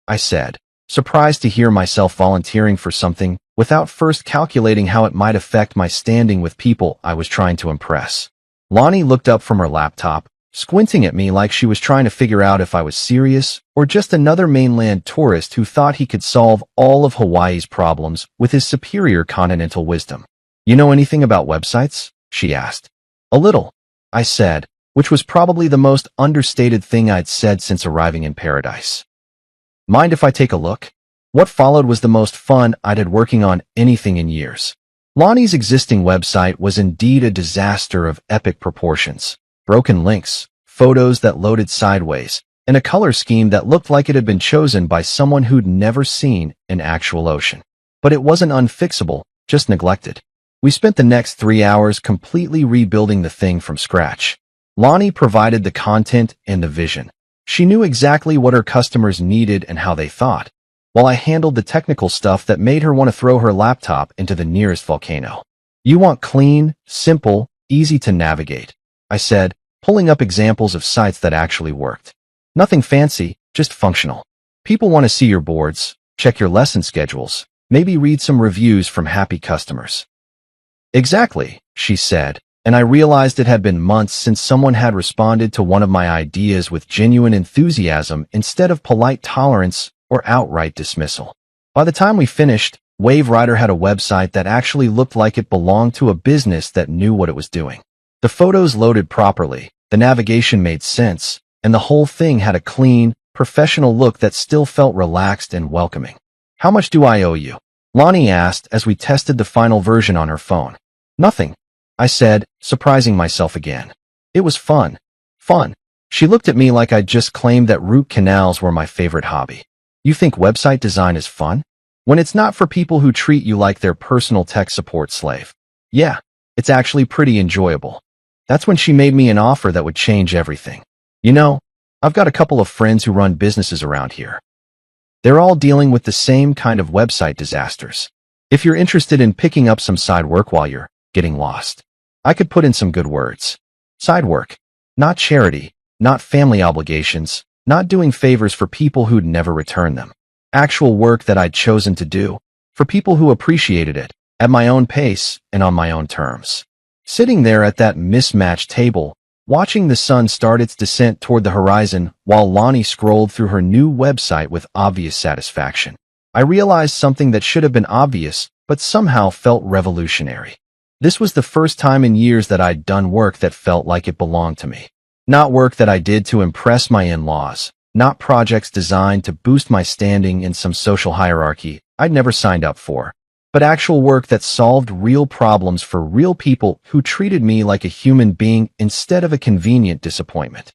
I said, surprised to hear myself volunteering for something without first calculating how it might affect my standing with people I was trying to impress. Lonnie looked up from her laptop, squinting at me like she was trying to figure out if I was serious or just another mainland tourist who thought he could solve all of Hawaii's problems with his superior continental wisdom. "You know anything about websites?" she asked. "A little," I said, which was probably the most understated thing I'd said since arriving in paradise. "Mind if I take a look?" What followed was the most fun I'd had working on anything in years. Lonnie's existing website was indeed a disaster of epic proportions. Broken links, photos that loaded sideways, and a color scheme that looked like it had been chosen by someone who'd never seen an actual ocean. But it wasn't unfixable, just neglected. We spent the next 3 hours completely rebuilding the thing from scratch. Lonnie provided the content and the vision. She knew exactly what her customers needed and how they thought, while I handled the technical stuff that made her want to throw her laptop into the nearest volcano. "You want clean, simple, easy to navigate," I said, pulling up examples of sites that actually worked. "Nothing fancy, just functional. People want to see your boards, check your lesson schedules, maybe read some reviews from happy customers." "Exactly," she said, and I realized it had been months since someone had responded to one of my ideas with genuine enthusiasm instead of polite tolerance or outright dismissal. By the time we finished, Wave Rider had a website that actually looked like it belonged to a business that knew what it was doing. The photos loaded properly, the navigation made sense, and the whole thing had a clean, professional look that still felt relaxed and welcoming. "How much do I owe you?" Lonnie asked as we tested the final version on her phone. "Nothing," I said, surprising myself again. It was fun. Fun. She looked at me like I'd just claimed that root canals were my favorite hobby. "You think website design is fun? When it's not for people who treat you like their personal tech support slave." "Yeah, it's actually pretty enjoyable." That's when she made me an offer that would change everything. I've got a couple of friends who run businesses around here. They're all dealing with the same kind of website disasters. If you're interested in picking up some side work while you're getting lost, I could put in some good words. Side work. Not charity, not family obligations, not doing favors for people who'd never return them. Actual work that I'd chosen to do, for people who appreciated it, at my own pace and on my own terms. Sitting there at that mismatched table, watching the sun start its descent toward the horizon while Lonnie scrolled through her new website with obvious satisfaction, I realized something that should have been obvious, but somehow felt revolutionary. This was the first time in years that I'd done work that felt like it belonged to me. Not work that I did to impress my in-laws, not projects designed to boost my standing in some social hierarchy I'd never signed up for, but actual work that solved real problems for real people who treated me like a human being instead of a convenient disappointment.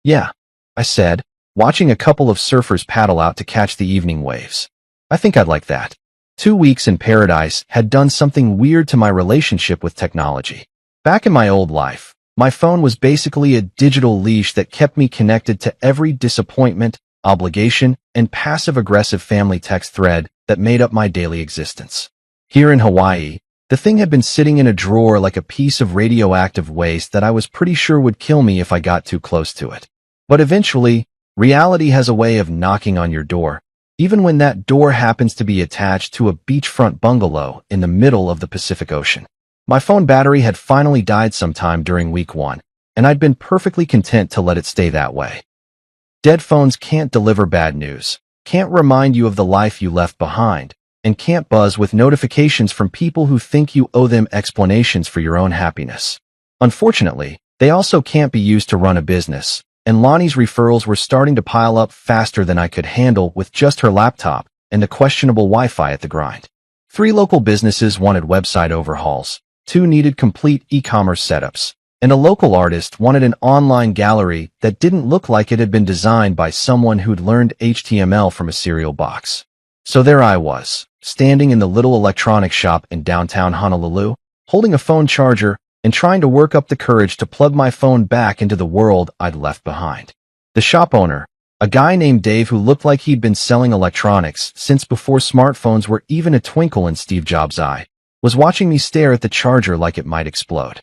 "Yeah," I said, watching a couple of surfers paddle out to catch the evening waves. I think I'd like that. 2 weeks in paradise had done something weird to my relationship with technology. Back in my old life, my phone was basically a digital leash that kept me connected to every disappointment, obligation, and passive-aggressive family text thread that made up my daily existence. Here in Hawaii, the thing had been sitting in a drawer like a piece of radioactive waste that I was pretty sure would kill me if I got too close to it. But eventually, reality has a way of knocking on your door, even when that door happens to be attached to a beachfront bungalow in the middle of the Pacific Ocean. My phone battery had finally died sometime during week 1, and I'd been perfectly content to let it stay that way. Dead phones can't deliver bad news, can't remind you of the life you left behind, and can't buzz with notifications from people who think you owe them explanations for your own happiness. Unfortunately, they also can't be used to run a business, and Lonnie's referrals were starting to pile up faster than I could handle with just her laptop and the questionable Wi-Fi at the grind. 3 local businesses wanted website overhauls, 2 needed complete e-commerce setups, and a local artist wanted an online gallery that didn't look like it had been designed by someone who'd learned HTML from a cereal box. So there I was, standing in the little electronics shop in downtown Honolulu, holding a phone charger and trying to work up the courage to plug my phone back into the world I'd left behind. The shop owner, a guy named Dave who looked like he'd been selling electronics since before smartphones were even a twinkle in Steve Jobs' eye, was watching me stare at the charger like it might explode.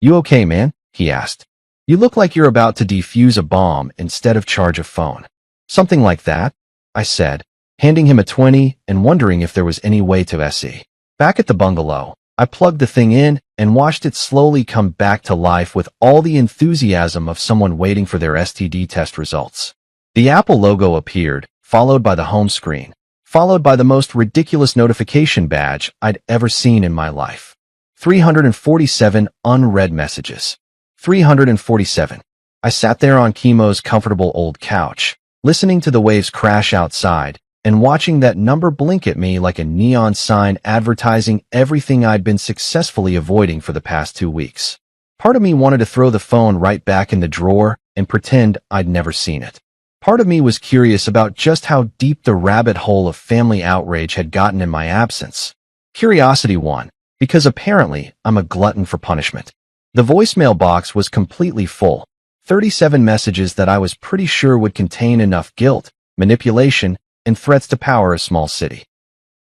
"You okay, man?" he asked. "You look like you're about to defuse a bomb instead of charge a phone." "Something like that," I said, handing him a 20 and wondering if there was any way to SE. Back at the bungalow, I plugged the thing in and watched it slowly come back to life with all the enthusiasm of someone waiting for their STD test results. The Apple logo appeared, followed by the home screen, followed by the most ridiculous notification badge I'd ever seen in my life. 347 unread messages. 347. I sat there on Chemo's comfortable old couch, listening to the waves crash outside, and watching that number blink at me like a neon sign advertising everything I'd been successfully avoiding for the past 2 weeks. Part of me wanted to throw the phone right back in the drawer and pretend I'd never seen it. Part of me was curious about just how deep the rabbit hole of family outrage had gotten in my absence. Curiosity won, because apparently I'm a glutton for punishment. The voicemail box was completely full, 37 messages that I was pretty sure would contain enough guilt, manipulation, and threats to power a small city.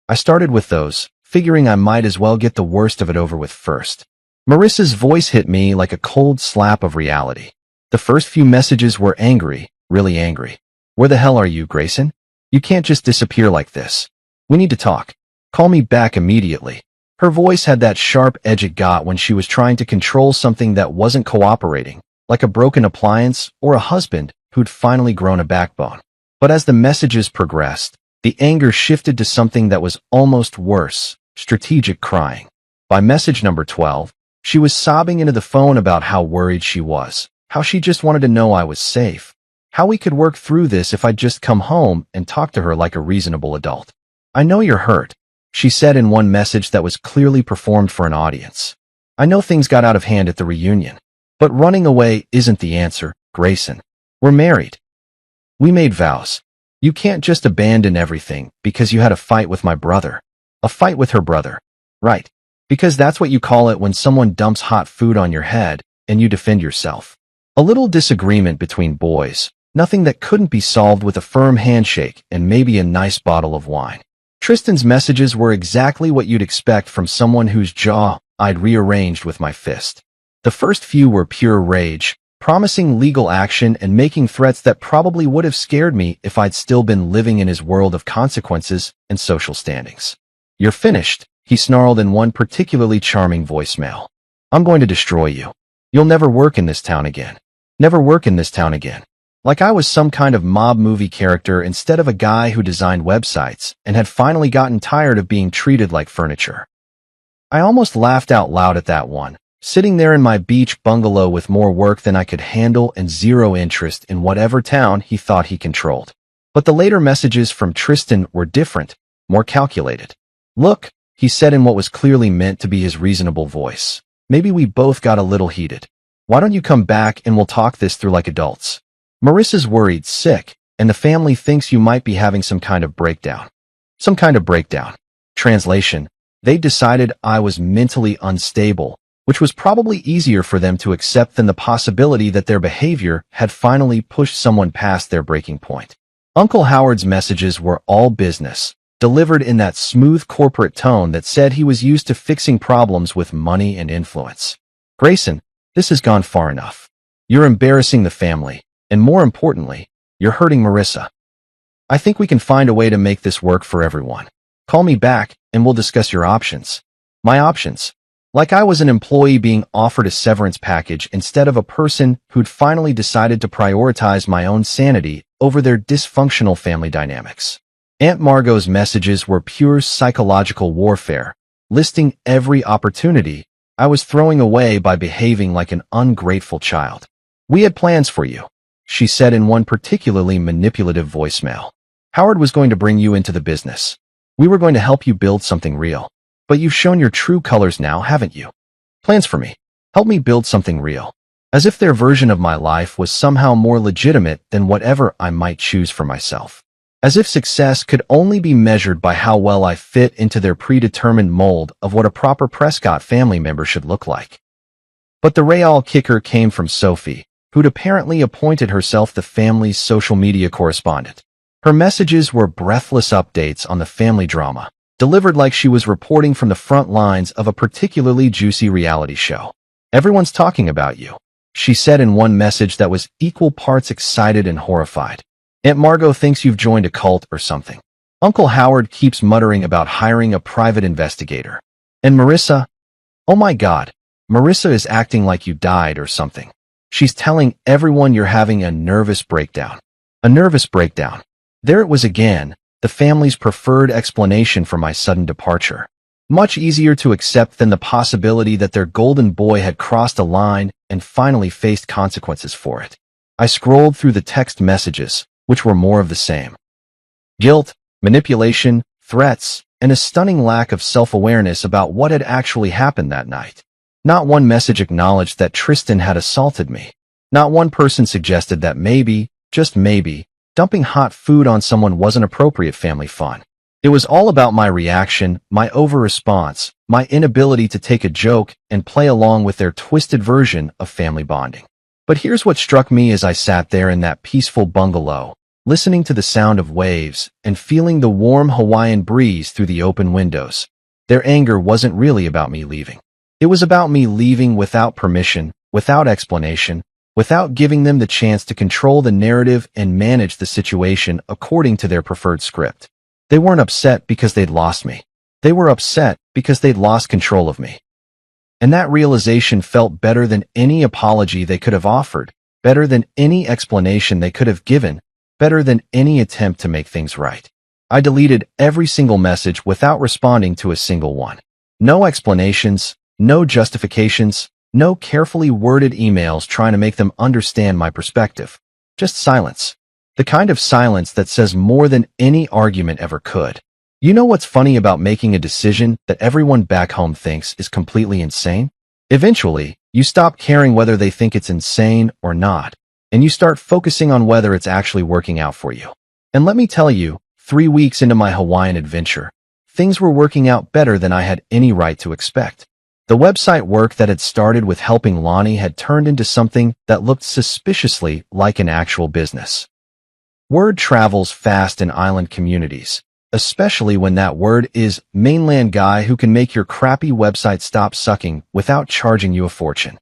I started with those, figuring I might as well get the worst of it over with first. Marissa's voice hit me like a cold slap of reality. The first few messages were angry, really angry. "Where the hell are you, Grayson? You can't just disappear like this. We need to talk. Call me back immediately." Her voice had that sharp edge it got when she was trying to control something that wasn't cooperating, like a broken appliance or a husband who'd finally grown a backbone. But as the messages progressed, the anger shifted to something that was almost worse, strategic crying. By message number 12, she was sobbing into the phone about how worried she was, how she just wanted to know I was safe, how we could work through this if I'd just come home and talk to her like a reasonable adult. "I know you're hurt," she said in one message that was clearly performed for an audience. "I know things got out of hand at the reunion, but running away isn't the answer, Grayson. We're married. We made vows. You can't just abandon everything because you had a fight with my brother." A fight with her brother. Right. Because that's what you call it when someone dumps hot food on your head and you defend yourself. A little disagreement between boys. Nothing that couldn't be solved with a firm handshake and maybe a nice bottle of wine. Tristan's messages were exactly what you'd expect from someone whose jaw I'd rearranged with my fist. The first few were pure rage, promising legal action and making threats that probably would have scared me if I'd still been living in his world of consequences and social standings. "You're finished," he snarled in one particularly charming voicemail. "I'm going to destroy you. You'll never work in this town again. Never work in this town again." Like I was some kind of mob movie character instead of a guy who designed websites and had finally gotten tired of being treated like furniture. I almost laughed out loud at that one, sitting there in my beach bungalow with more work than I could handle and zero interest in whatever town he thought he controlled. But the later messages from Tristan were different, more calculated. "Look," he said in what was clearly meant to be his reasonable voice. "Maybe we both got a little heated. Why don't you come back and we'll talk this through like adults? Marissa's worried sick, and the family thinks you might be having some kind of breakdown. Some kind of breakdown. Translation: they decided I was mentally unstable, which was probably easier for them to accept than the possibility that their behavior had finally pushed someone past their breaking point. Uncle Howard's messages were all business, delivered in that smooth corporate tone that said he was used to fixing problems with money and influence. Grayson, this has gone far enough. You're embarrassing the family, and more importantly, you're hurting Marissa. I think we can find a way to make this work for everyone. Call me back, and we'll discuss your options. My options? Like I was an employee being offered a severance package instead of a person who'd finally decided to prioritize my own sanity over their dysfunctional family dynamics. Aunt Margot's messages were pure psychological warfare, listing every opportunity I was throwing away by behaving like an ungrateful child. We had plans for you, she said in one particularly manipulative voicemail. Howard was going to bring you into the business. We were going to help you build something real. But you've shown your true colors now, haven't you? Plans for me. Help me build something real. As if their version of my life was somehow more legitimate than whatever I might choose for myself. As if success could only be measured by how well I fit into their predetermined mold of what a proper Prescott family member should look like. But the real kicker came from Sophie, who'd apparently appointed herself the family's social media correspondent. Her messages were breathless updates on the family drama, delivered like she was reporting from the front lines of a particularly juicy reality show. Everyone's talking about you, she said in one message that was equal parts excited and horrified. Aunt Margot thinks you've joined a cult or something. Uncle Howard keeps muttering about hiring a private investigator. And Marissa? Oh my God, Marissa is acting like you died or something. She's telling everyone you're having a nervous breakdown. A nervous breakdown. There it was again, the family's preferred explanation for my sudden departure. Much easier to accept than the possibility that their golden boy had crossed a line and finally faced consequences for it. I scrolled through the text messages, which were more of the same. Guilt, manipulation, threats, and a stunning lack of self-awareness about what had actually happened that night. Not one message acknowledged that Tristan had assaulted me. Not one person suggested that maybe, just maybe, dumping hot food on someone wasn't appropriate family fun. It was all about my reaction, my over-response, my inability to take a joke and play along with their twisted version of family bonding. But here's what struck me as I sat there in that peaceful bungalow, listening to the sound of waves and feeling the warm Hawaiian breeze through the open windows. Their anger wasn't really about me leaving. It was about me leaving without permission, without explanation, without giving them the chance to control the narrative and manage the situation according to their preferred script. They weren't upset because they'd lost me. They were upset because they'd lost control of me. And that realization felt better than any apology they could have offered, better than any explanation they could have given, better than any attempt to make things right. I deleted every single message without responding to a single one. No explanations, no justifications, no carefully worded emails trying to make them understand my perspective. Just silence. The kind of silence that says more than any argument ever could. You know what's funny about making a decision that everyone back home thinks is completely insane? Eventually, you stop caring whether they think it's insane or not, and you start focusing on whether it's actually working out for you. And let me tell you, 3 weeks into my Hawaiian adventure, things were working out better than I had any right to expect. The website work that had started with helping Lonnie had turned into something that looked suspiciously like an actual business. Word travels fast in island communities, especially when that word is mainland guy who can make your crappy website stop sucking without charging you a fortune.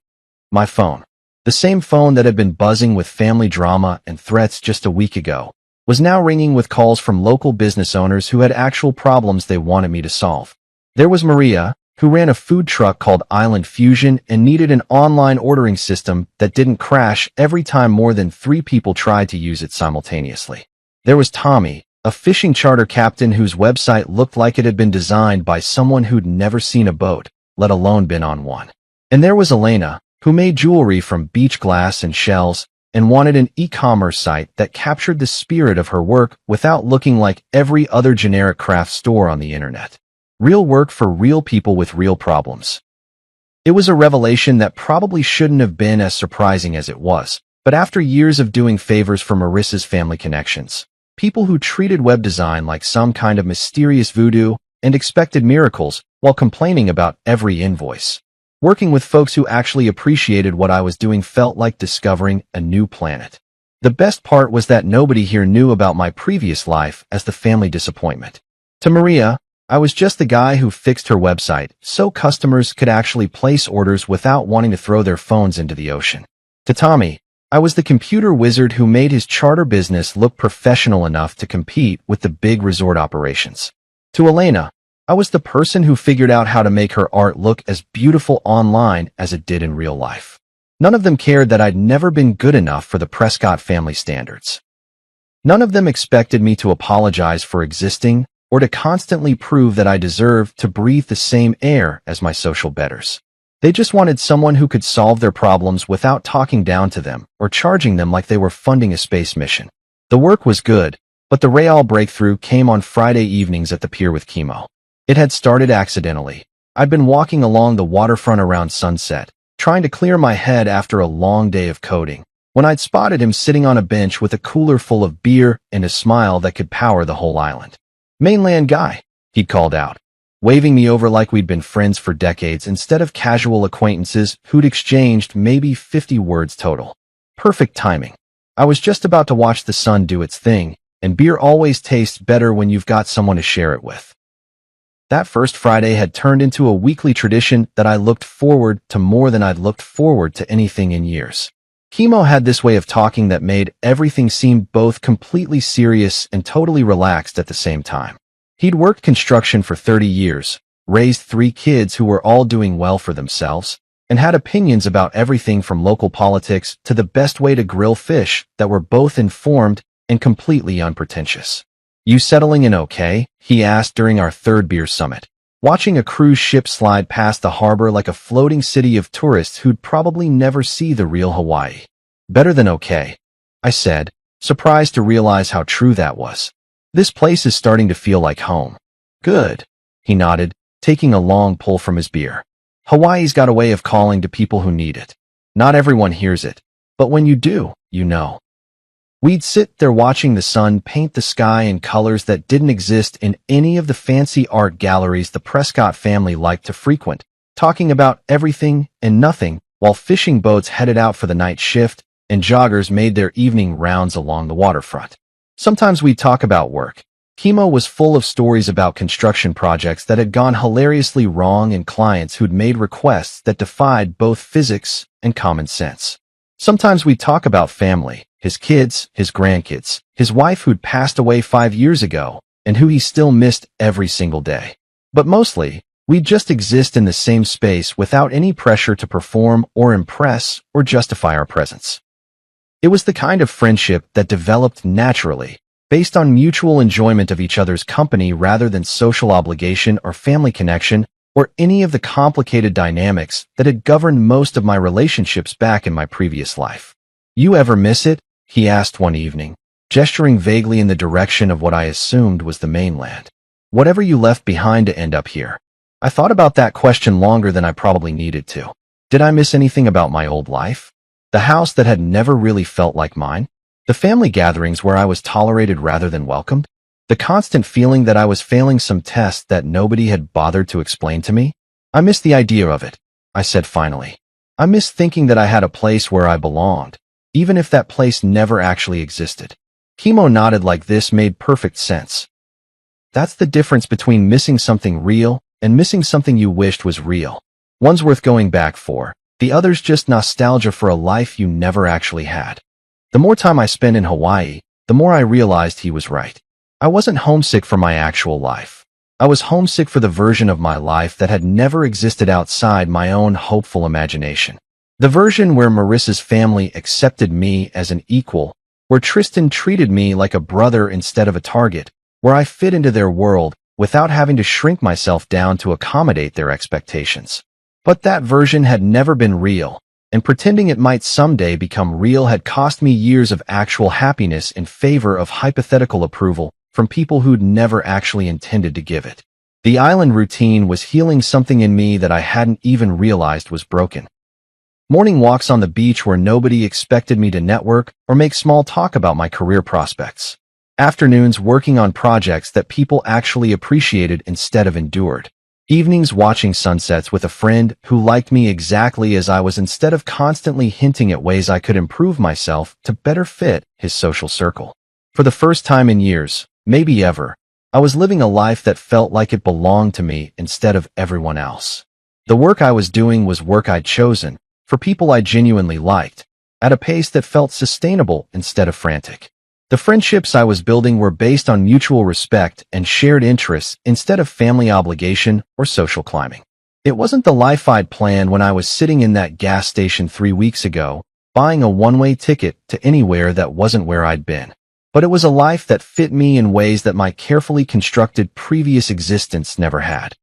My phone, the same phone that had been buzzing with family drama and threats just a week ago, was now ringing with calls from local business owners who had actual problems they wanted me to solve. There was Maria, who ran a food truck called Island Fusion and needed an online ordering system that didn't crash every time more than 3 people tried to use it simultaneously. There was Tommy, a fishing charter captain whose website looked like it had been designed by someone who'd never seen a boat, let alone been on one. And there was Elena, who made jewelry from beach glass and shells and wanted an e-commerce site that captured the spirit of her work without looking like every other generic craft store on the internet. Real work for real people with real problems. It was a revelation that probably shouldn't have been as surprising as it was, but after years of doing favors for Marissa's family connections, People who treated web design like some kind of mysterious voodoo and expected miracles while complaining about every invoice. Working with folks who actually appreciated what I was doing felt like discovering a new planet. The best part was that nobody here knew about my previous life as the family disappointment. To Maria, I was just the guy who fixed her website so customers could actually place orders without wanting to throw their phones into the ocean. To Tommy, I was the computer wizard who made his charter business look professional enough to compete with the big resort operations. To Elena, I was the person who figured out how to make her art look as beautiful online as it did in real life. None of them cared that I'd never been good enough for the Prescott family standards. None of them expected me to apologize for existing or to constantly prove that I deserved to breathe the same air as my social betters. They just wanted someone who could solve their problems without talking down to them or charging them like they were funding a space mission. The work was good, but the real breakthrough came on Friday evenings at the pier with Chemo. It had started accidentally. I'd been walking along the waterfront around sunset, trying to clear my head after a long day of coding, when I'd spotted him sitting on a bench with a cooler full of beer and a smile that could power the whole island. "Mainland guy," he'd called out, waving me over like we'd been friends for decades instead of casual acquaintances who'd exchanged maybe 50 words total. Perfect timing. I was just about to watch the sun do its thing, and beer always tastes better when you've got someone to share it with. That first Friday had turned into a weekly tradition that I looked forward to more than I'd looked forward to anything in years. Chemo had this way of talking that made everything seem both completely serious and totally relaxed at the same time. He'd worked construction for 30 years, raised 3 kids who were all doing well for themselves, and had opinions about everything from local politics to the best way to grill fish that were both informed and completely unpretentious. "You settling in okay?" he asked during our 3rd beer summit, watching a cruise ship slide past the harbor like a floating city of tourists who'd probably never see the real Hawaii. "Better than okay," I said, surprised to realize how true that was. "This place is starting to feel like home." "Good," he nodded, taking a long pull from his beer. "Hawaii's got a way of calling to people who need it. Not everyone hears it, but when you do, you know." We'd sit there watching the sun paint the sky in colors that didn't exist in any of the fancy art galleries the Prescott family liked to frequent, talking about everything and nothing while fishing boats headed out for the night shift and joggers made their evening rounds along the waterfront. Sometimes we'd talk about work. Chemo was full of stories about construction projects that had gone hilariously wrong and clients who'd made requests that defied both physics and common sense. Sometimes we'd talk about family, his kids, his grandkids, his wife who'd passed away 5 years ago, and who he still missed every single day. But mostly, we'd just exist in the same space without any pressure to perform or impress or justify our presence. It was the kind of friendship that developed naturally, based on mutual enjoyment of each other's company rather than social obligation or family connection, or any of the complicated dynamics that had governed most of my relationships back in my previous life. "You ever miss it?" he asked one evening, gesturing vaguely in the direction of what I assumed was the mainland. "Whatever you left behind to end up here?" I thought about that question longer than I probably needed to. Did I miss anything about my old life? The house that had never really felt like mine? The family gatherings where I was tolerated rather than welcomed? The constant feeling that I was failing some test that nobody had bothered to explain to me? "I miss the idea of it," I said finally. "I miss thinking that I had a place where I belonged, even if that place never actually existed." Chemo nodded like this made perfect sense. That's the difference between missing something real and missing something you wished was real. One's worth going back for, the other's just nostalgia for a life you never actually had. The more time I spent in Hawaii, the more I realized he was right. I wasn't homesick for my actual life. I was homesick for the version of my life that had never existed outside my own hopeful imagination. The version where Marissa's family accepted me as an equal, where Tristan treated me like a brother instead of a target, where I fit into their world without having to shrink myself down to accommodate their expectations. But that version had never been real, and pretending it might someday become real had cost me years of actual happiness in favor of hypothetical approval from people who'd never actually intended to give it. The island routine was healing something in me that I hadn't even realized was broken. Morning walks on the beach where nobody expected me to network or make small talk about my career prospects. Afternoons working on projects that people actually appreciated instead of endured. Evenings watching sunsets with a friend who liked me exactly as I was instead of constantly hinting at ways I could improve myself to better fit his social circle. For the first time in years, maybe ever, I was living a life that felt like it belonged to me instead of everyone else. The work I was doing was work I'd chosen, for people I genuinely liked, at a pace that felt sustainable instead of frantic. The friendships I was building were based on mutual respect and shared interests instead of family obligation or social climbing. It wasn't the life I'd planned when I was sitting in that gas station 3 weeks ago, buying a one-way ticket to anywhere that wasn't where I'd been. But it was a life that fit me in ways that my carefully constructed previous existence never had.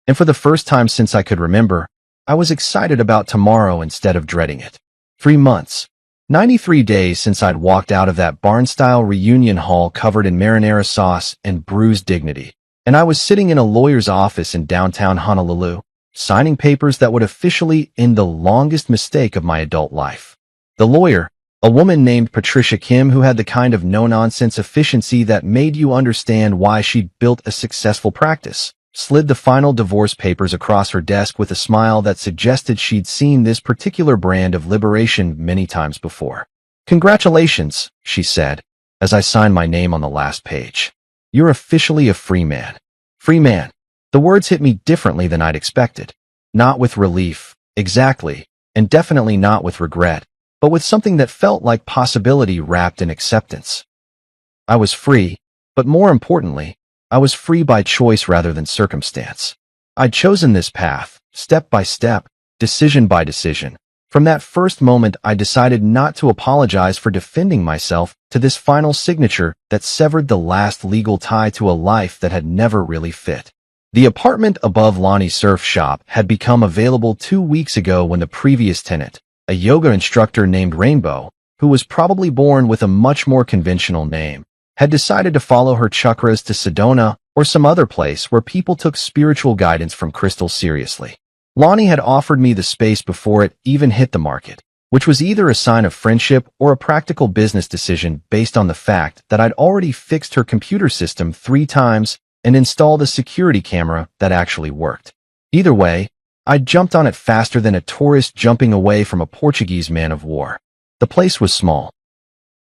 And for the first time since I could remember, I was excited about tomorrow instead of dreading it. 3 months. 93 days since I'd walked out of that barn-style reunion hall covered in marinara sauce and bruised dignity, and I was sitting in a lawyer's office in downtown Honolulu, signing papers that would officially end the longest mistake of my adult life. The lawyer, a woman named Patricia Kim who had the kind of no-nonsense efficiency that made you understand why she'd built a successful practice, slid the final divorce papers across her desk with a smile that suggested she'd seen this particular brand of liberation many times before. "Congratulations," she said, as I signed my name on the last page. "You're officially a free man." Free man. The words hit me differently than I'd expected. Not with relief, exactly, and definitely not with regret, but with something that felt like possibility wrapped in acceptance. I was free, but more importantly, I was free by choice rather than circumstance. I'd chosen this path, step by step, decision by decision. From that first moment, I decided not to apologize for defending myself to this final signature that severed the last legal tie to a life that had never really fit. The apartment above Lonnie's surf shop had become available 2 weeks ago when the previous tenant, a yoga instructor named Rainbow, who was probably born with a much more conventional name, had decided to follow her chakras to Sedona or some other place where people took spiritual guidance from crystals seriously. Lonnie had offered me the space before it even hit the market, which was either a sign of friendship or a practical business decision based on the fact that I'd already fixed her computer system 3 times and installed a security camera that actually worked. Either way, I jumped on it faster than a tourist jumping away from a Portuguese man of war. The place was small.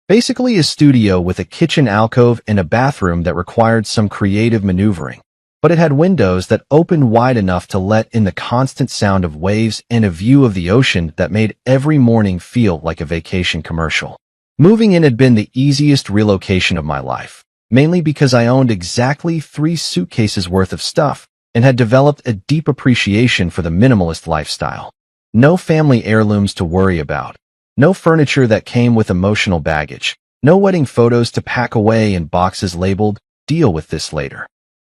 Basically a studio with a kitchen alcove and a bathroom that required some creative maneuvering, but it had windows that opened wide enough to let in the constant sound of waves and a view of the ocean that made every morning feel like a vacation commercial. Moving in had been the easiest relocation of my life, mainly because I owned exactly 3 suitcases worth of stuff and had developed a deep appreciation for the minimalist lifestyle. No family heirlooms to worry about. No furniture that came with emotional baggage. No wedding photos to pack away in boxes labeled, "Deal with this later."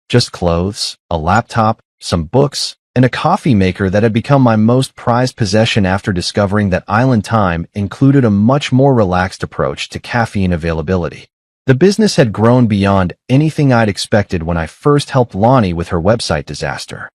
Just clothes, a laptop, some books, and a coffee maker that had become my most prized possession after discovering that island time included a much more relaxed approach to caffeine availability. The business had grown beyond anything I'd expected when I first helped Lonnie with her website disaster.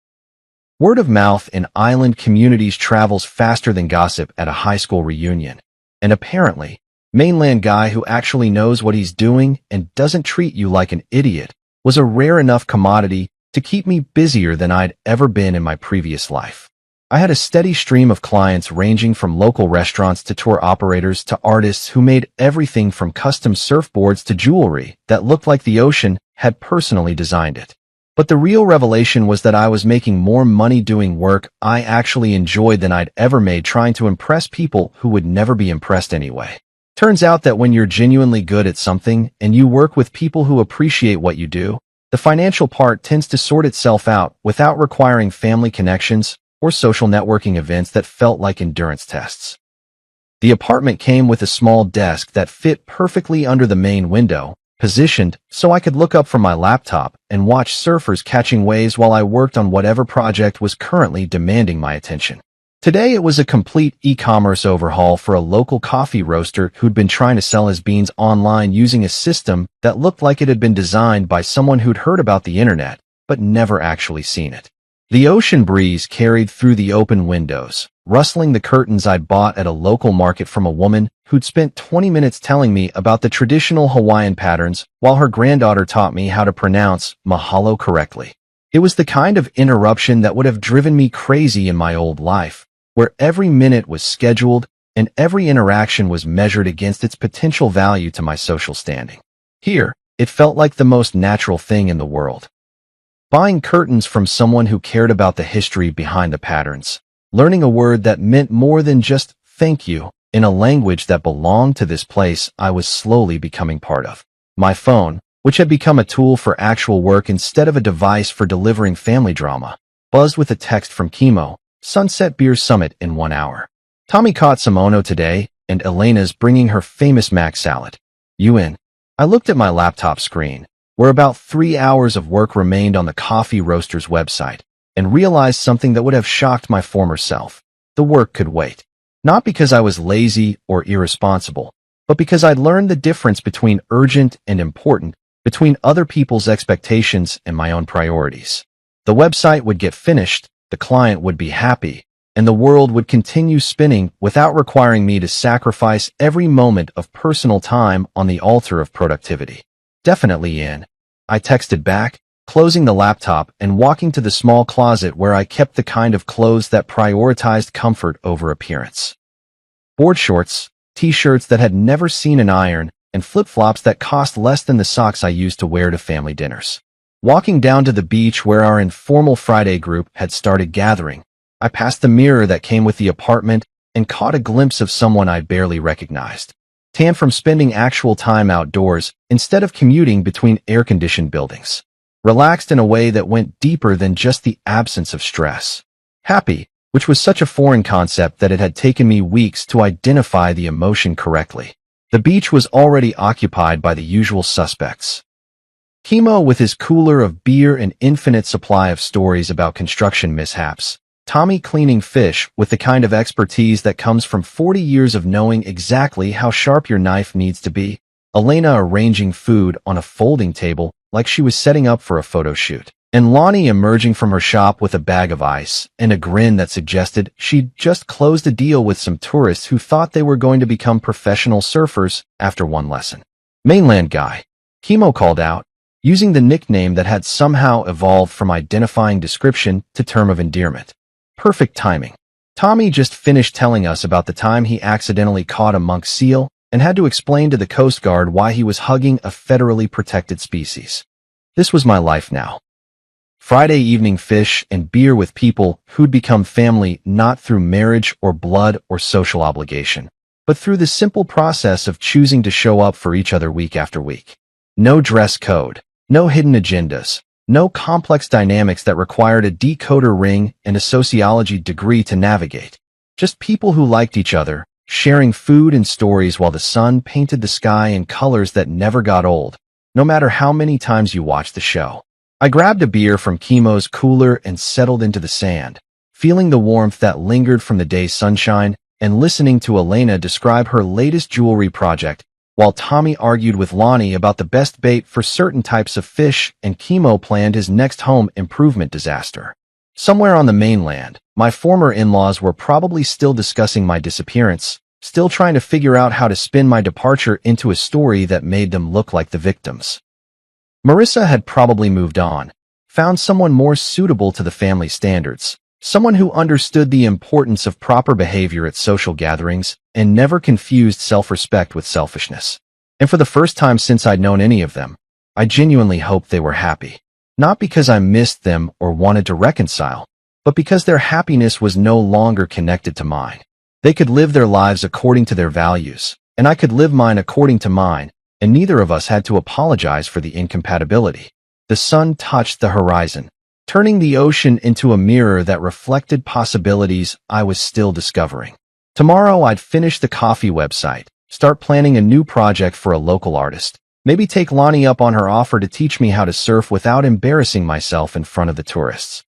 Word of mouth in island communities travels faster than gossip at a high school reunion. And apparently, mainland guy who actually knows what he's doing and doesn't treat you like an idiot was a rare enough commodity to keep me busier than I'd ever been in my previous life. I had a steady stream of clients ranging from local restaurants to tour operators to artists who made everything from custom surfboards to jewelry that looked like the ocean had personally designed it. But the real revelation was that I was making more money doing work I actually enjoyed than I'd ever made trying to impress people who would never be impressed anyway. Turns out that when you're genuinely good at something and you work with people who appreciate what you do, the financial part tends to sort itself out without requiring family connections or social networking events that felt like endurance tests. The apartment came with a small desk that fit perfectly under the main window, positioned so I could look up from my laptop and watch surfers catching waves while I worked on whatever project was currently demanding my attention. Today it was a complete e-commerce overhaul for a local coffee roaster who'd been trying to sell his beans online using a system that looked like it had been designed by someone who'd heard about the internet, but never actually seen it. The ocean breeze carried through the open windows, rustling the curtains I'd bought at a local market from a woman who'd spent 20 minutes telling me about the traditional Hawaiian patterns while her granddaughter taught me how to pronounce mahalo correctly. It was the kind of interruption that would have driven me crazy in my old life, where every minute was scheduled and every interaction was measured against its potential value to my social standing. Here, it felt like the most natural thing in the world. Buying curtains from someone who cared about the history behind the patterns, learning a word that meant more than just thank you in a language that belonged to this place I was slowly becoming part of. My phone, which had become a tool for actual work instead of a device for delivering family drama, buzzed with a text from Chemo, Sunset Beer Summit in 1 hour. Tommy caught some Ono today, and Elena's bringing her famous mac salad. You in? I looked at my laptop screen, where about 3 hours of work remained on the coffee roaster's website, and realized something that would have shocked my former self. The work could wait. Not because I was lazy or irresponsible, but because I'd learned the difference between urgent and important, between other people's expectations and my own priorities. The website would get finished, the client would be happy, and the world would continue spinning without requiring me to sacrifice every moment of personal time on the altar of productivity. Definitely in. I texted back, closing the laptop and walking to the small closet where I kept the kind of clothes that prioritized comfort over appearance. Board shorts, t-shirts that had never seen an iron, and flip-flops that cost less than the socks I used to wear to family dinners. Walking down to the beach where our informal Friday group had started gathering, I passed the mirror that came with the apartment and caught a glimpse of someone I barely recognized. Tan from spending actual time outdoors instead of commuting between air-conditioned buildings. Relaxed in a way that went deeper than just the absence of stress. Happy, which was such a foreign concept that it had taken me weeks to identify the emotion correctly. The beach was already occupied by the usual suspects. Chemo with his cooler of beer and infinite supply of stories about construction mishaps. Tommy cleaning fish with the kind of expertise that comes from 40 years of knowing exactly how sharp your knife needs to be. Elena arranging food on a folding table like she was setting up for a photo shoot. And Lonnie emerging from her shop with a bag of ice and a grin that suggested she'd just closed a deal with some tourists who thought they were going to become professional surfers after one lesson. Mainland guy, Chemo called out, using the nickname that had somehow evolved from identifying description to term of endearment. Perfect timing. Tommy just finished telling us about the time he accidentally caught a monk seal and had to explain to the Coast Guard why he was hugging a federally protected species. This was my life now. Friday evening fish and beer with people who'd become family not through marriage or blood or social obligation, but through the simple process of choosing to show up for each other week after week. No dress code, no hidden agendas, no complex dynamics that required a decoder ring and a sociology degree to navigate. Just people who liked each other, sharing food and stories while the sun painted the sky in colors that never got old, no matter how many times you watched the show. I grabbed a beer from Chemo's cooler and settled into the sand, feeling the warmth that lingered from the day's sunshine and listening to Elena describe her latest jewelry project, while Tommy argued with Lonnie about the best bait for certain types of fish and Chemo planned his next home improvement disaster. Somewhere on the mainland, my former in-laws were probably still discussing my disappearance, still trying to figure out how to spin my departure into a story that made them look like the victims. Marissa had probably moved on, found someone more suitable to the family standards, someone who understood the importance of proper behavior at social gatherings and never confused self-respect with selfishness. And for the first time since I'd known any of them, I genuinely hoped they were happy. Not because I missed them or wanted to reconcile, but because their happiness was no longer connected to mine. They could live their lives according to their values, and I could live mine according to mine, and neither of us had to apologize for the incompatibility. The sun touched the horizon, turning the ocean into a mirror that reflected possibilities I was still discovering. Tomorrow I'd finish the coffee website, start planning a new project for a local artist, maybe take Lonnie up on her offer to teach me how to surf without embarrassing myself in front of the tourists.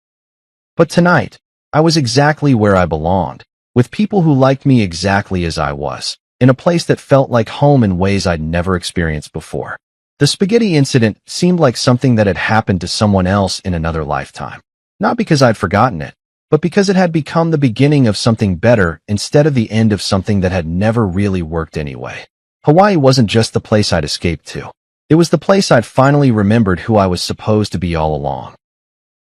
But tonight, I was exactly where I belonged, with people who liked me exactly as I was, in a place that felt like home in ways I'd never experienced before. The spaghetti incident seemed like something that had happened to someone else in another lifetime. Not because I'd forgotten it, but because it had become the beginning of something better instead of the end of something that had never really worked anyway. Hawaii wasn't just the place I'd escaped to. It was the place I'd finally remembered who I was supposed to be all along.